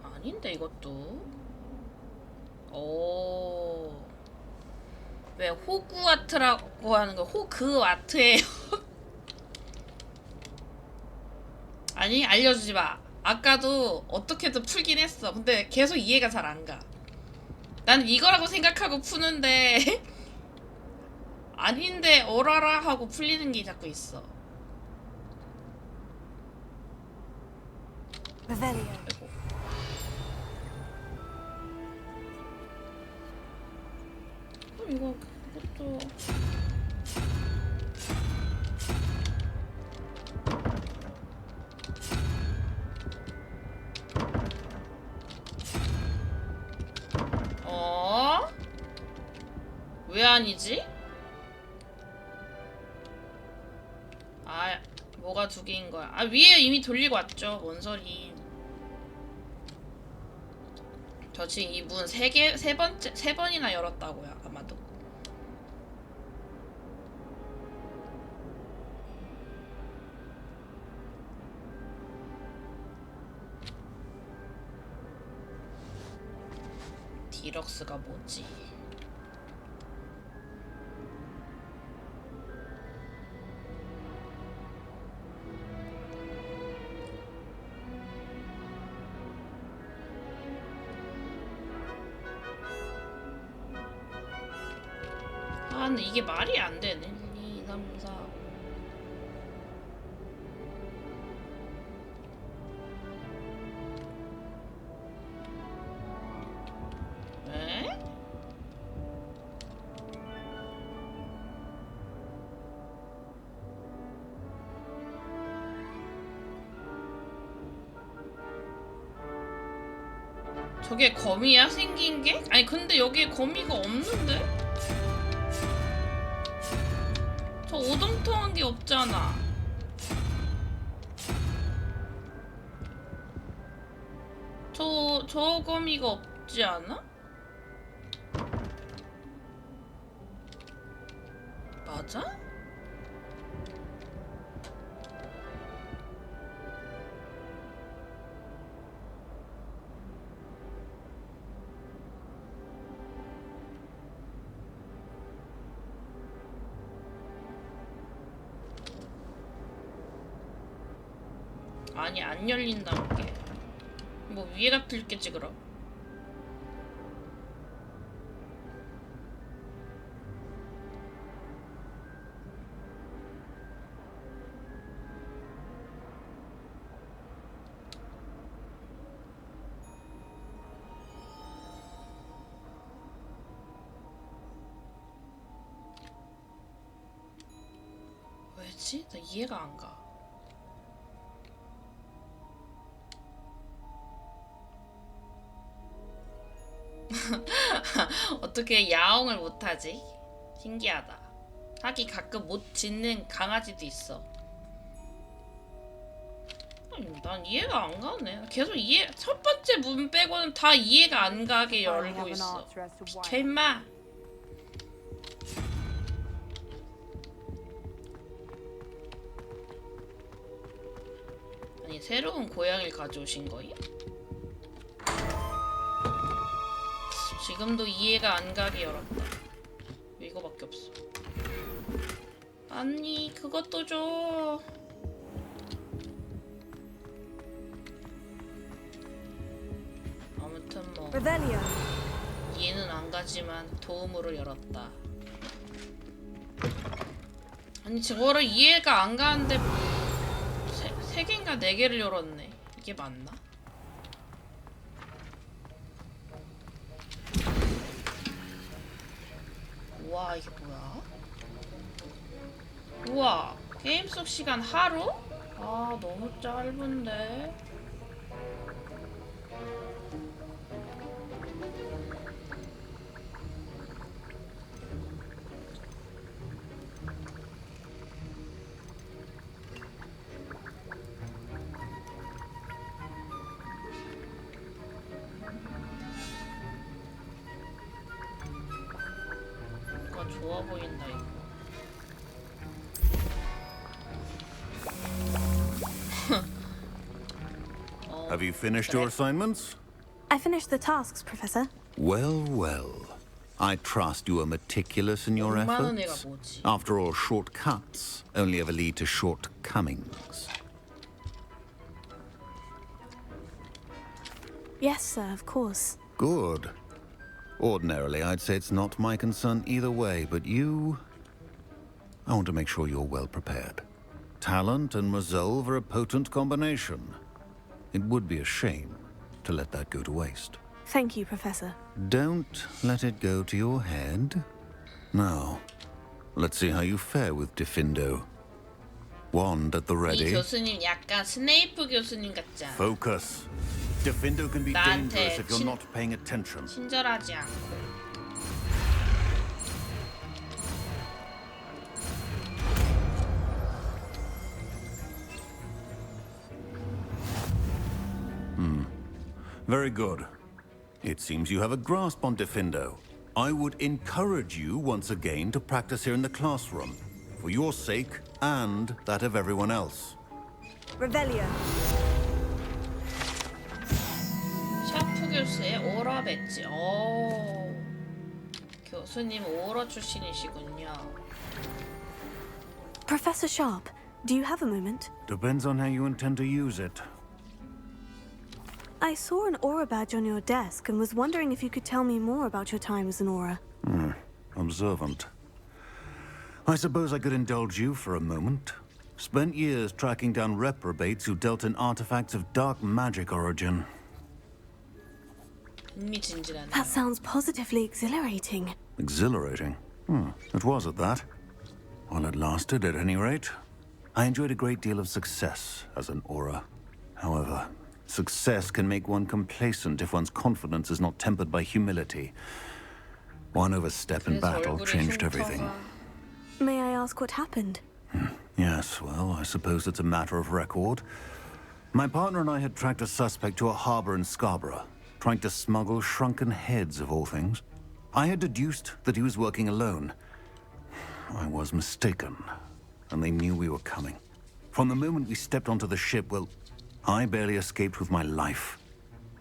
아닌데 이것도. 오 왜 호그와트라고 하는 거 호그와트예요? 아니 알려주지 마. 아까도 어떻게든 풀긴 했어. 근데 계속 이해가 잘 안 가. 난 이거라고 생각하고 푸는데 아닌데 어라라 하고 풀리는 게 자꾸 있어. 아이고. 그럼 이것도 왜 아니지? 아 뭐가 두 개인 거야? 아 위에 이미 돌리고 왔죠. 뭔 소리? 저 지금 이 문 세 번이나 열었다고요, 아마도. 디럭스가 뭐지? 아, 근데 이게 말이 안 되네. 1, 2, 3, 4. 에? 저게 거미야? 생긴 게? 아니 근데 여기에 거미가 없는데? 저 오동통한 게 없잖아. 저 거미가 없지 않아? 맞아? 아니 안 열린다는 게. 뭐 위에가 뚫겠지 그럼. 왜지? 나 이해가 안 가. 어떻게 야옹을 못하지? 신기하다. 하기 가끔 못 짖는 강아지도 있어. 아니, 난 이해가 안 가네. 계속 첫 번째 문 빼고는 다 이해가 안 가게 열고 있어. 비켜 임마. 아니 새로운 고양이를 가져오신 거예요? 지금도 이해가 안 가게 열었다. 이거밖에 없어. 아니 그것도 줘. 아무튼 뭐 이해는 안 가지만 도움으로 열었다. 아니 저거를 이해가 안 가는데 세 개인가 네 개를 열었네. 이게 맞나? 우와 이게 뭐야? 우와 게임 속 시간 하루? 아 너무 짧은데. 뭔가 좋아 보인다 이거. Have you finished your assignments? I finished the tasks, Professor. Well, well. I trust you are meticulous in your efforts. After all, shortcuts only ever lead to shortcomings. Yes, sir, of course. Good. Ordinarily, I'd say it's not my concern either way, but you... I want to make sure you're well prepared. Talent and resolve are a potent combination. It would be a shame to let that go to waste. Thank you, Professor. Don't let it go to your head. Now, let's see how you fare with Diffindo. Wand at the 이 ready. 교수님 약간 스네이프 교수님 같지 않아? Focus. Diffindo can be 나한테 dangerous if you're not paying attention. 친절하지 않고. Very good. It seems you have a grasp on Diffindo. I would encourage you once again to practice here in the classroom, for your sake and that of everyone else. Revelio. 샤프 교수의 오라 배지. 오. 교수님 오라 출신이시군요. Professor Sharp, do you have a moment? Depends on how you intend to use it. I saw an aura badge on your desk and was wondering if you could tell me more about your time as an aura. Observant. I suppose I could indulge you for a moment. Spent years tracking down reprobates who dealt in artifacts of dark magic origin. 흥미진진하네. That sounds positively exhilarating. Exhilarating. It was at that. While it lasted, at any rate. I enjoyed a great deal of success as an aura. However, success can make one complacent if one's confidence is not tempered by humility. One overstep in battle changed everything. May I ask what happened? Yes, well, I suppose it's a matter of record. My partner and I had tracked a suspect to a harbor in Scarborough, trying to smuggle shrunken heads of all things. I had deduced that he was working alone. I was mistaken, and they knew we were coming. From the moment we stepped onto the ship, well, I barely escaped with my life.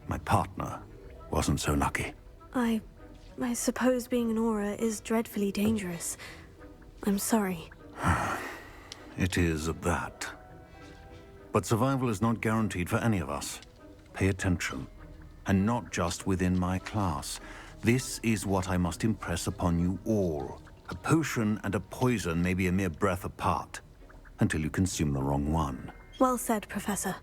My partner wasn't so lucky. I suppose being an aura is dreadfully dangerous. I'm sorry. It is at that. But survival is not guaranteed for any of us. Pay attention. And not just within my class. This is what I must impress upon you all. A potion and a poison may be a mere breath apart, until you consume the wrong one. Well said, Professor.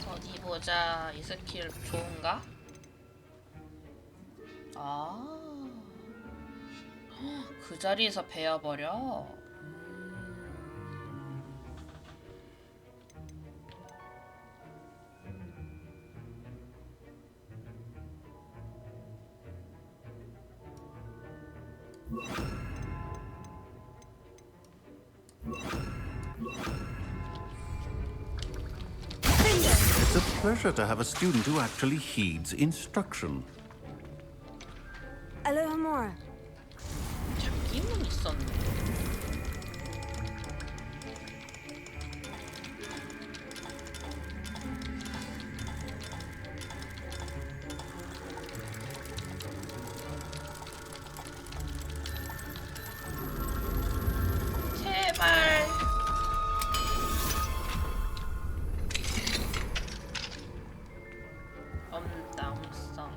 어디 보자. 이 스킬 좋은가? 아. 그 자리에서 베어버려. It's a pleasure to have a student who actually heeds instruction. Alohomora. 장기문 있었네. 제발. 없어.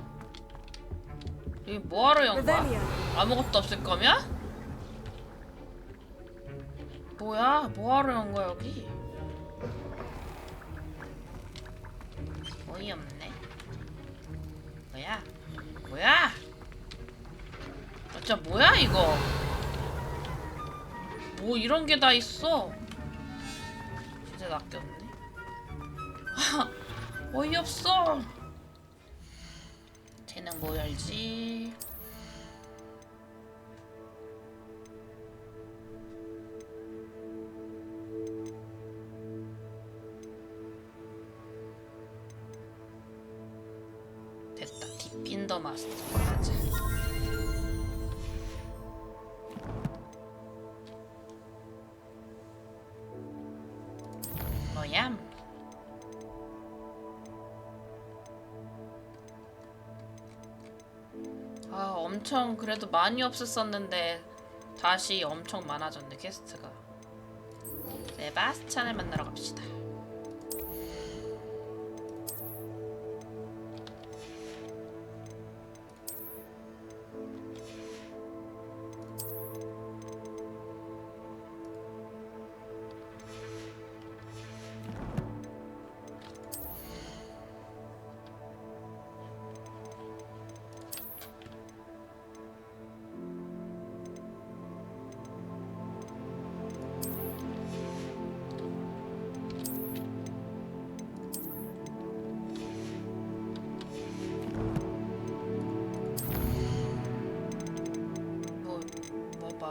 여기 뭐하러 연 거야? 아무것도 없을 거면? 뭐야? 뭐하러 연 거야 여기? 어이없네. 뭐야? 뭐야? 진짜 뭐야 이거? 뭐 이런 게 다 있어? 진짜 낚였네. 어이없어. 쟤는 뭐 열지? 됐다. 디핀더 마스터 가자. 뭐야? 아, 엄청 그래도 많이 없었었는데 다시 엄청 많아졌네 퀘스트가. 세바스찬을 만나러 갑시다.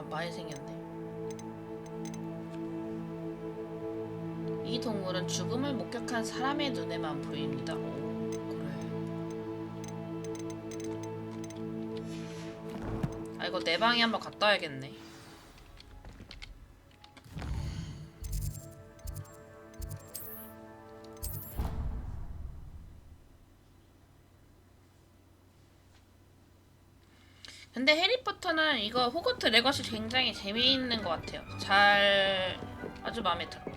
많이 생겼네. 이 동물은 죽음을 목격한 사람의 눈에만 보입니다. 오, 그래. 아, 이거 내 방에 한번 갔다 와야겠네. 근데 해리포터는 이거 호그와트 레거시 굉장히 재미있는 것 같아요. 아주 마음에 들어.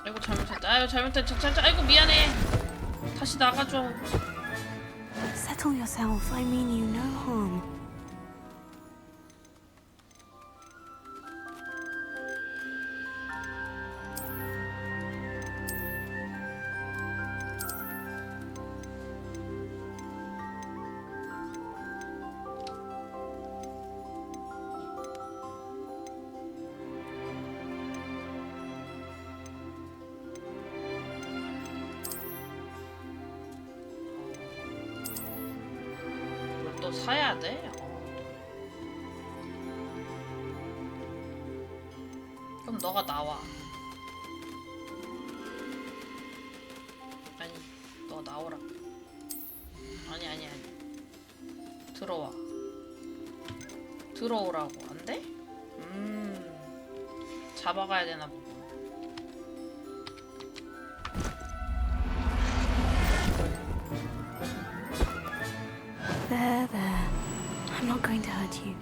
아이고 잘못했다. 아이고 잘못했다. 아이고 미안해. 다시 나가줘. Settle yourself. I mean you no harm. 또 사야 돼? 그럼 너가 나와. 아니, 너 나오라. 아니. 들어와. 들어오라고. 안 돼? 잡아가야 되나 보고. There. I'm not going to hurt you.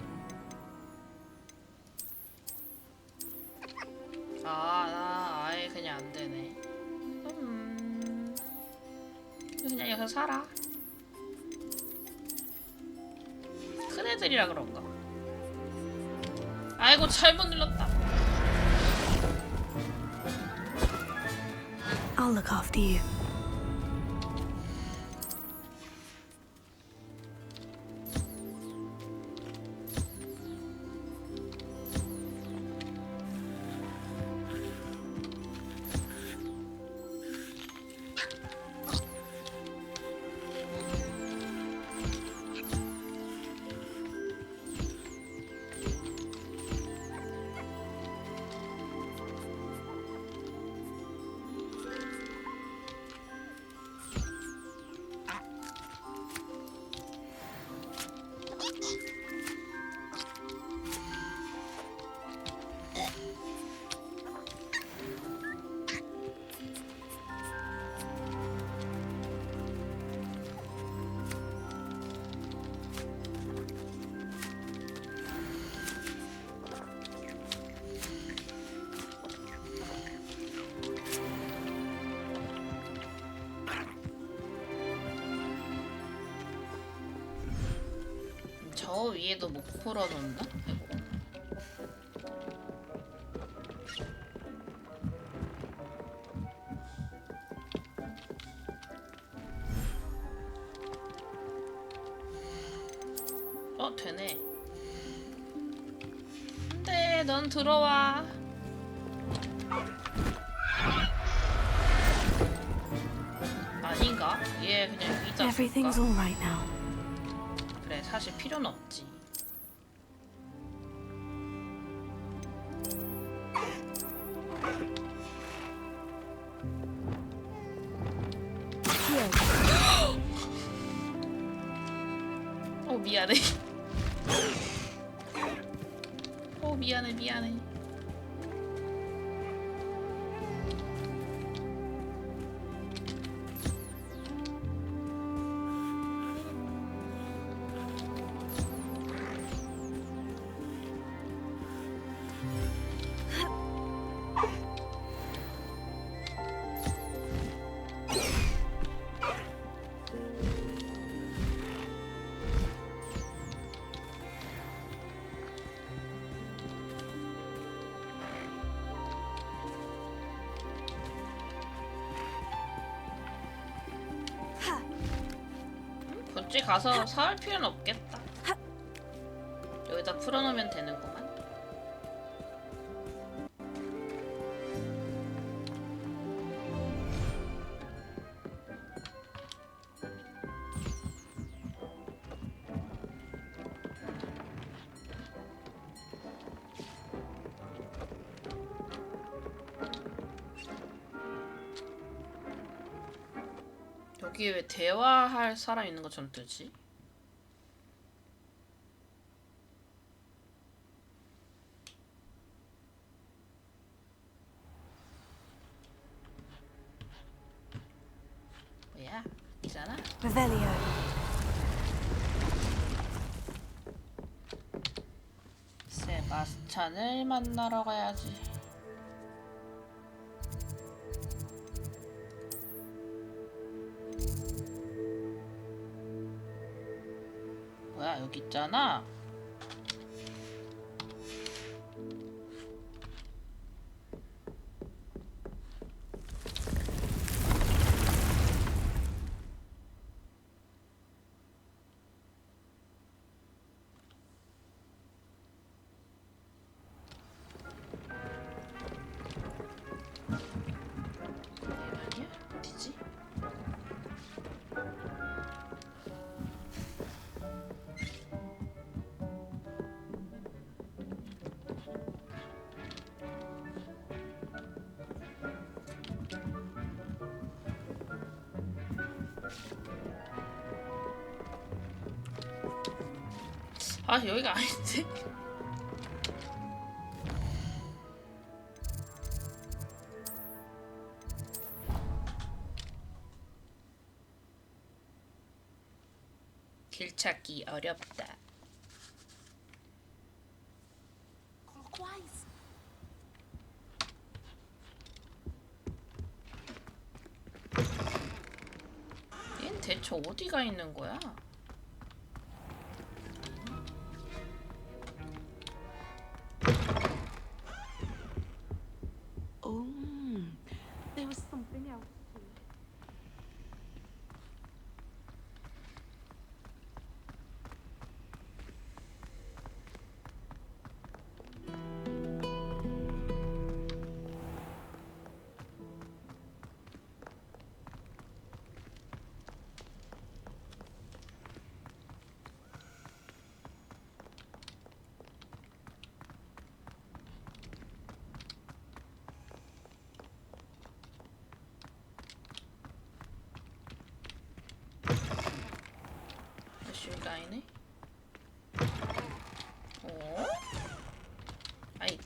아예 그냥 안 되네. 그냥 여기서 살아. 큰 애들이라 그런가? 아이고 잘못 눌렀다. I'll look after you. 저 위에도 못 풀어놓나? 되네. 안돼, 넌 들어와. 아닌가? 얘 그냥 여기다 Everything's all right now. 그래, 사실 필요는 없지. 미안해. 미안해. 굳이 가서 사올 필요는 없겠다. 여기다 풀어놓으면 되는구만. 여기에 왜 대화할 사람 있는 것처럼 뜨지? 뭐야? 있잖아. Revelio. 세바스찬을 만나러 가야지. 뭐야, 여기 있잖아. 아니야? 어디지? 아, 여기가 아닌데? 길 찾기 어렵다. 얜 대체 어디가 있는 거야? Oh, there was something else too. 여기가 아니네? 어? 아이,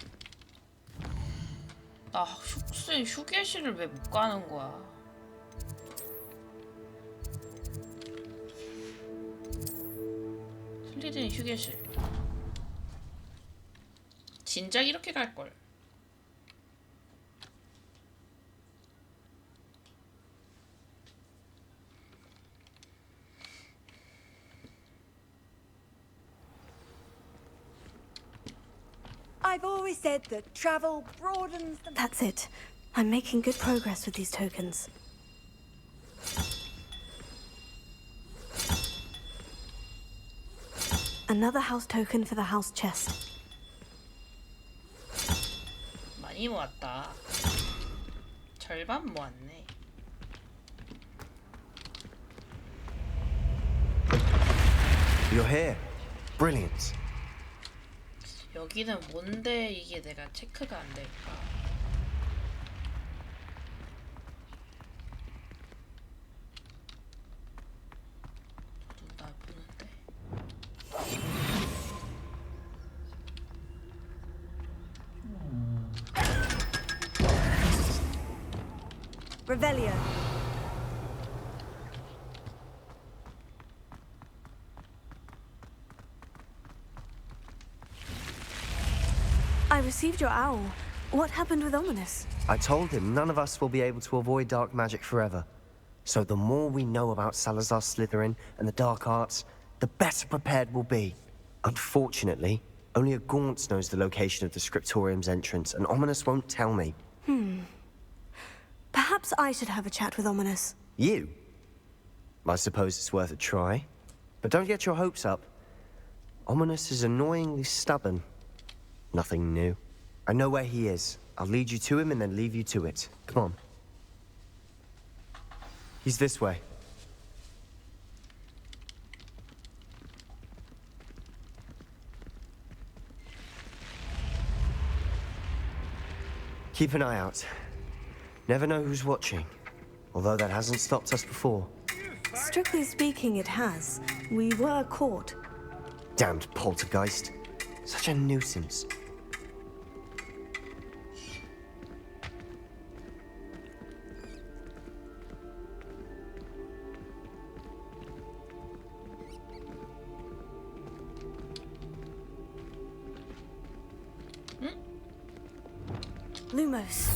나 휴게실을 왜 못 가는 거야? 슬리든 휴게실. 진작 이렇게 갈걸. I've always said that travel broadens the... That's it. I'm making good progress with these tokens. Another house token for the house chest. 많이 모았다. 절반 모았네. You're here. Brilliant. 여기는 뭔데 이게 내가 체크가 안 될까? 저도 나 보는데. Revelio. I received your owl. What happened with Ominous? I told him none of us will be able to avoid dark magic forever. So the more we know about Salazar Slytherin and the dark arts, the better prepared we'll be. Unfortunately, only a Gaunt knows the location of the Scriptorium's entrance, and Ominous won't tell me. Perhaps I should have a chat with Ominous. You? I suppose it's worth a try. But don't get your hopes up. Ominous is annoyingly stubborn. Nothing new. I know where he is. I'll lead you to him and then leave you to it. Come on. He's this way. Keep an eye out. Never know who's watching. Although that hasn't stopped us before. Strictly speaking, it has. We were caught. Damned poltergeist. Such a nuisance. Lumos.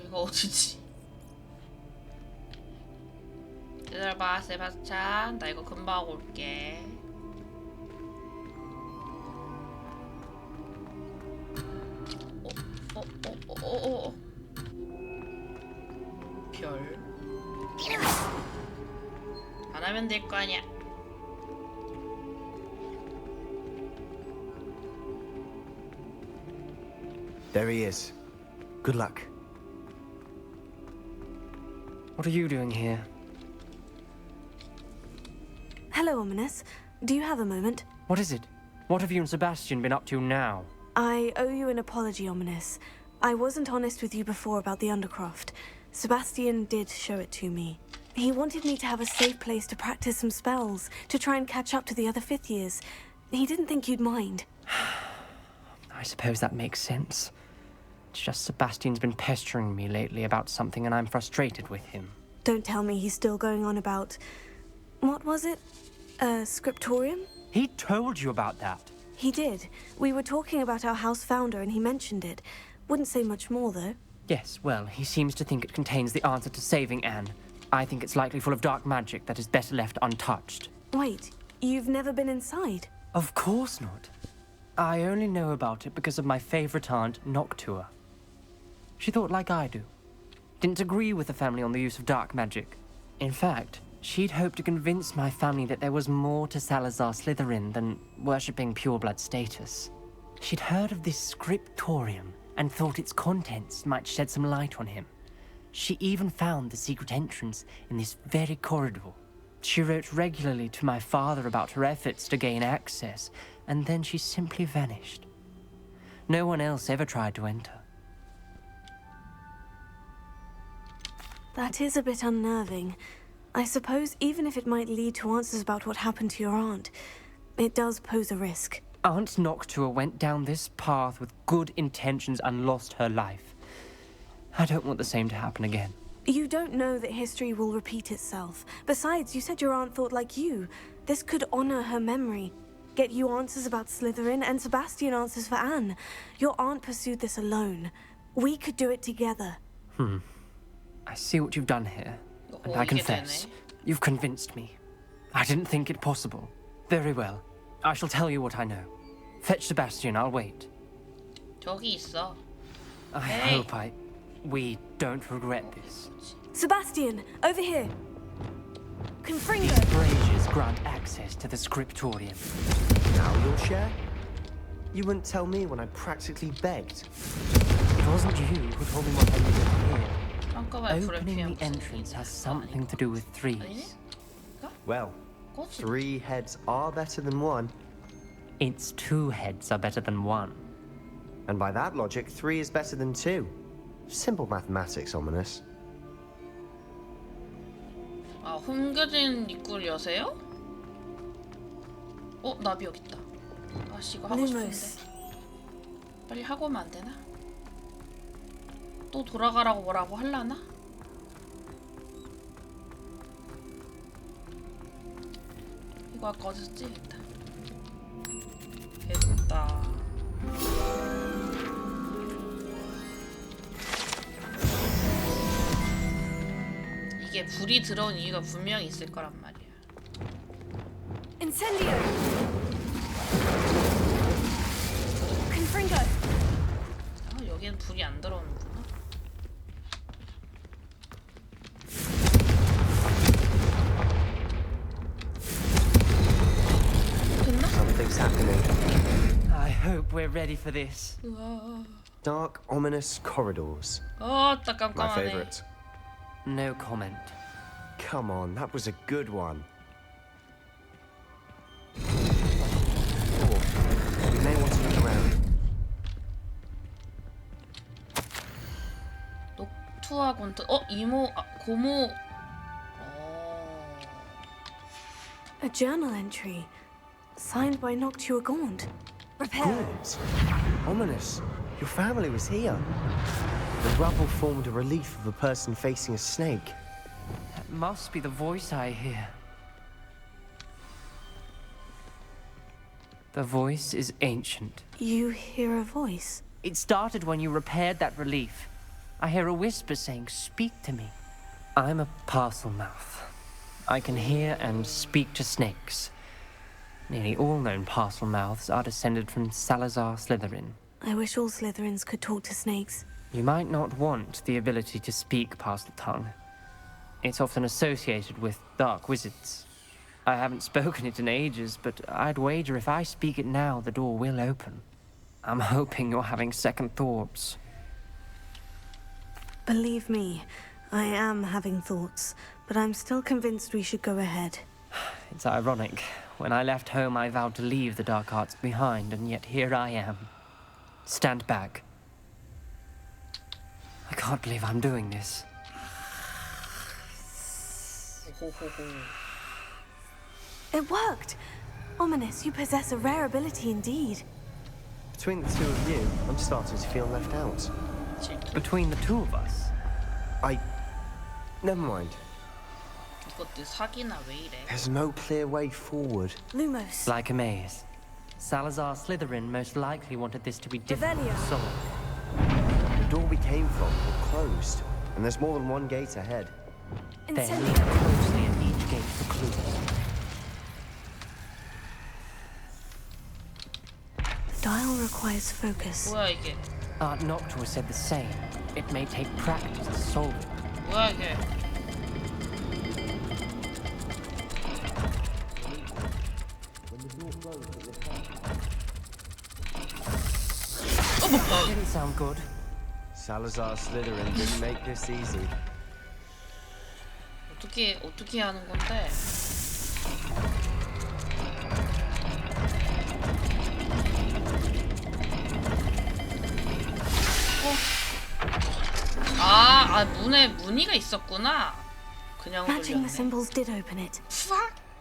이거 어디지? 기다려봐, 세바스찬. 나 이거 금방 하고 올게. 별. 안 하면 될 거 아니야. There he is. Good luck. What are you doing here? Hello, Ominous. Do you have a moment? What is it? What have you and Sebastian been up to now? I owe you an apology, Ominous. I wasn't honest with you before about the Undercroft. Sebastian did show it to me. He wanted me to have a safe place to practice some spells, to try and catch up to the other fifth years. He didn't think you'd mind. I suppose that makes sense. It's just Sebastian's been pestering me lately about something and I'm frustrated with him. Don't tell me he's still going on about... What was it? A scriptorium? He told you about that? He did. We were talking about our house founder and he mentioned it. Wouldn't say much more, though. Yes, well, he seems to think it contains the answer to saving Anne. I think it's likely full of dark magic that is better left untouched. Wait, you've never been inside? Of course not. I only know about it because of my favorite aunt, Noctua. She thought like I do. Didn't agree with the family on the use of dark magic. In fact, she'd hoped to convince my family that there was more to Salazar Slytherin than worshipping pureblood status. She'd heard of this scriptorium and thought its contents might shed some light on him. She even found the secret entrance in this very corridor. She wrote regularly to my father about her efforts to gain access, and then she simply vanished. No one else ever tried to enter. That is a bit unnerving. I suppose even if it might lead to answers about what happened to your aunt, it does pose a risk. Aunt Noctua went down this path with good intentions and lost her life. I don't want the same to happen again. You don't know that history will repeat itself. Besides, you said your aunt thought like you. This could honor her memory. Get you answers about Slytherin and Sebastian answers for Anne. Your aunt pursued this alone. We could do it together. I see what you've done here, and I confess, you've convinced me. I didn't think it possible. Very well. I shall tell you what I know. Fetch Sebastian, I'll wait. 저기 있어. I hope we don't regret this. Sebastian, over here. Confringo. These braziers grant access to the scriptorium. Now you'll share? You wouldn't tell me when I practically begged. It wasn't you who told me what I needed here. Opening Opening the entrance has something to do with threes. Well, 3 heads are better than 1. Its 2 heads are better than 1. And by that logic, 3 is better than 2. Simple mathematics, Ominous. 아, 숨겨진 입구를 여세요? 나비 여기 있다. 아씨, 이거 하고 싶은데. 빨리 하고 오면 안 되나? 또 돌아가라고 뭐라고 할라나? 이거 아까 어딨지? 됐다. 이게 불이 들어온 이유가 분명히 있을 거란 말이야. Incendio. Confringo. 여기는 불이 안 들어오는구나. Something's happening. I hope we're ready for this. Dark, ominous corridors. 딱 My 깜깜하네. favorite. No comment. Come on, that was a good one. We may want to look around. 호그와트. 이모, 고모. A journal entry, signed by Noctua Gaunt. Good. Ominous. Your family was here. The rubble formed a relief of a person facing a snake. That must be the voice I hear. The voice is ancient. You hear a voice? It started when you repaired that relief. I hear a whisper saying, "Speak to me." I'm a parcel mouth. I can hear and speak to snakes. Nearly all known parcel mouths are descended from Salazar Slytherin. I wish all Slytherins could talk to snakes. You might not want the ability to speak parcel tongue. It's often associated with dark wizards. I haven't spoken it in ages, but I'd wager if I speak it now, the door will open. I'm hoping you're having second thoughts. Believe me, I am having thoughts, but I'm still convinced we should go ahead. It's ironic. When I left home, I vowed to leave the dark arts behind, and yet here I am. Stand back. I can't believe I'm doing this. It worked! Ominous, you possess a rare ability indeed. Between the two of you, I'm starting to feel left out. Between the two of us? Never mind. 이것도 사기나 왜 이래? There's no clear way forward. Lumos. Like a maze. Salazar Slytherin most likely wanted this to be different. Revelio. So, The door we came from was closed, and there's more than one gate ahead. then look closely at each gate for clues. The dial requires focus. 뭐야 이게? Art Noctua said the same. It may take practice to solve it. 뭐야 이게? That didn't sound good. Salazar Slytherin didn't make this easy. 어떻게 하는 건데? 문에 무늬가 있었구나. 그냥 Matching the 돌렸네. symbols did open it.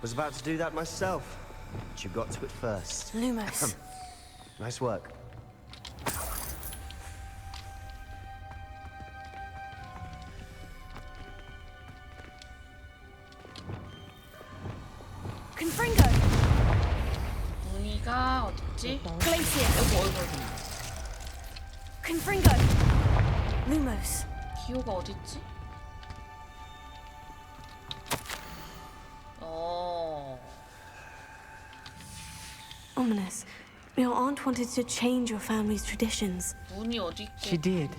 Was about to do that myself, but you got to it first. Lumos. Nice work. Confringo. 무늬가 어딨지? Glacier. 어이구. Confringo. Lumos. 기호가 어딨지? Ominous. Your aunt wanted to change your family's traditions. 문이 어디 있고? She did.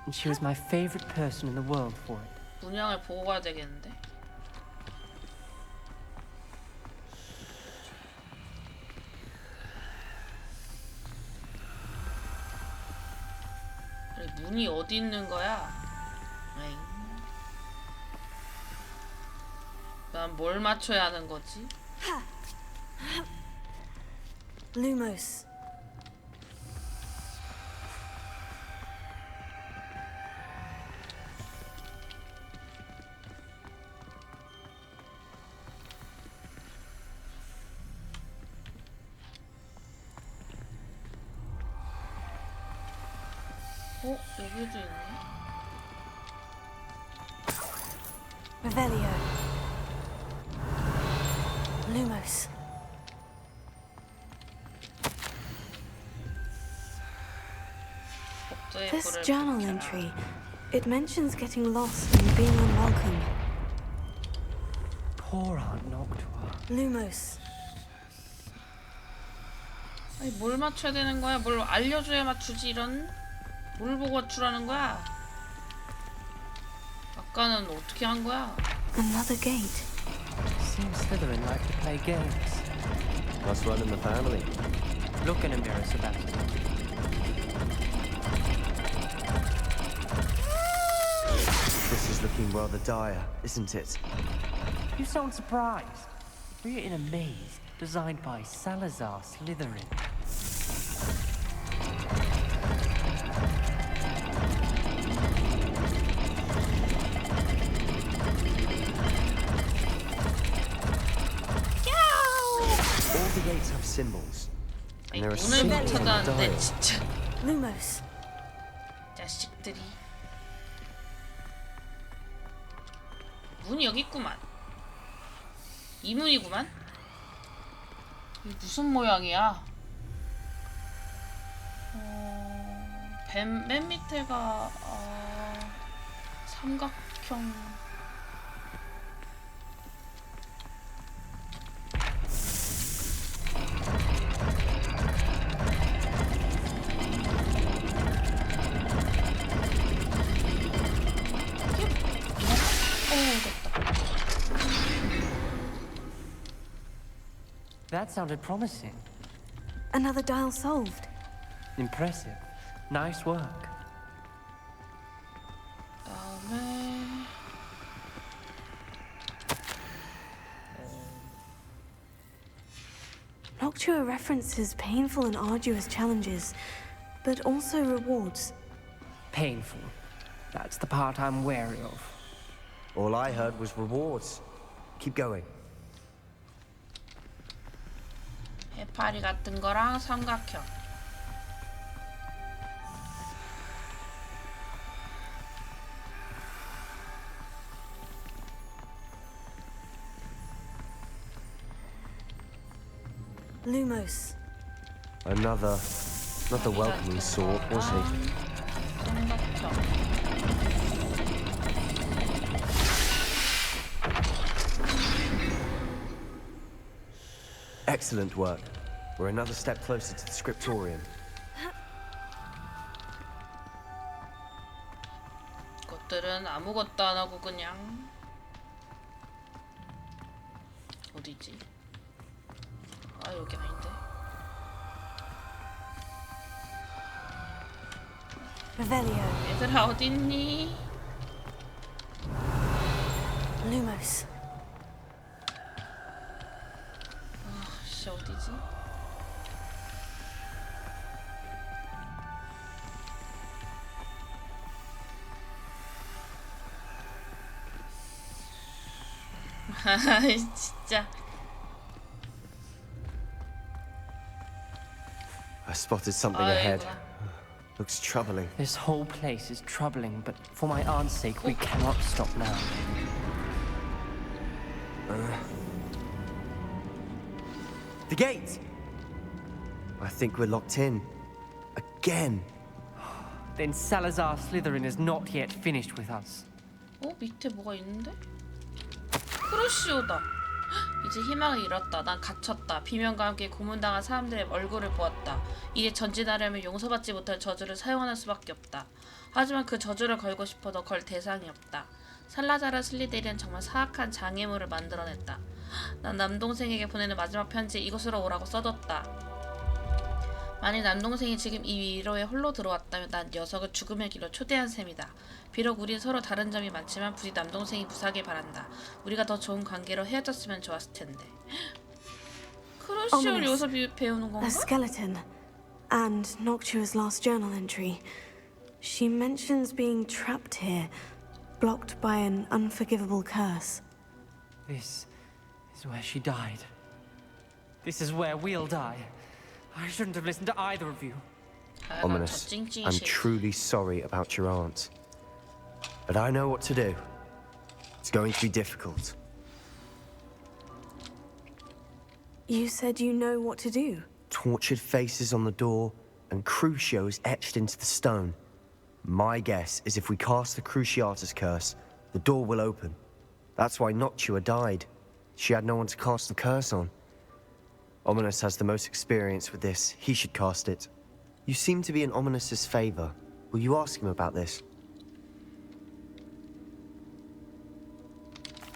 And she was my favorite person in the world for it. 문양을 보고 가야 되겠는데. 아니, 문이 어디 있는 거야? 난 뭘 맞춰야 하는 거지? Lumos. 여기도 있네. Revelio. Lumos. This journal entry, it mentions getting lost and being unwelcome. Poor Aunt Noctua. Lumos. 아니, 뭘 맞춰야 되는 거야? 뭘 알려줘야 맞추지 이런? 뭘 보고 맞추라는 거야? 아까는 어떻게 한 거야? Another gate. Seems Slytherin like to play games. Must run in the family. Look in a mirror, Sebastian. This is looking rather dire, isn't it? You sound surprised. We're in a maze designed by Salazar Slytherin. the gates have symbols. And there are 오늘 symbols on the 찾아왔는데 dial. 진짜 Lumos. 자식들이. 문이 여기 있구만. 이 문이구만. 이게 무슨 모양이야? 맨 밑에가 삼각형. That sounded promising. Another dial solved. Impressive. Nice work. 다음에 Noctua references painful and arduous challenges, but also rewards. Painful. That's the part I'm wary of. All I heard was rewards. Keep going. 해파리 같은 거랑 삼각형. Lumos. Another, not the welcoming sort, was he? 삼각형. Excellent work. We're another step closer to the scriptorium. 것들은 아무것도 안 하고 그냥 어디지? 아 여기 아닌데. Revelio. 얘들아 어딨니? Lumos. 씨 어디지? 진짜. I spotted something ahead. Looks troubling. This whole place is troubling, but for my aunt's sake, we cannot stop now. The gate! I think we're locked in. Again. Then Salazar Slytherin is not yet finished with us. 밑에 뭐가 있는데? 크루씨오다. 이제 희망을 잃었다. 난 갇혔다. 비명과 함께 고문당한 사람들의 얼굴을 보았다. 이제 전진하려면 용서받지 못할 저주를 사용하는 수밖에 없다. 하지만 그 저주를 걸고 싶어도 걸 대상이 없다. 살라자르 슬리데리는 정말 사악한 장애물을 만들어냈다. 난 남동생에게 보내는 마지막 편지에 이곳으로 오라고 써뒀다. 만일 남동생이 지금 이 위로에 홀로 들어왔다면 난 녀석을 죽음의 길로 초대한 셈이다. 비록 우린 서로 다른 점이 많지만 부디 남동생이 무사하길 바란다. 우리가 더 좋은 관계로 헤어졌으면 좋았을 텐데. 크루씨오를 여기서 배우는 건가? A skeleton. And Noctua's last journal entry. She mentions being trapped here, blocked by an unforgivable curse. This is where she died. This is where we'll die. I shouldn't have listened to either of you. Ominous. I'm truly sorry about your aunt. But I know what to do. It's going to be difficult. You said you know what to do. Tortured faces on the door, and Crucio's etched into the stone. My guess is if we cast the Cruciatus curse, the door will open. That's why Noctua died. She had no one to cast the curse on. Ominous has the most experience with this. He should cast it. You seem to be in Ominous's favor. Will you ask him about this?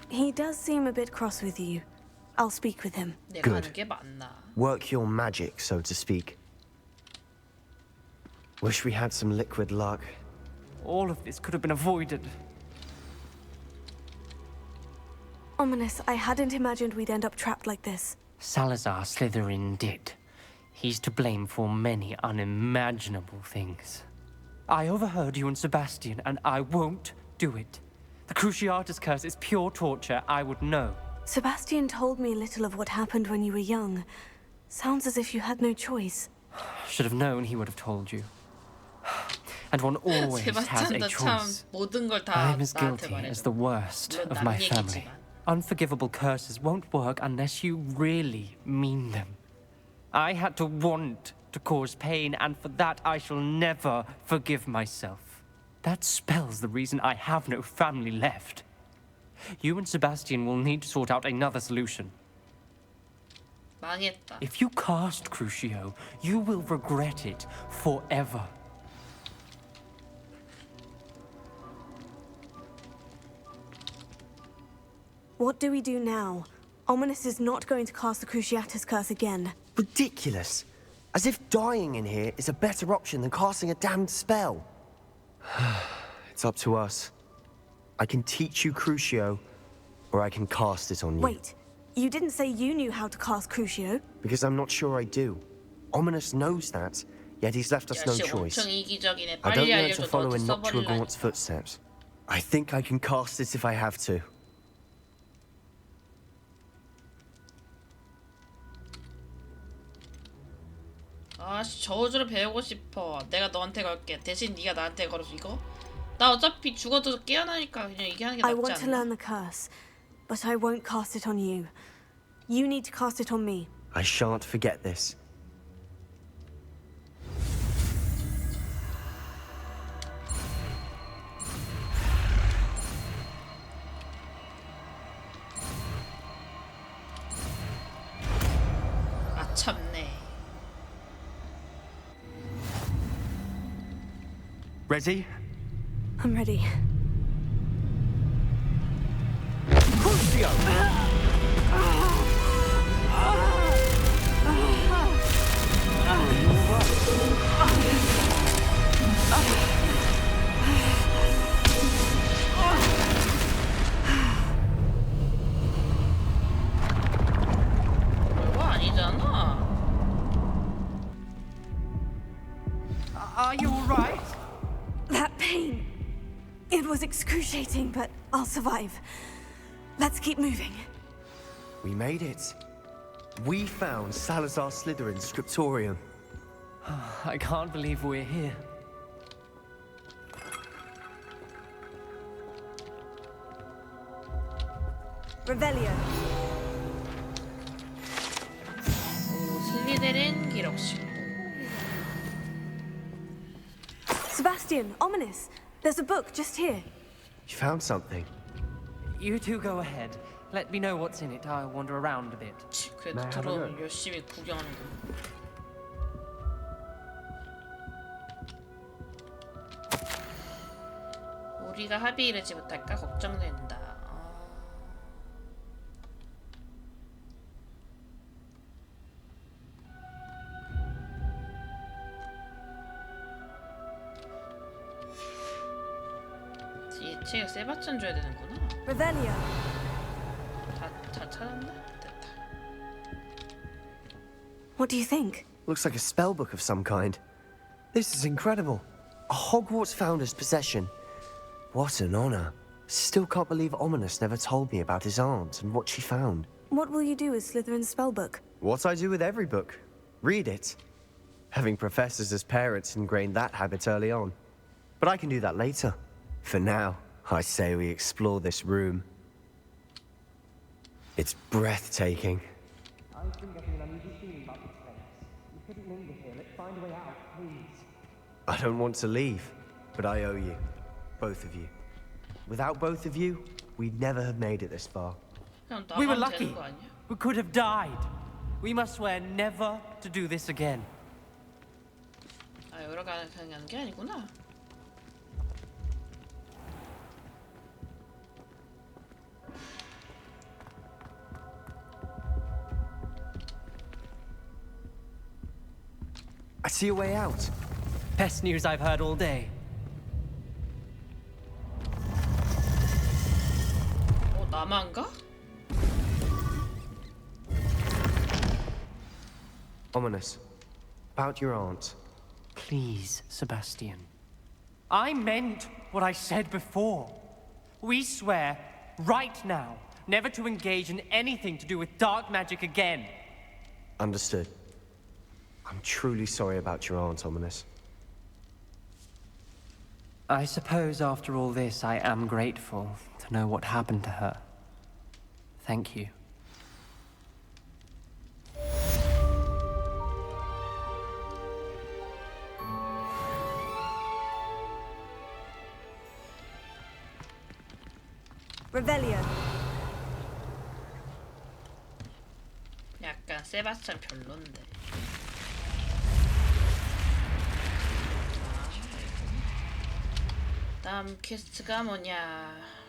He does seem a bit cross with you. I'll speak with him. Good. Work your magic, so to speak. Wish we had some liquid luck. All of this could have been avoided. Ominous, I hadn't imagined we'd end up trapped like this. Salazar Slytherin did. He's to blame for many unimaginable things. I overheard you and Sebastian, and I won't do it. The Cruciatus curse is pure torture. I would know. Sebastian told me little of what happened when you were young. Sounds as if you had no choice. Should have known he would have told you. And one always has a 세바스찬도 참 choice. 모든 걸 다 I'm as 나한테 guilty 말해줘. as the worst 물론 of 남 my family. 얘기지만. Unforgivable curses won't work unless you really mean them. I had to want to cause pain, and for that I shall never forgive myself. That spell's the reason I have no family left. You and Sebastian will need to sort out another solution. 망했다. If you cast Crucio, you will regret it forever. What do we do now? Ominous is not going to cast the Cruciatus curse again. Ridiculous. As if dying in here is a better option than casting a damned spell. It's up to us. I can teach you Crucio, or I can cast it on you. Wait, you didn't say you knew how to cast Crucio? Because I'm not sure I do. Ominous knows that, yet he's left us no 역시 choice. 엄청 이기적이네. I 빨리 don't know 알려줘. to follow 너도 in Noctua 써버릴라. Gaunt's footsteps. I think I can cast it if I have to. 아씨 저주를 배우고 싶어. 내가 너한테 걸게. 대신 네가 나한테 걸어줘. 이거? 나 어차피 죽어도 깨어나니까 그냥 이게 하는 게 I 낫지 want to 않나? learn the curse, but I won't cast it on you. You need to cast it on me. I shan't forget this. 아 참네. Ready? I'm ready. Crucio! 별거 아니잖아. Are you alright? That pain. It was excruciating, but I'll survive. Let's keep moving. We made it. We found Salazar Slytherin's scriptorium. I can't believe we're here. Revelio. 슬리데린 기록실. Sebastian, Ominous. There's a book just here. You found something. You two go ahead. Let me know what's in it. I'll wander around a bit. 그래도 들어오면 열심히 구경하는군. 우리가 합의 이르지 못할까 걱정된다. 이 책을 세바찬 줘야 되는구나. Revelio. 다 찾았나? 됐다. What do you think? Looks like a spell book of some kind. This is incredible. A Hogwarts founder's possession. What an honor. Still can't believe Ominous never told me about his aunt and what she found. What will you do with Slytherin's spellbook? What I do with every book. Read it. Having professors as parents ingrained that habit early on. But I can do that later. For now, I say we explore this room. It's breathtaking. I've been getting an uneasy feeling about this place. We couldn't linger here. Let's find a way out, please. I don't want to leave, but I owe you. Both of you. Without both of you, we'd never have made it this far. We were lucky. We could have died. We must swear never to do this again. 아 여러 가지 하는 게 아니구나. I see a way out. Best news I've heard all day. 나만가? Ominous. About your aunt. Please, Sebastian. I meant what I said before. We swear, right now, never to engage in anything to do with dark magic again. Understood. I'm truly sorry about your aunt, Ominous. I suppose after all this, I am grateful to know what happened to her. Thank you. Revelio. 약간 세바스찬 별론데. 다음 퀘스트가 뭐냐?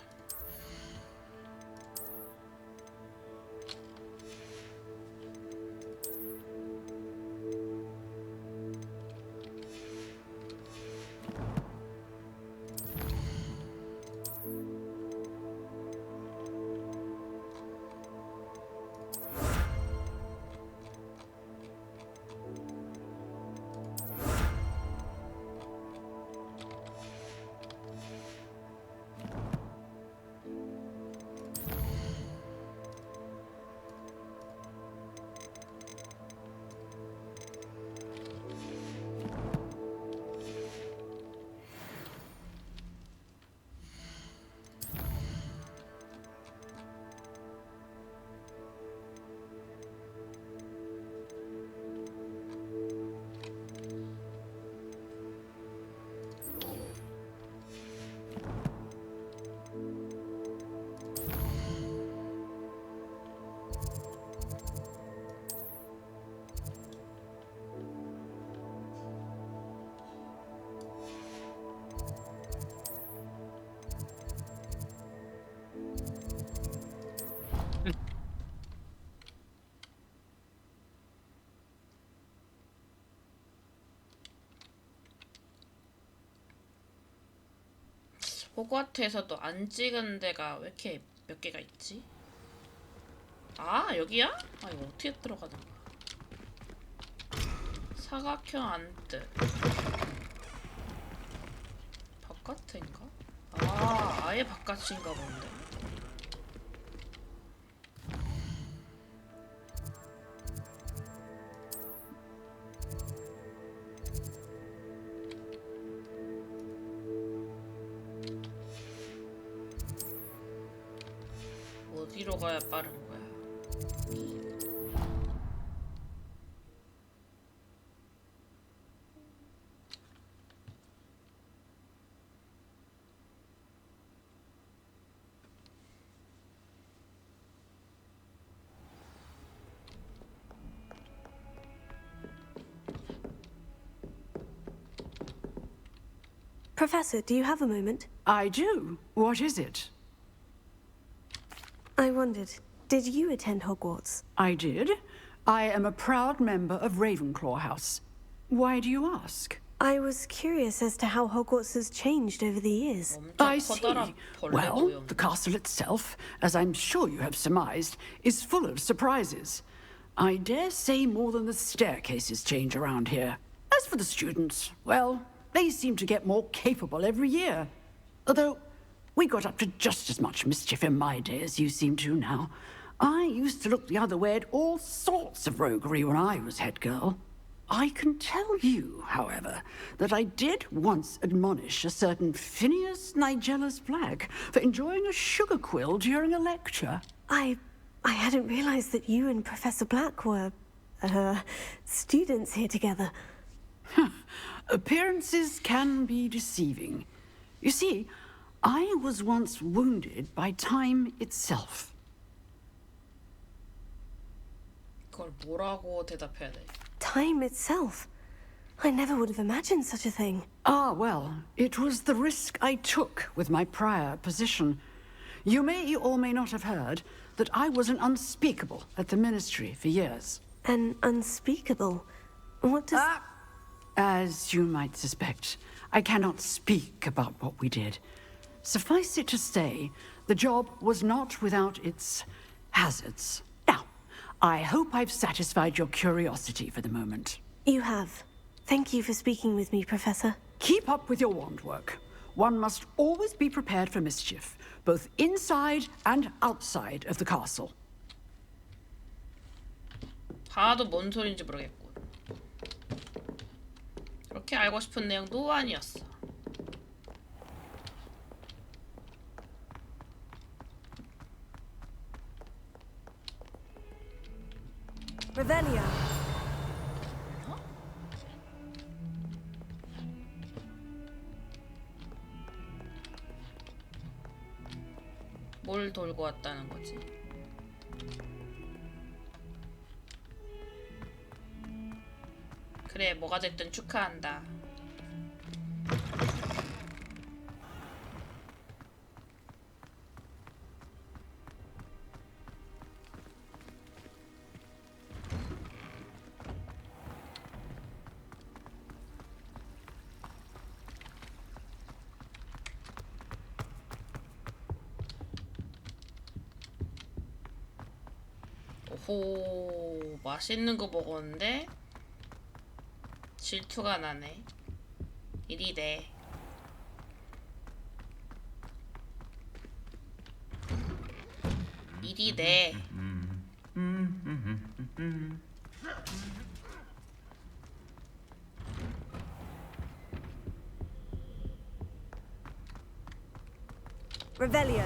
호그와트에서도 안 찍은 데가 왜 이렇게 몇 개가 있지? 아, 여기야? 아, 이거 어떻게 들어가는 거야? 사각형 안뜰. 바깥인가? 아, 아예 바깥인가 본데. 어디로 가야 빠른 거야? Professor, do you have a moment? I do. What is it? I wondered, did you attend Hogwarts? I did. I am a proud member of Ravenclaw House. Why do you ask? I was curious as to how Hogwarts has changed over the years. I see. Well, the castle itself, as I'm sure you have surmised, is full of surprises. I dare say more than the staircases change around here. As for the students, well, they seem to get more capable every year. Although, we got up to just as much mischief in my day as you seem to now. I used to look the other way at all sorts of roguery when I was head girl. I can tell you, however, that I did once admonish a certain Phineas Nigella's Black for enjoying a sugar quill during a lecture. I hadn't realized that you and Professor Black were, students here together. Appearances can be deceiving. You see, I was once wounded by time itself. 그걸 뭐라고 대답해야 돼? Time itself? I never would have imagined such a thing. Ah, well, it was the risk I took with my prior position. You may or may not have heard that I was an unspeakable at the Ministry for years. An unspeakable? What does... As you might suspect, I cannot speak about what we did. Suffice it to say, the job was not without its hazards. Now, I hope I've satisfied your curiosity for the moment. You have. Thank you for speaking with me, Professor. Keep up with your wand work. One must always be prepared for mischief, both inside and outside of the castle. 봐도 뭔 소린지 모르겠고. 그렇게 알고 싶은 내용도 아니었어. Revelio. 뭘 돌고 왔다는 거지? 그래, 뭐가 됐든 축하한다. 오호, 맛있는 거 먹었는데 질투가 나네. 이리 돼. 이리 돼. Revelio.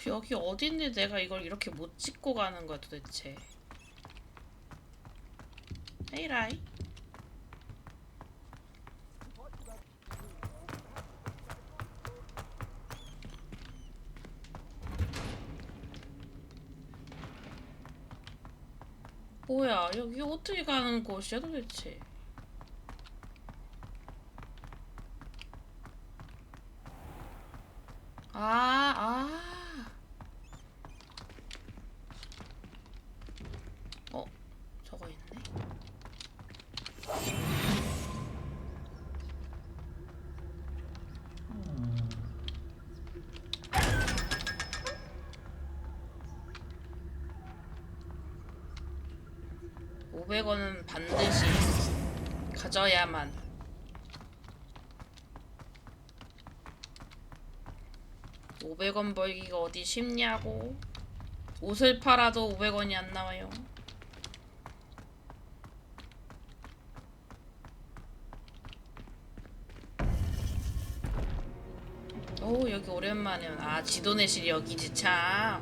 여기 어딘데 내가 이걸 이렇게 못 찍고 가는 거야 도대체. 에이라이. 뭐야, 여기 어떻게 가는 곳이야 도대체. 저거 있네. 500원은 반드시 가져야만. $500원 벌기가 어디 쉽냐고. 옷을 팔아도 500원이 안 나와요. 오, 여기 오랜만에. 지도내실 여기지 참.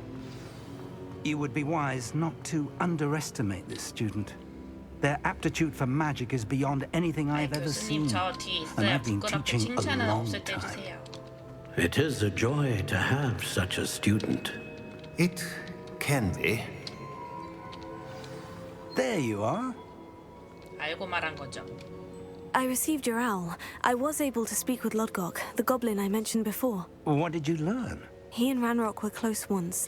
You would be wise not to underestimate this student. Their aptitude for magic is beyond anything I've ever 교수님 seen. 저 뒤에 And 있어요. I've been 부끄럽게 teaching a 칭찬은 long 없을 때 time. 해주세요. It is a joy to have such a student. It can be. There you are. 알고 말한 거죠. I received your owl. I was able to speak with Lodgok, the goblin I mentioned before. What did you learn? He and Ranrock were close once,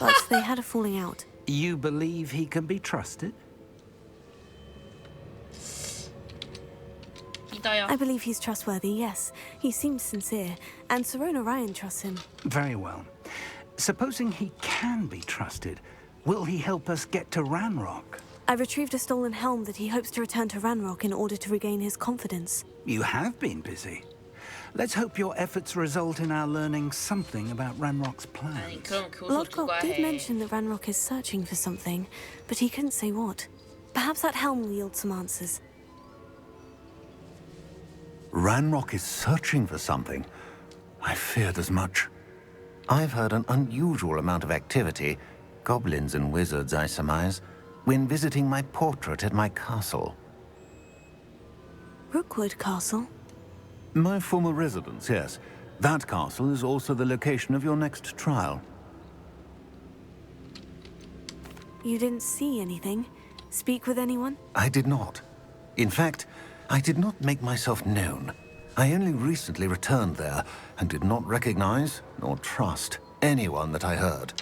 but they had a falling out. You believe he can be trusted? I believe he's trustworthy, yes. He seems sincere, and Serona Ryan trusts him. Very well. Supposing he can be trusted, will he help us get to Ranrock? I retrieved a stolen helm that he hopes to return to Ranrock in order to regain his confidence. You have been busy. Let's hope your efforts result in our learning something about Ranrock's plans. Lodgok did mention that Ranrock is searching for something, but he couldn't say what. Perhaps that helm will yield some answers. Ranrock is searching for something. I feared as much. I've heard an unusual amount of activity, goblins and wizards, I surmise, when visiting my portrait at my castle. Rookwood Castle? My former residence, yes. That castle is also the location of your next trial. You didn't see anything? Speak with anyone? I did not. In fact, I did not make myself known. I only recently returned there and did not recognize nor trust anyone that I heard.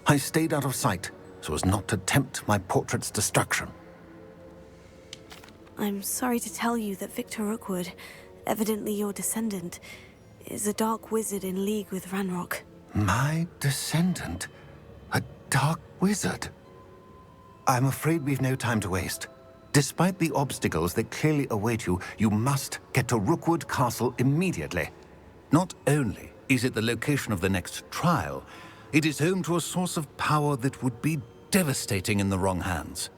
I stayed out of sight so as not to tempt my portrait's destruction. I'm sorry to tell you that Victor Rookwood, evidently your descendant, is a dark wizard in league with Ranrock. My descendant? A dark wizard? I'm afraid we've no time to waste. Despite the obstacles that clearly await you, you must get to Rookwood Castle immediately. Not only is it the location of the next trial, it is home to a source of power that would be devastating in the wrong hands.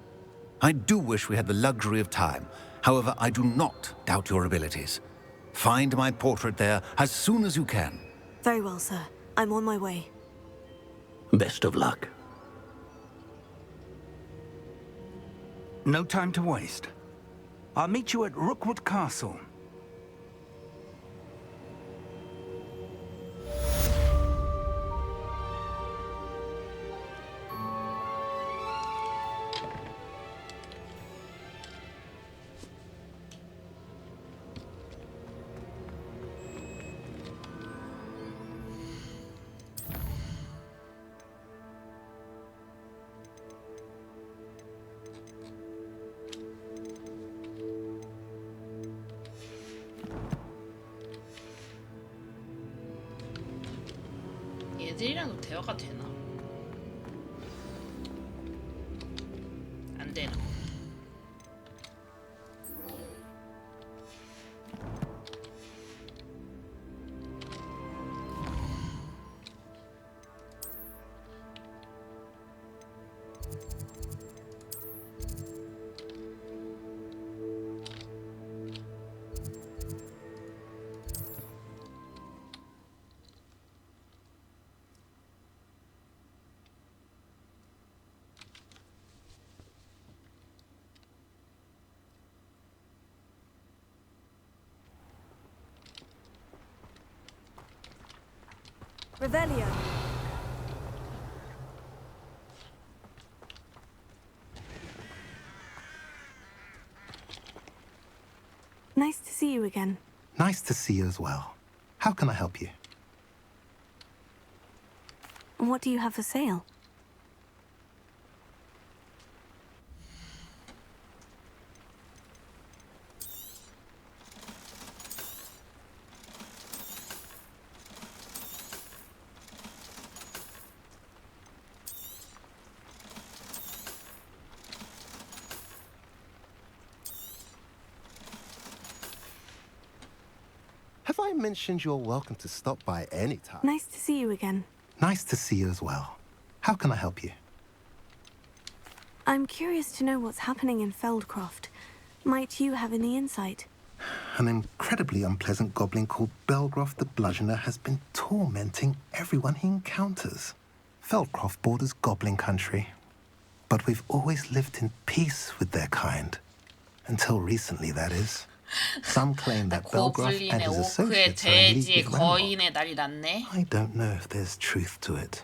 I do wish we had the luxury of time. However, I do not doubt your abilities. Find my portrait there as soon as you can. Very well, sir. I'm on my way. Best of luck. No time to waste. I'll meet you at Rookwood Castle. 얘들이랑도 대화가 되나? 안 되나? Revelio. Nice to see you again. Nice to see you as well. How can I help you? What do you have for sale? Have I mentioned you're welcome to stop by any time? Nice to see you again. Nice to see you as well. How can I help you? I'm curious to know what's happening in Feldcroft. Might you have any insight? An incredibly unpleasant goblin called Belgroth the Bludgeoner has been tormenting everyone he encounters. Feldcroft borders goblin country, but we've always lived in peace with their kind. Until recently, that is. Some claim that Belgroth and his associates are in league with Ranrock. 난리 났네. I don't know if there's truth to it.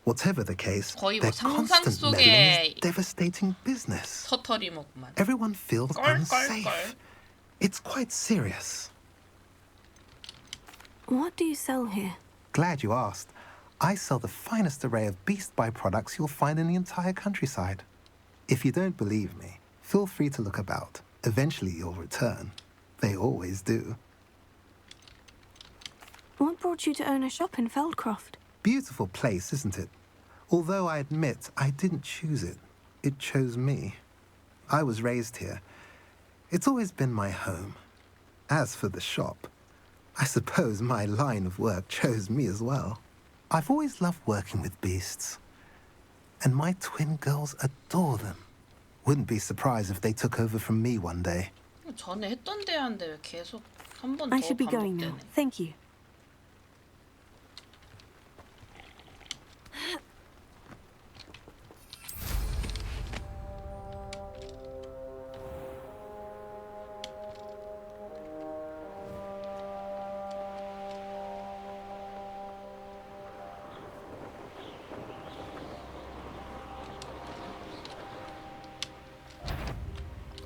Whatever the case, 거의 뭐 their 상상 constant meddling 속의 is devastating business. 터터리먹구만. Everyone feels unsafe. 껄껄껄. It's quite serious. What do you sell here? Glad you asked. I sell the finest array of beast byproducts you'll find in the entire countryside. If you don't believe me, feel free to look about. Eventually you'll return. They always do. What brought you to own a shop in Feldcroft? Beautiful place, isn't it? Although I admit I didn't choose it. It chose me. I was raised here. It's always been my home. As for the shop, I suppose my line of work chose me as well. I've always loved working with beasts. And my twin girls adore them. Wouldn't be surprised if they took over from me one day. 전에 했던 대화인데 왜 계속 한 번 I 더 should be going now. 반복되네. Thank you.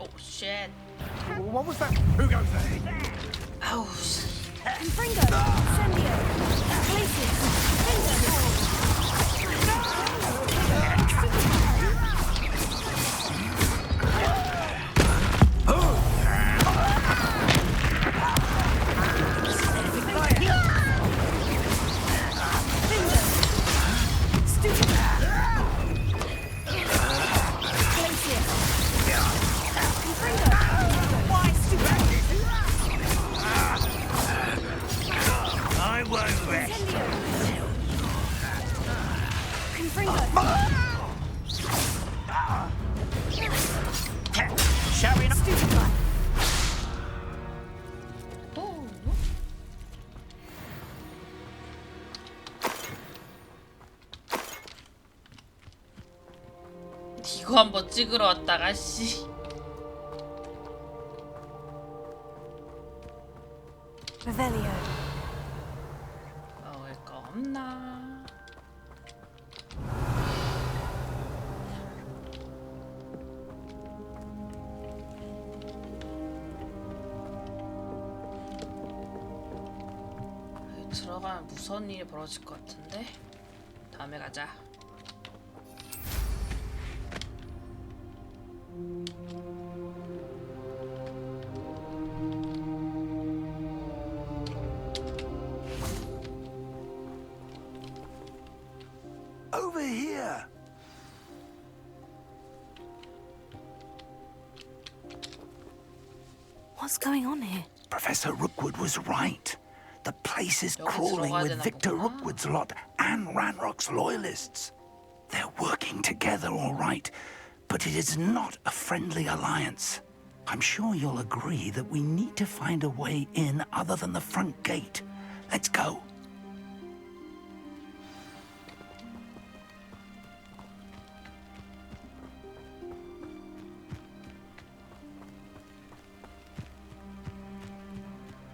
Oh shit. What was that? Who goes there? 아우 씨. Fringo! Incendio! Glacius! Fringo! showing up. 어? 이거 한번 찍으러 왔다가 씨. Revelio. 먹을 거 없나? 여기 들어가면 무서운 일이 벌어질 것 같은데? 다음에 가자. Over here. What's going on here? Professor Rookwood was right. The place is 여기 crawling 들어가야 with 되나 Victor 보구나. Rookwood's lot and Ranrock's loyalists. They're working together all right, but it is not a friendly alliance. I'm sure you'll agree that we need to find a way in other than the front gate. Let's go.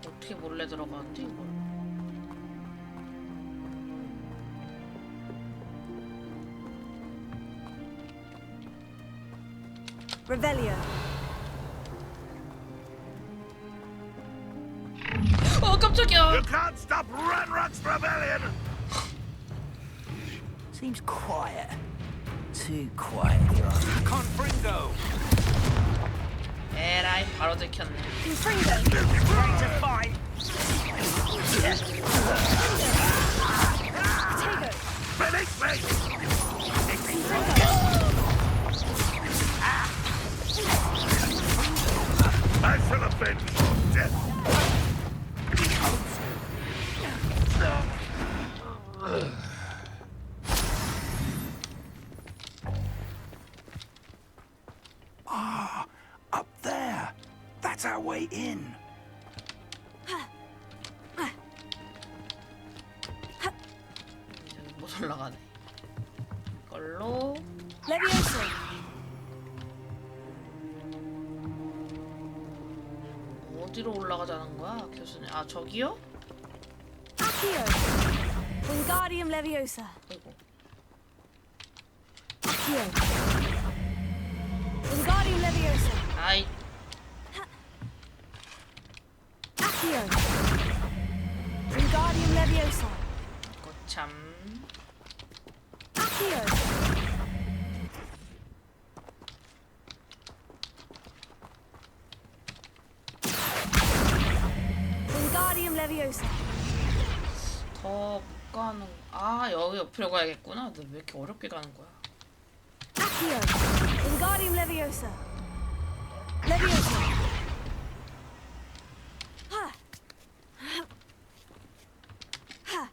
어떻게 몰래 들어가는데 이걸? Revelio. 어 깜짝이야. You can't stop Ranrock's rebellion! Seems quiet. Too quiet, Your Honor. Confringo. 에라이 바로 들켰네. Ready to fight. Finish me! I shall avenge your death. Ah, up there. That's our way in. 못 올라가네. 이걸로 Levioso. 어디로 올라가자는 거야, 교수님? 아 저기요? Accio. Wingardium Leviosa. 아이고. Accio. Wingardium Leviosa. 아이. Accio. Wingardium Leviosa. 거참. Accio. Wingardium Leviosa. 더 못 가는. 아 여기 옆으로 가야겠구나. 너 왜 이렇게 어렵게 가는 거야? Accio. Wingardium Leviosa. Leviosa. Ha. Ha.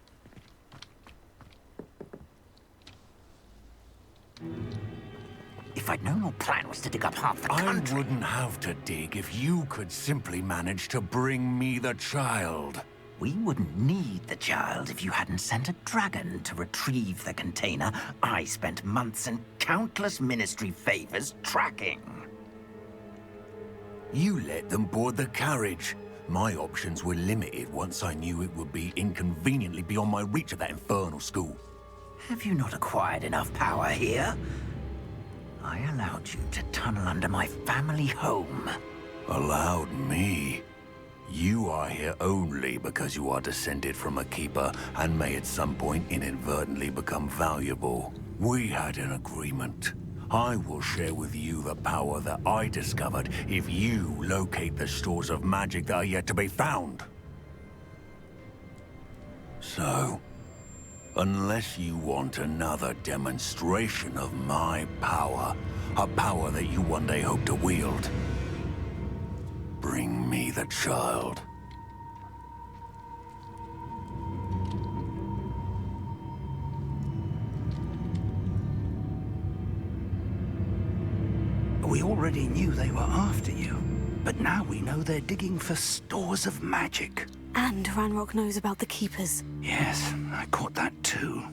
If I'd known your plan was to dig up half the country... I wouldn't have to dig if you could simply manage to bring me the child. We wouldn't need the child if you hadn't sent a dragon to retrieve the container I spent months and countless ministry favors tracking. You let them board the carriage. My options were limited once I knew it would be inconveniently beyond my reach at that infernal school. Have you not acquired enough power here? I allowed you to tunnel under my family home. Allowed me? You are here only because you are descended from a keeper and may at some point inadvertently become valuable. We had an agreement. I will share with you the power that I discovered if you locate the stores of magic that are yet to be found. So, unless you want another demonstration of my power, a power that you one day hope to wield, bring me the child. We already knew they were after you, but now we know they're digging for stores of magic. And Ranrock knows about the Keepers. Yes, I caught that too.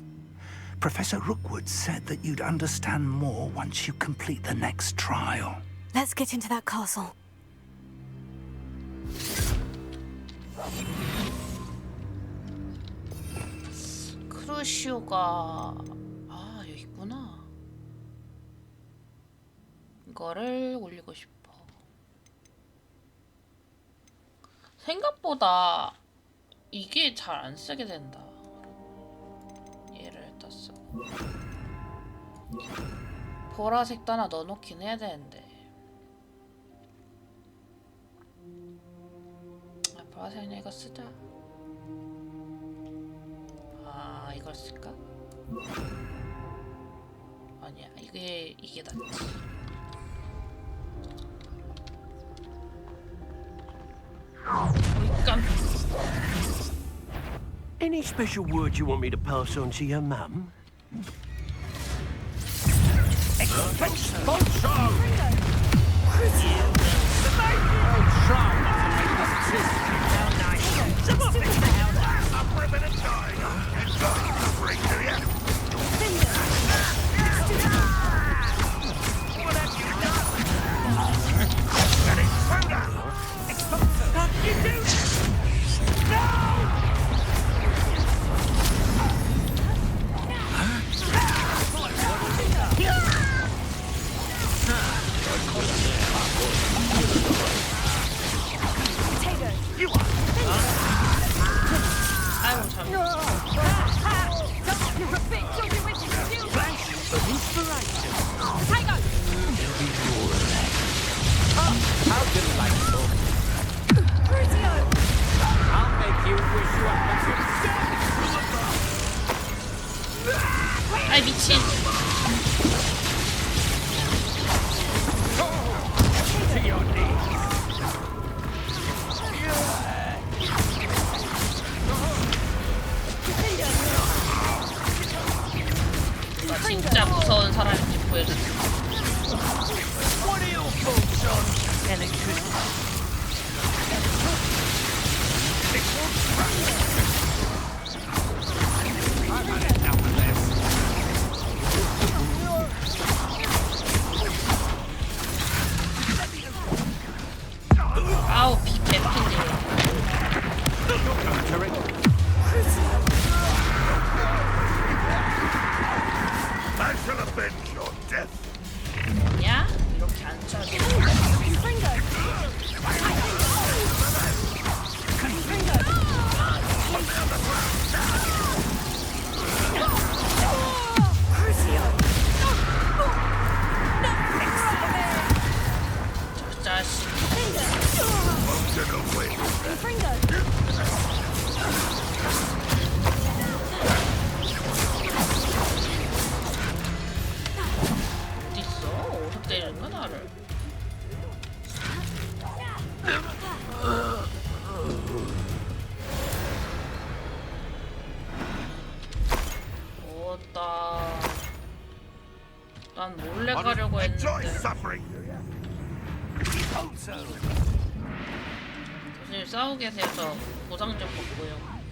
Professor Rookwood said that you'd understand more once you complete the next trial. Let's get into that castle. 크루씨오가 여기 있구나. 이거를 올리고 싶어. 생각보다 이게 잘 안 쓰게 된다. 얘를 떴어. 보라색도 하나 넣어놓긴 해야 되는데. 보라색은 이거 쓰자. 이걸 쓸까? 아니야, 이게 낫지. Any special word you want me to pass on to your mum? 미친. 나 진짜 무서운 사람인지 보여줬어. 아우 비 개핀데. 뭐냐? 이렇게 안 쳐줘. 저 자식. 어딨어? 어디서 때리는 거야 나를? 오다. 난 몰래 가려고 했는데. 교수님 싸우고 계세요. 저 보상 좀 받고요.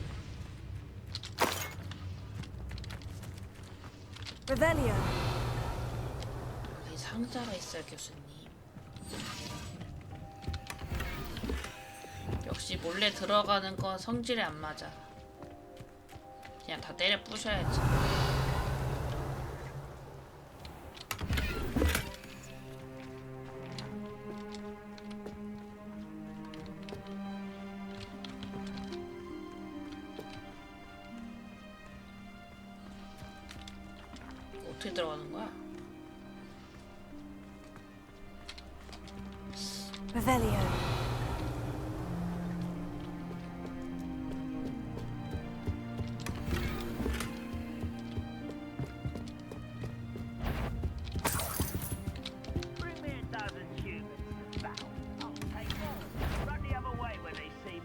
Revelio. 이 상자가 있어요, 교수님. 역시 몰래 들어가는 건 성질에 안 맞아. 그냥 다 때려 부셔야지. 어떻게 들어가는 거야? Revelio.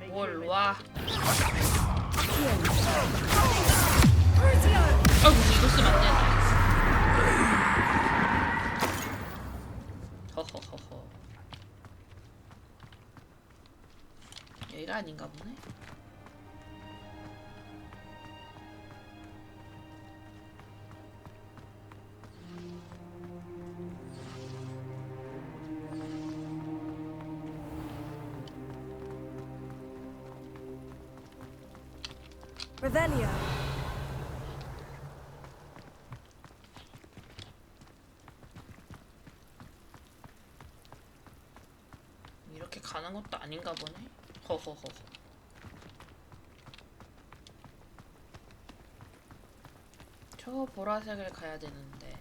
뭘 와? 아이고 이거 쓰면 안 되는데. 허허. 허허허. 여기가 아닌가 보네. Revelio. 이렇게 가는 것도 아닌가 보네. 허허허. 저 보라색을 가야 되는데.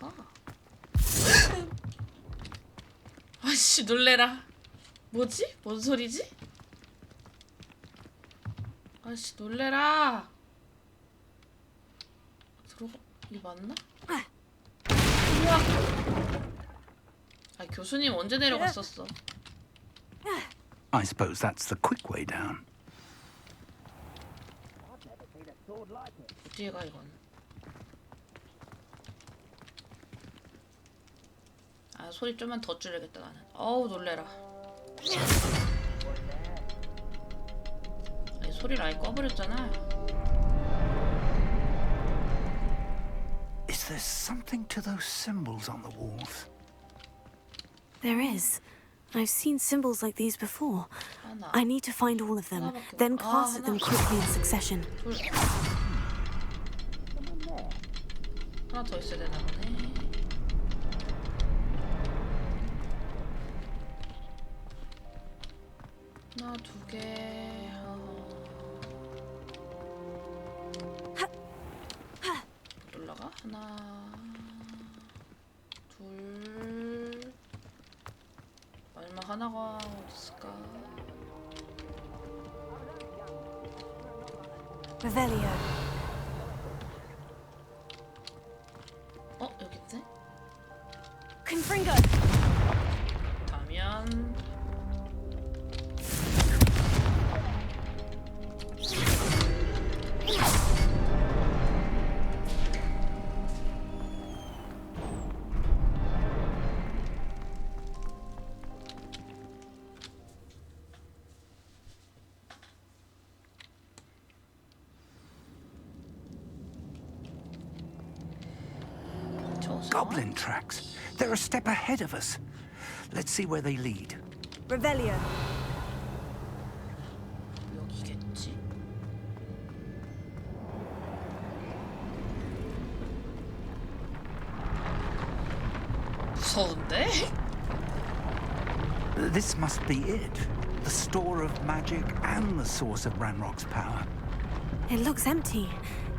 아하. 아씨 놀래라. 뭐지? 뭔 소리지? 아씨 놀래라. 들어가. 이거 맞나? 우와. 아 교수님 언제 내려갔었어? I suppose that's the quick way down. 어디에 가 이건? 아 소리 좀만 더 줄여야겠다 나는. 어우 놀래라. 아니 소리를 아예 꺼버렸잖아. Is there something to those symbols on the walls? There is. I've seen symbols like these before. I need to find all of them, then cast at them quickly in succession. 하나 더 있어야 되나 보네. 하나, 두 개. 올라가? 하나, 둘. 마지막 하나가 어디 있을까? Revelio. 어 여기 있네. Confringo. 다면. Goblin tracks. They're a step ahead of us. Let's see where they lead. Revelio. 여기겠지? 무서운데? This must be it. The store of magic and the source of Ranrock's power. It looks empty.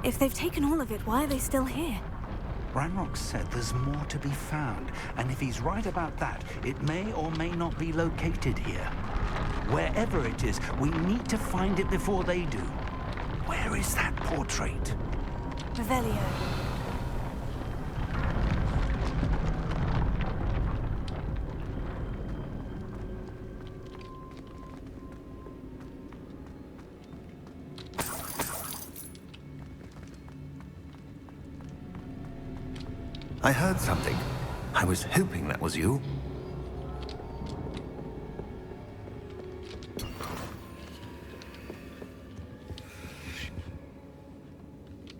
If they've taken all of it, why are they still here? Ranrock said there's more to be found, and if he's right about that, it may or may not be located here. Wherever it is, we need to find it before they do. Where is that portrait? Revelio. I heard something. I was hoping that was you.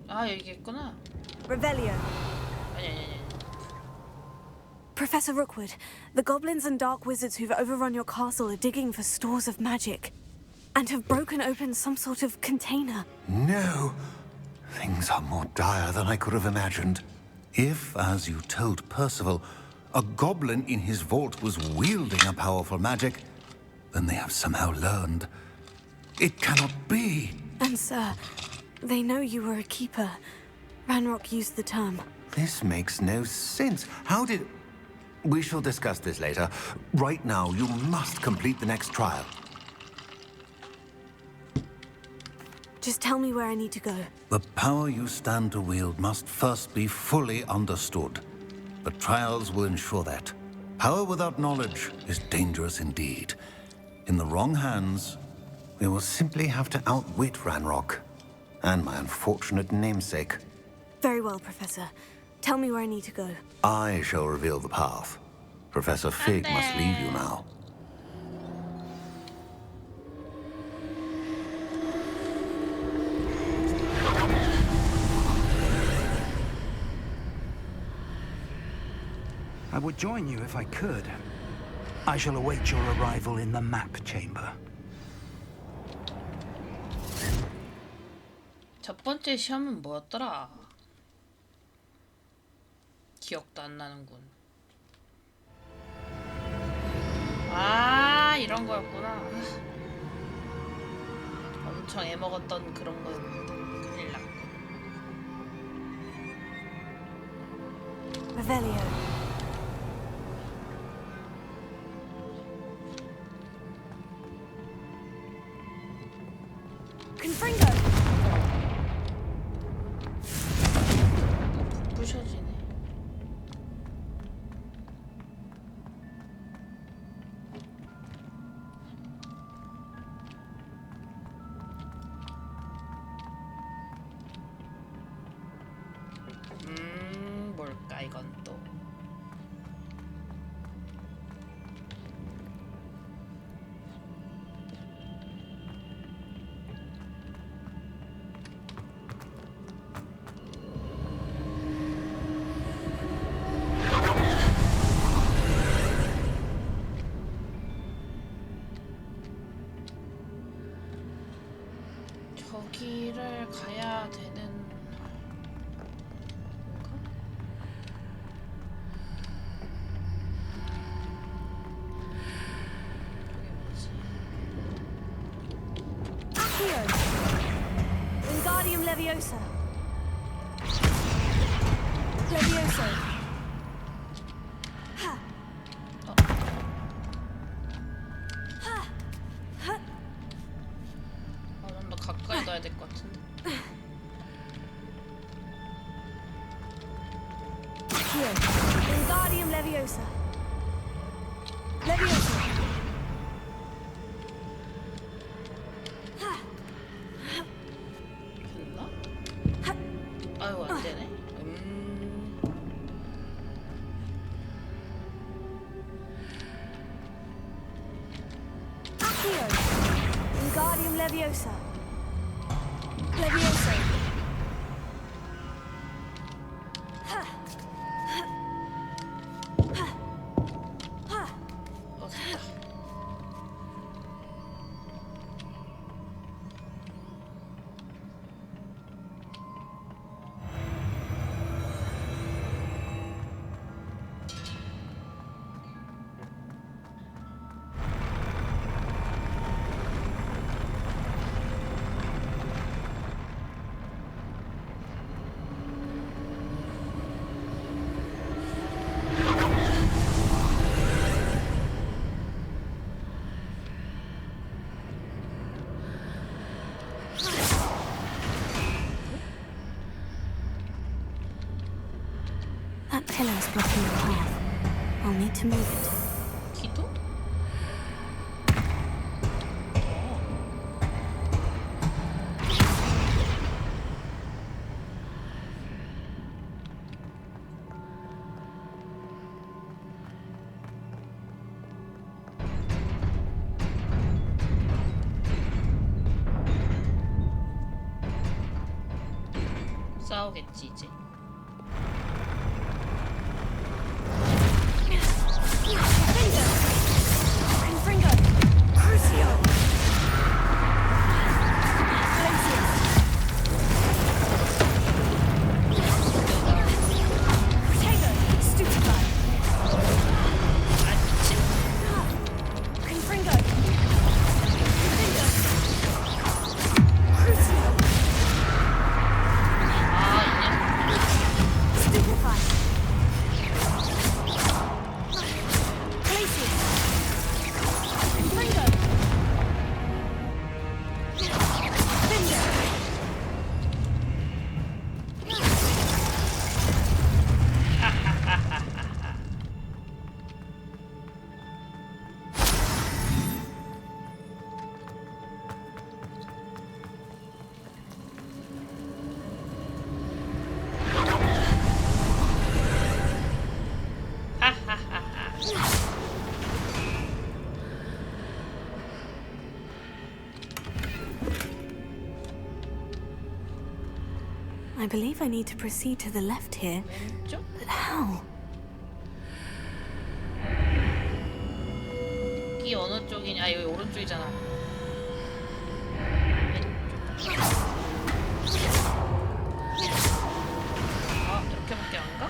아 여기 있구나. Revelio. 아니. Professor Rookwood, the goblins and dark wizards who've overrun your castle are digging for stores of magic and have broken open some sort of container. No. Things are more dire than I could have imagined. If, as you told Percival, a goblin in his vault was wielding a powerful magic, then they have somehow learned. It cannot be. And sir, they know you were a keeper. Ranrock used the term. This makes no sense. How did... We shall discuss this later. Right now, you must complete the next trial. Just tell me where I need to go. The power you stand to wield must first be fully understood. The trials will ensure that. Power without knowledge is dangerous indeed. In the wrong hands, we will simply have to outwit Ranrock and my unfortunate namesake. Very well, Professor. Tell me where I need to go. I shall reveal the path. Professor Fig must leave you now. I would join you if I could. I shall await your arrival in the map chamber. 첫 번째 시험은 뭐였더라? 기억도 안 나는군. 아, 이런 거였구나. 엄청 애먹었던 그런 거였는데 큰일 났고. Revelio. Confringo. 부셔지네. 뭘까 이건 또. 저기를 가야 되는 Accio. Wingardium Leviosa. Levioso. Ha. 좀 더 가까이 놔야 될 것 같은데. Accio. Wingardium Leviosa. Levioso. 됐나? 아유 안 되네. Accio. Wingardium Leviosa. Levioso. That pillar's blocking the path. I'll need to move it. 기도? 싸우겠지 이제. Confringo. Crucio. Protego. Stupefy. Confringo. Crucio. I believe I need to proceed to the left here. But how? 이 어느 쪽이냐? 아, 여기 오른쪽이잖아. 아, 이렇게밖에 안 가?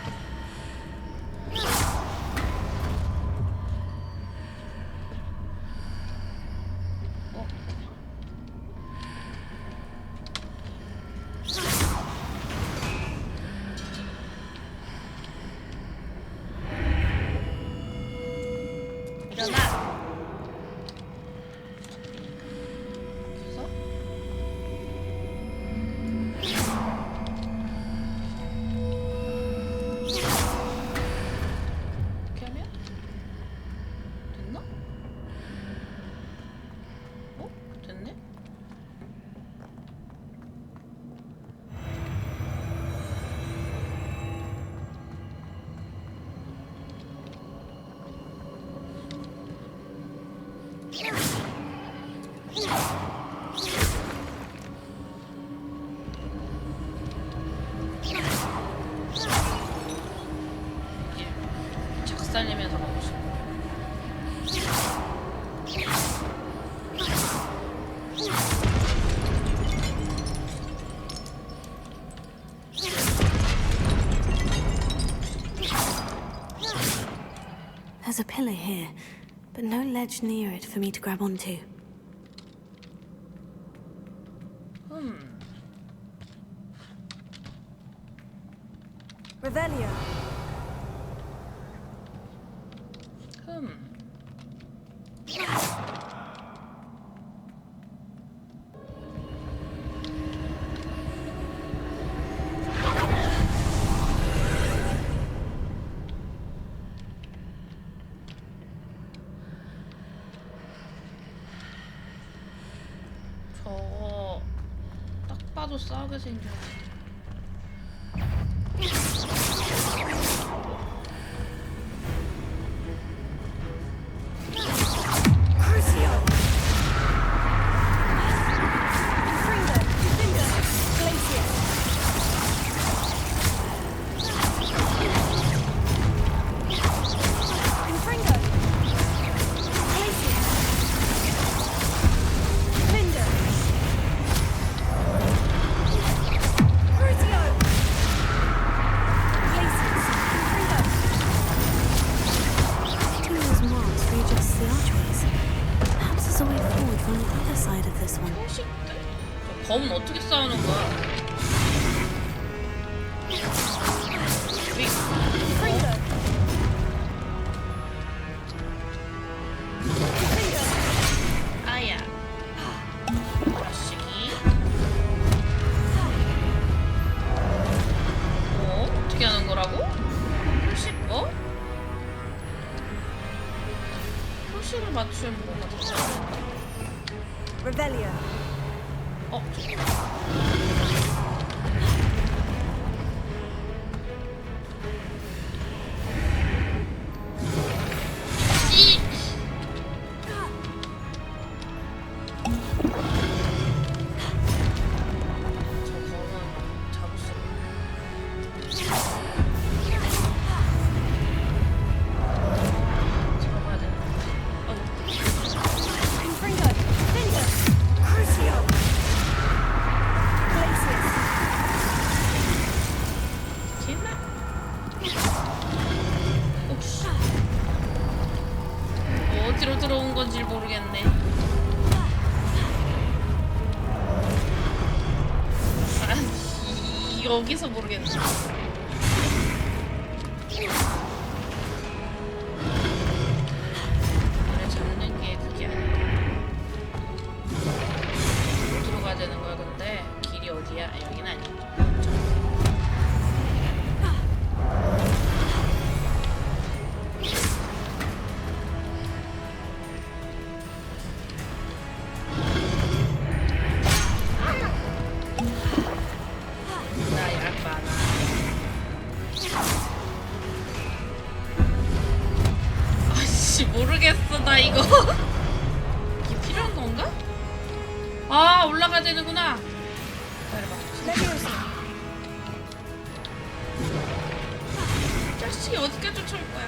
작살내면서 가고 싶어. There's a pillar here, but no ledge near it for me to grab onto. Revelio. 저거 딱 봐도 싸게 생겼는데. 검은 어떻게 싸우는 거야? 아야. 자식이. 어떻게 하는 거라고? 표시 뭐? 표시를 맞추면 뭐가 되지? Revelio. 어디로 들어온 건지 모르겠네. 여기서 모르겠네. 얘를 잡는 게 그게 아니야. 어디로 가야 되는 거야 근데? 길이 어디야? 여기는 아니야. 모르겠어 나 이거. 이게 필요한 건가? 아 올라가야 되는구나. 기다려봐. 자식이 어디까지 쫓아올 거야?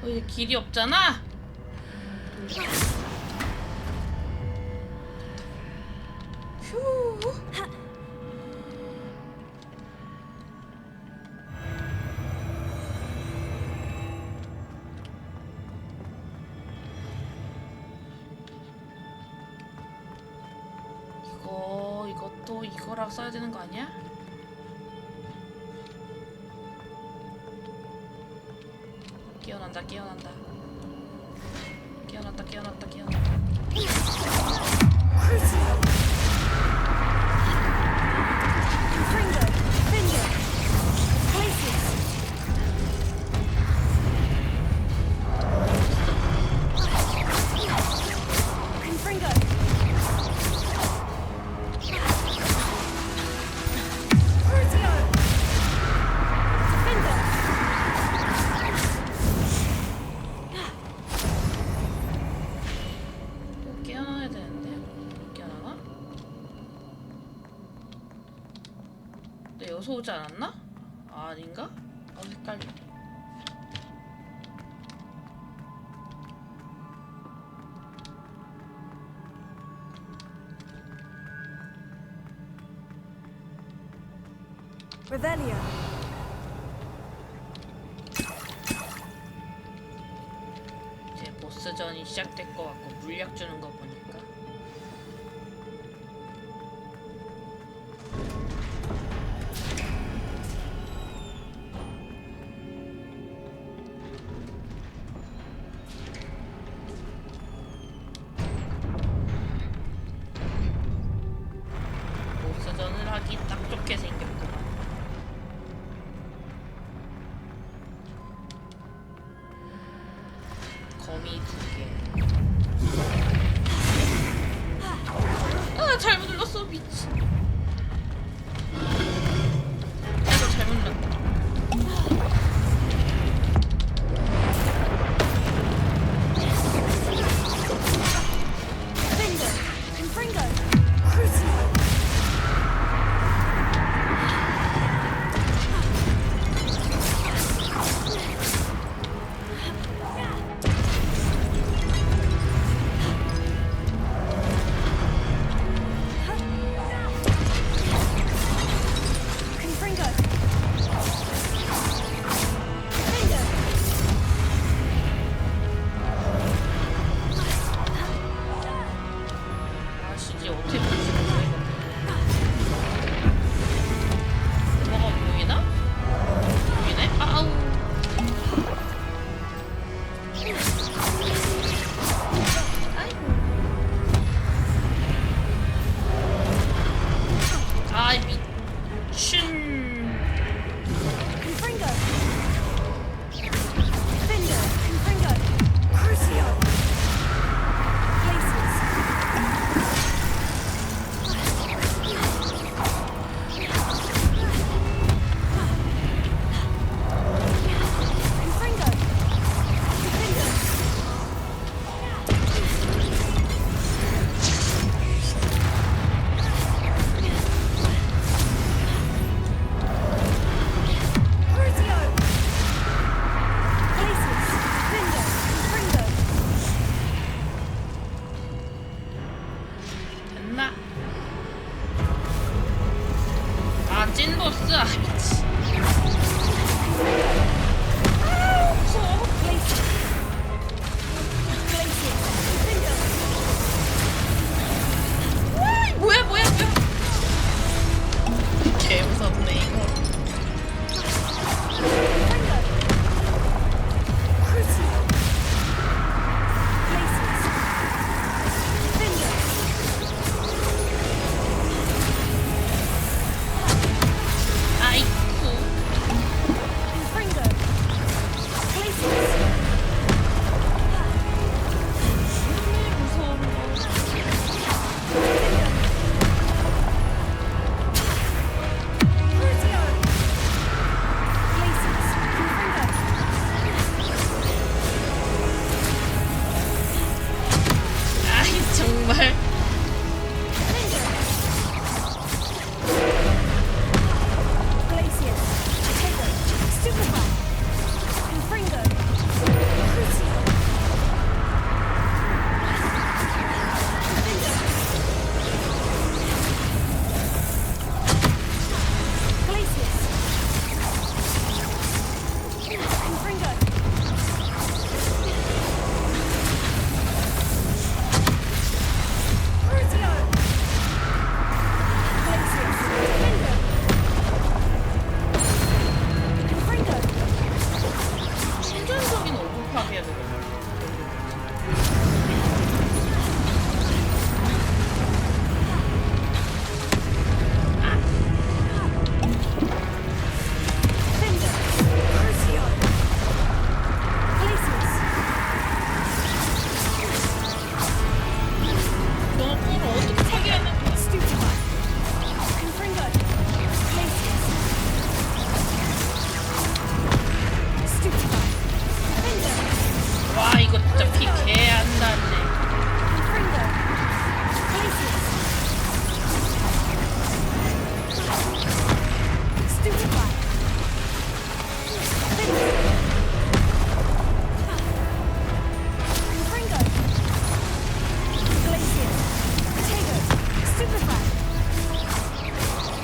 이제 길이 없잖아. 휴. 이것도 이거라고 써야 되는 거 아니야? 깨어난다. 여기서 오지 않았나? 아닌가? 헷갈려. Revelio. 이제 보스전이 시작될 것 같고 물약 주는 거 보니까. 보스전을 하기 딱 좋게 생겼구만. 거미 2개. 아, 잘못 눌렀어. 미친. 이거 잘못 눌렀다. 찐보스. 아, 미치. 뭐야. 개 무섭네 이거.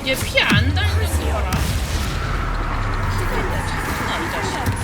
얘 피 안 달리는 거 봐라. 참나 이 자식.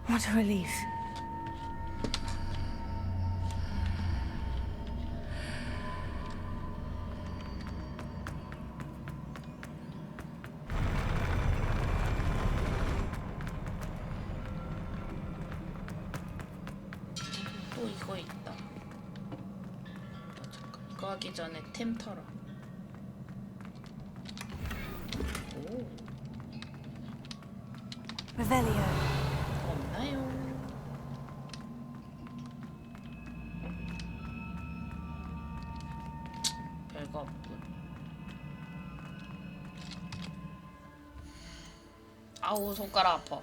What a relief. 또 이거 있다. 잠깐 이거 하기 전에 템 털어. 오. Revelio. 없나요? 별거 없군. 아우 손가락 아파.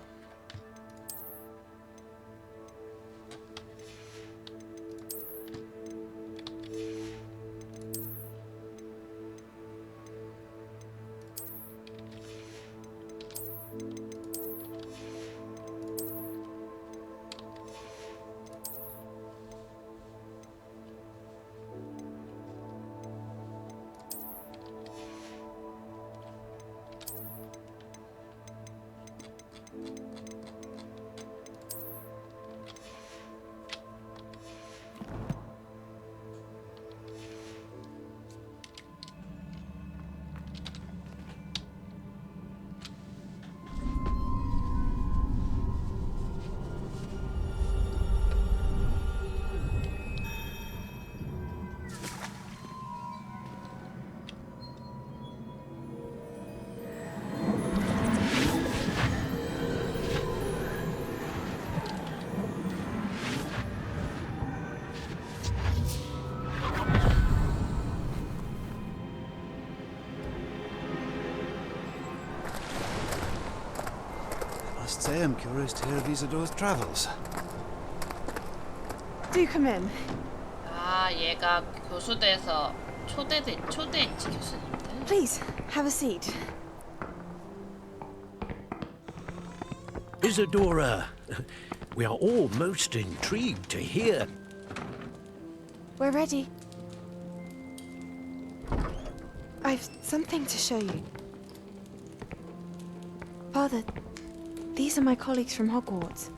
Must say I'm curious to hear of Isadore's travels. Do come in. 아, 얘가 교수대에서 초대했지 교수님들. Please, have a seat. Isadora, we are all most intrigued to hear. We're ready. I've something to show you. Father, these are my colleagues from Hogwarts.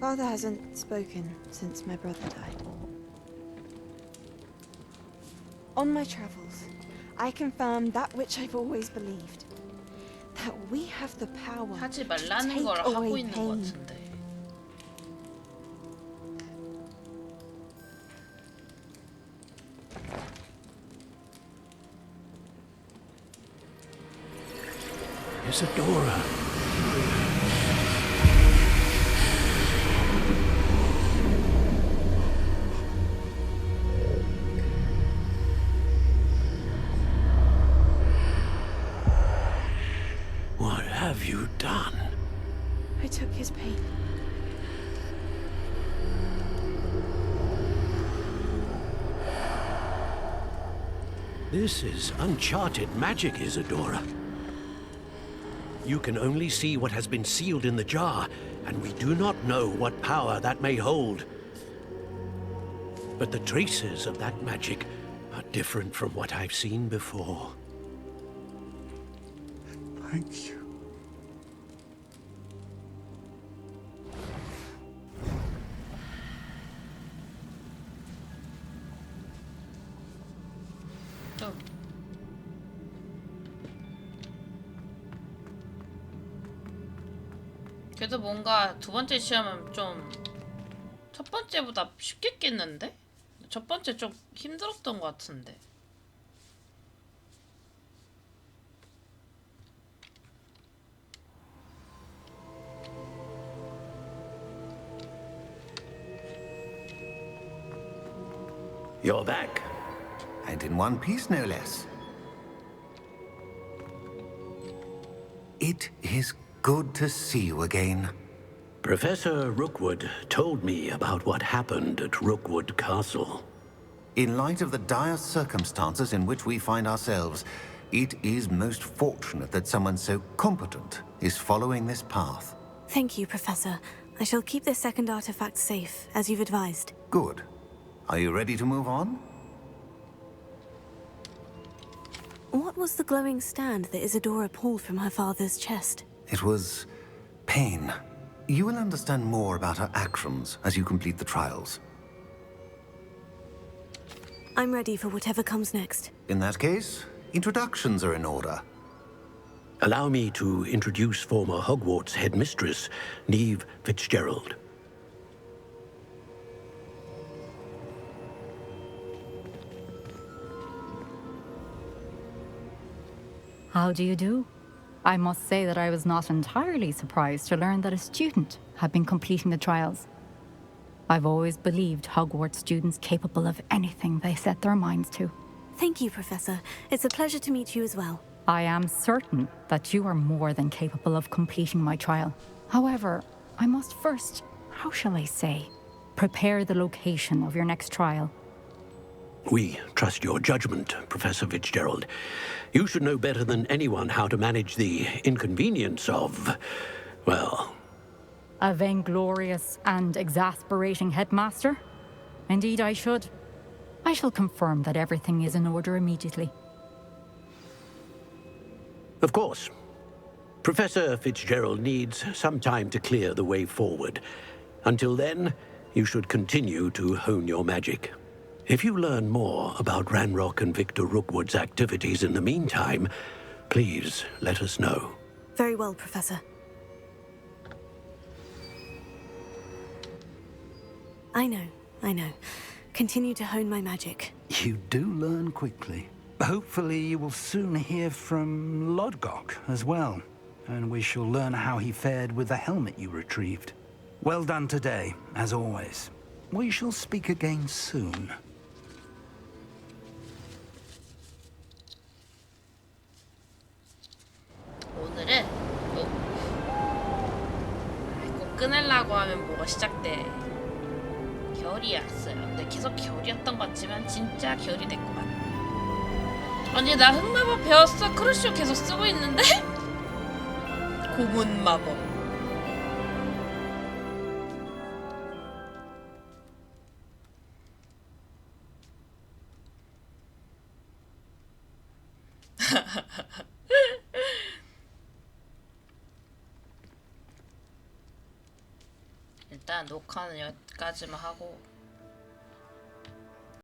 Father hasn't spoken since my brother died. On my travels, I confirmed that which I've always believed. That we have the power 하지 to 말라는 걸 take 하고 away 있는 것 pain. 같은데. Isadora. What have you done? I took his pain. This is uncharted magic, Isadora. You can only see what has been sealed in the jar, and we do not know what power that may hold. But the traces of that magic are different from what I've seen before. Thank you. 그래도 뭔가 두 번째 시험은 좀 첫 번째보다 쉽겠겠는데? 첫 번째 좀 힘들었던 것 같은데. You're back. And in one piece, no less. It is good to see you again. Professor Rookwood told me about what happened at Rookwood Castle. In light of the dire circumstances in which we find ourselves, it is most fortunate that someone so competent is following this path. Thank you, Professor. I shall keep this second artifact safe, as you've advised. Good. Are you ready to move on? What was the glowing stand that Isadora pulled from her father's chest? It was pain. You will understand more about her actions as you complete the trials. I'm ready for whatever comes next. In that case, introductions are in order. Allow me to introduce former Hogwarts headmistress, Neve Fitzgerald. How do you do? I must say that I was not entirely surprised to learn that a student had been completing the trials. I've always believed Hogwarts students capable of anything they set their minds to. Thank you, Professor. It's a pleasure to meet you as well. I am certain that you are more than capable of completing my trial. However, I must first, how shall I say, prepare the location of your next trial. We trust your judgment, Professor Fitzgerald. You should know better than anyone how to manage the inconvenience of, well... A vainglorious and exasperating headmaster? Indeed I should. I shall confirm that everything is in order immediately. Of course. Professor Fitzgerald needs some time to clear the way forward. Until then, you should continue to hone your magic. If you learn more about Ranrock and Victor Rookwood's activities in the meantime, please let us know. Very well, Professor. I know. Continue to hone my magic. You do learn quickly. Hopefully you will soon hear from Lodgok as well, and we shall learn how he fared with the helmet you retrieved. Well done today, as always. We shall speak again soon. 오늘은 꼭 끊으려고 하면 뭐가 시작돼. 겨울이 왔어요. 근데 계속 겨울이었던 것 같지만 진짜 겨울이 됐구만. 아니 나 흑마법 배웠어. 크루씨오 계속 쓰고 있는데? 고문 마법. 일단 녹화는 여기까지만 하고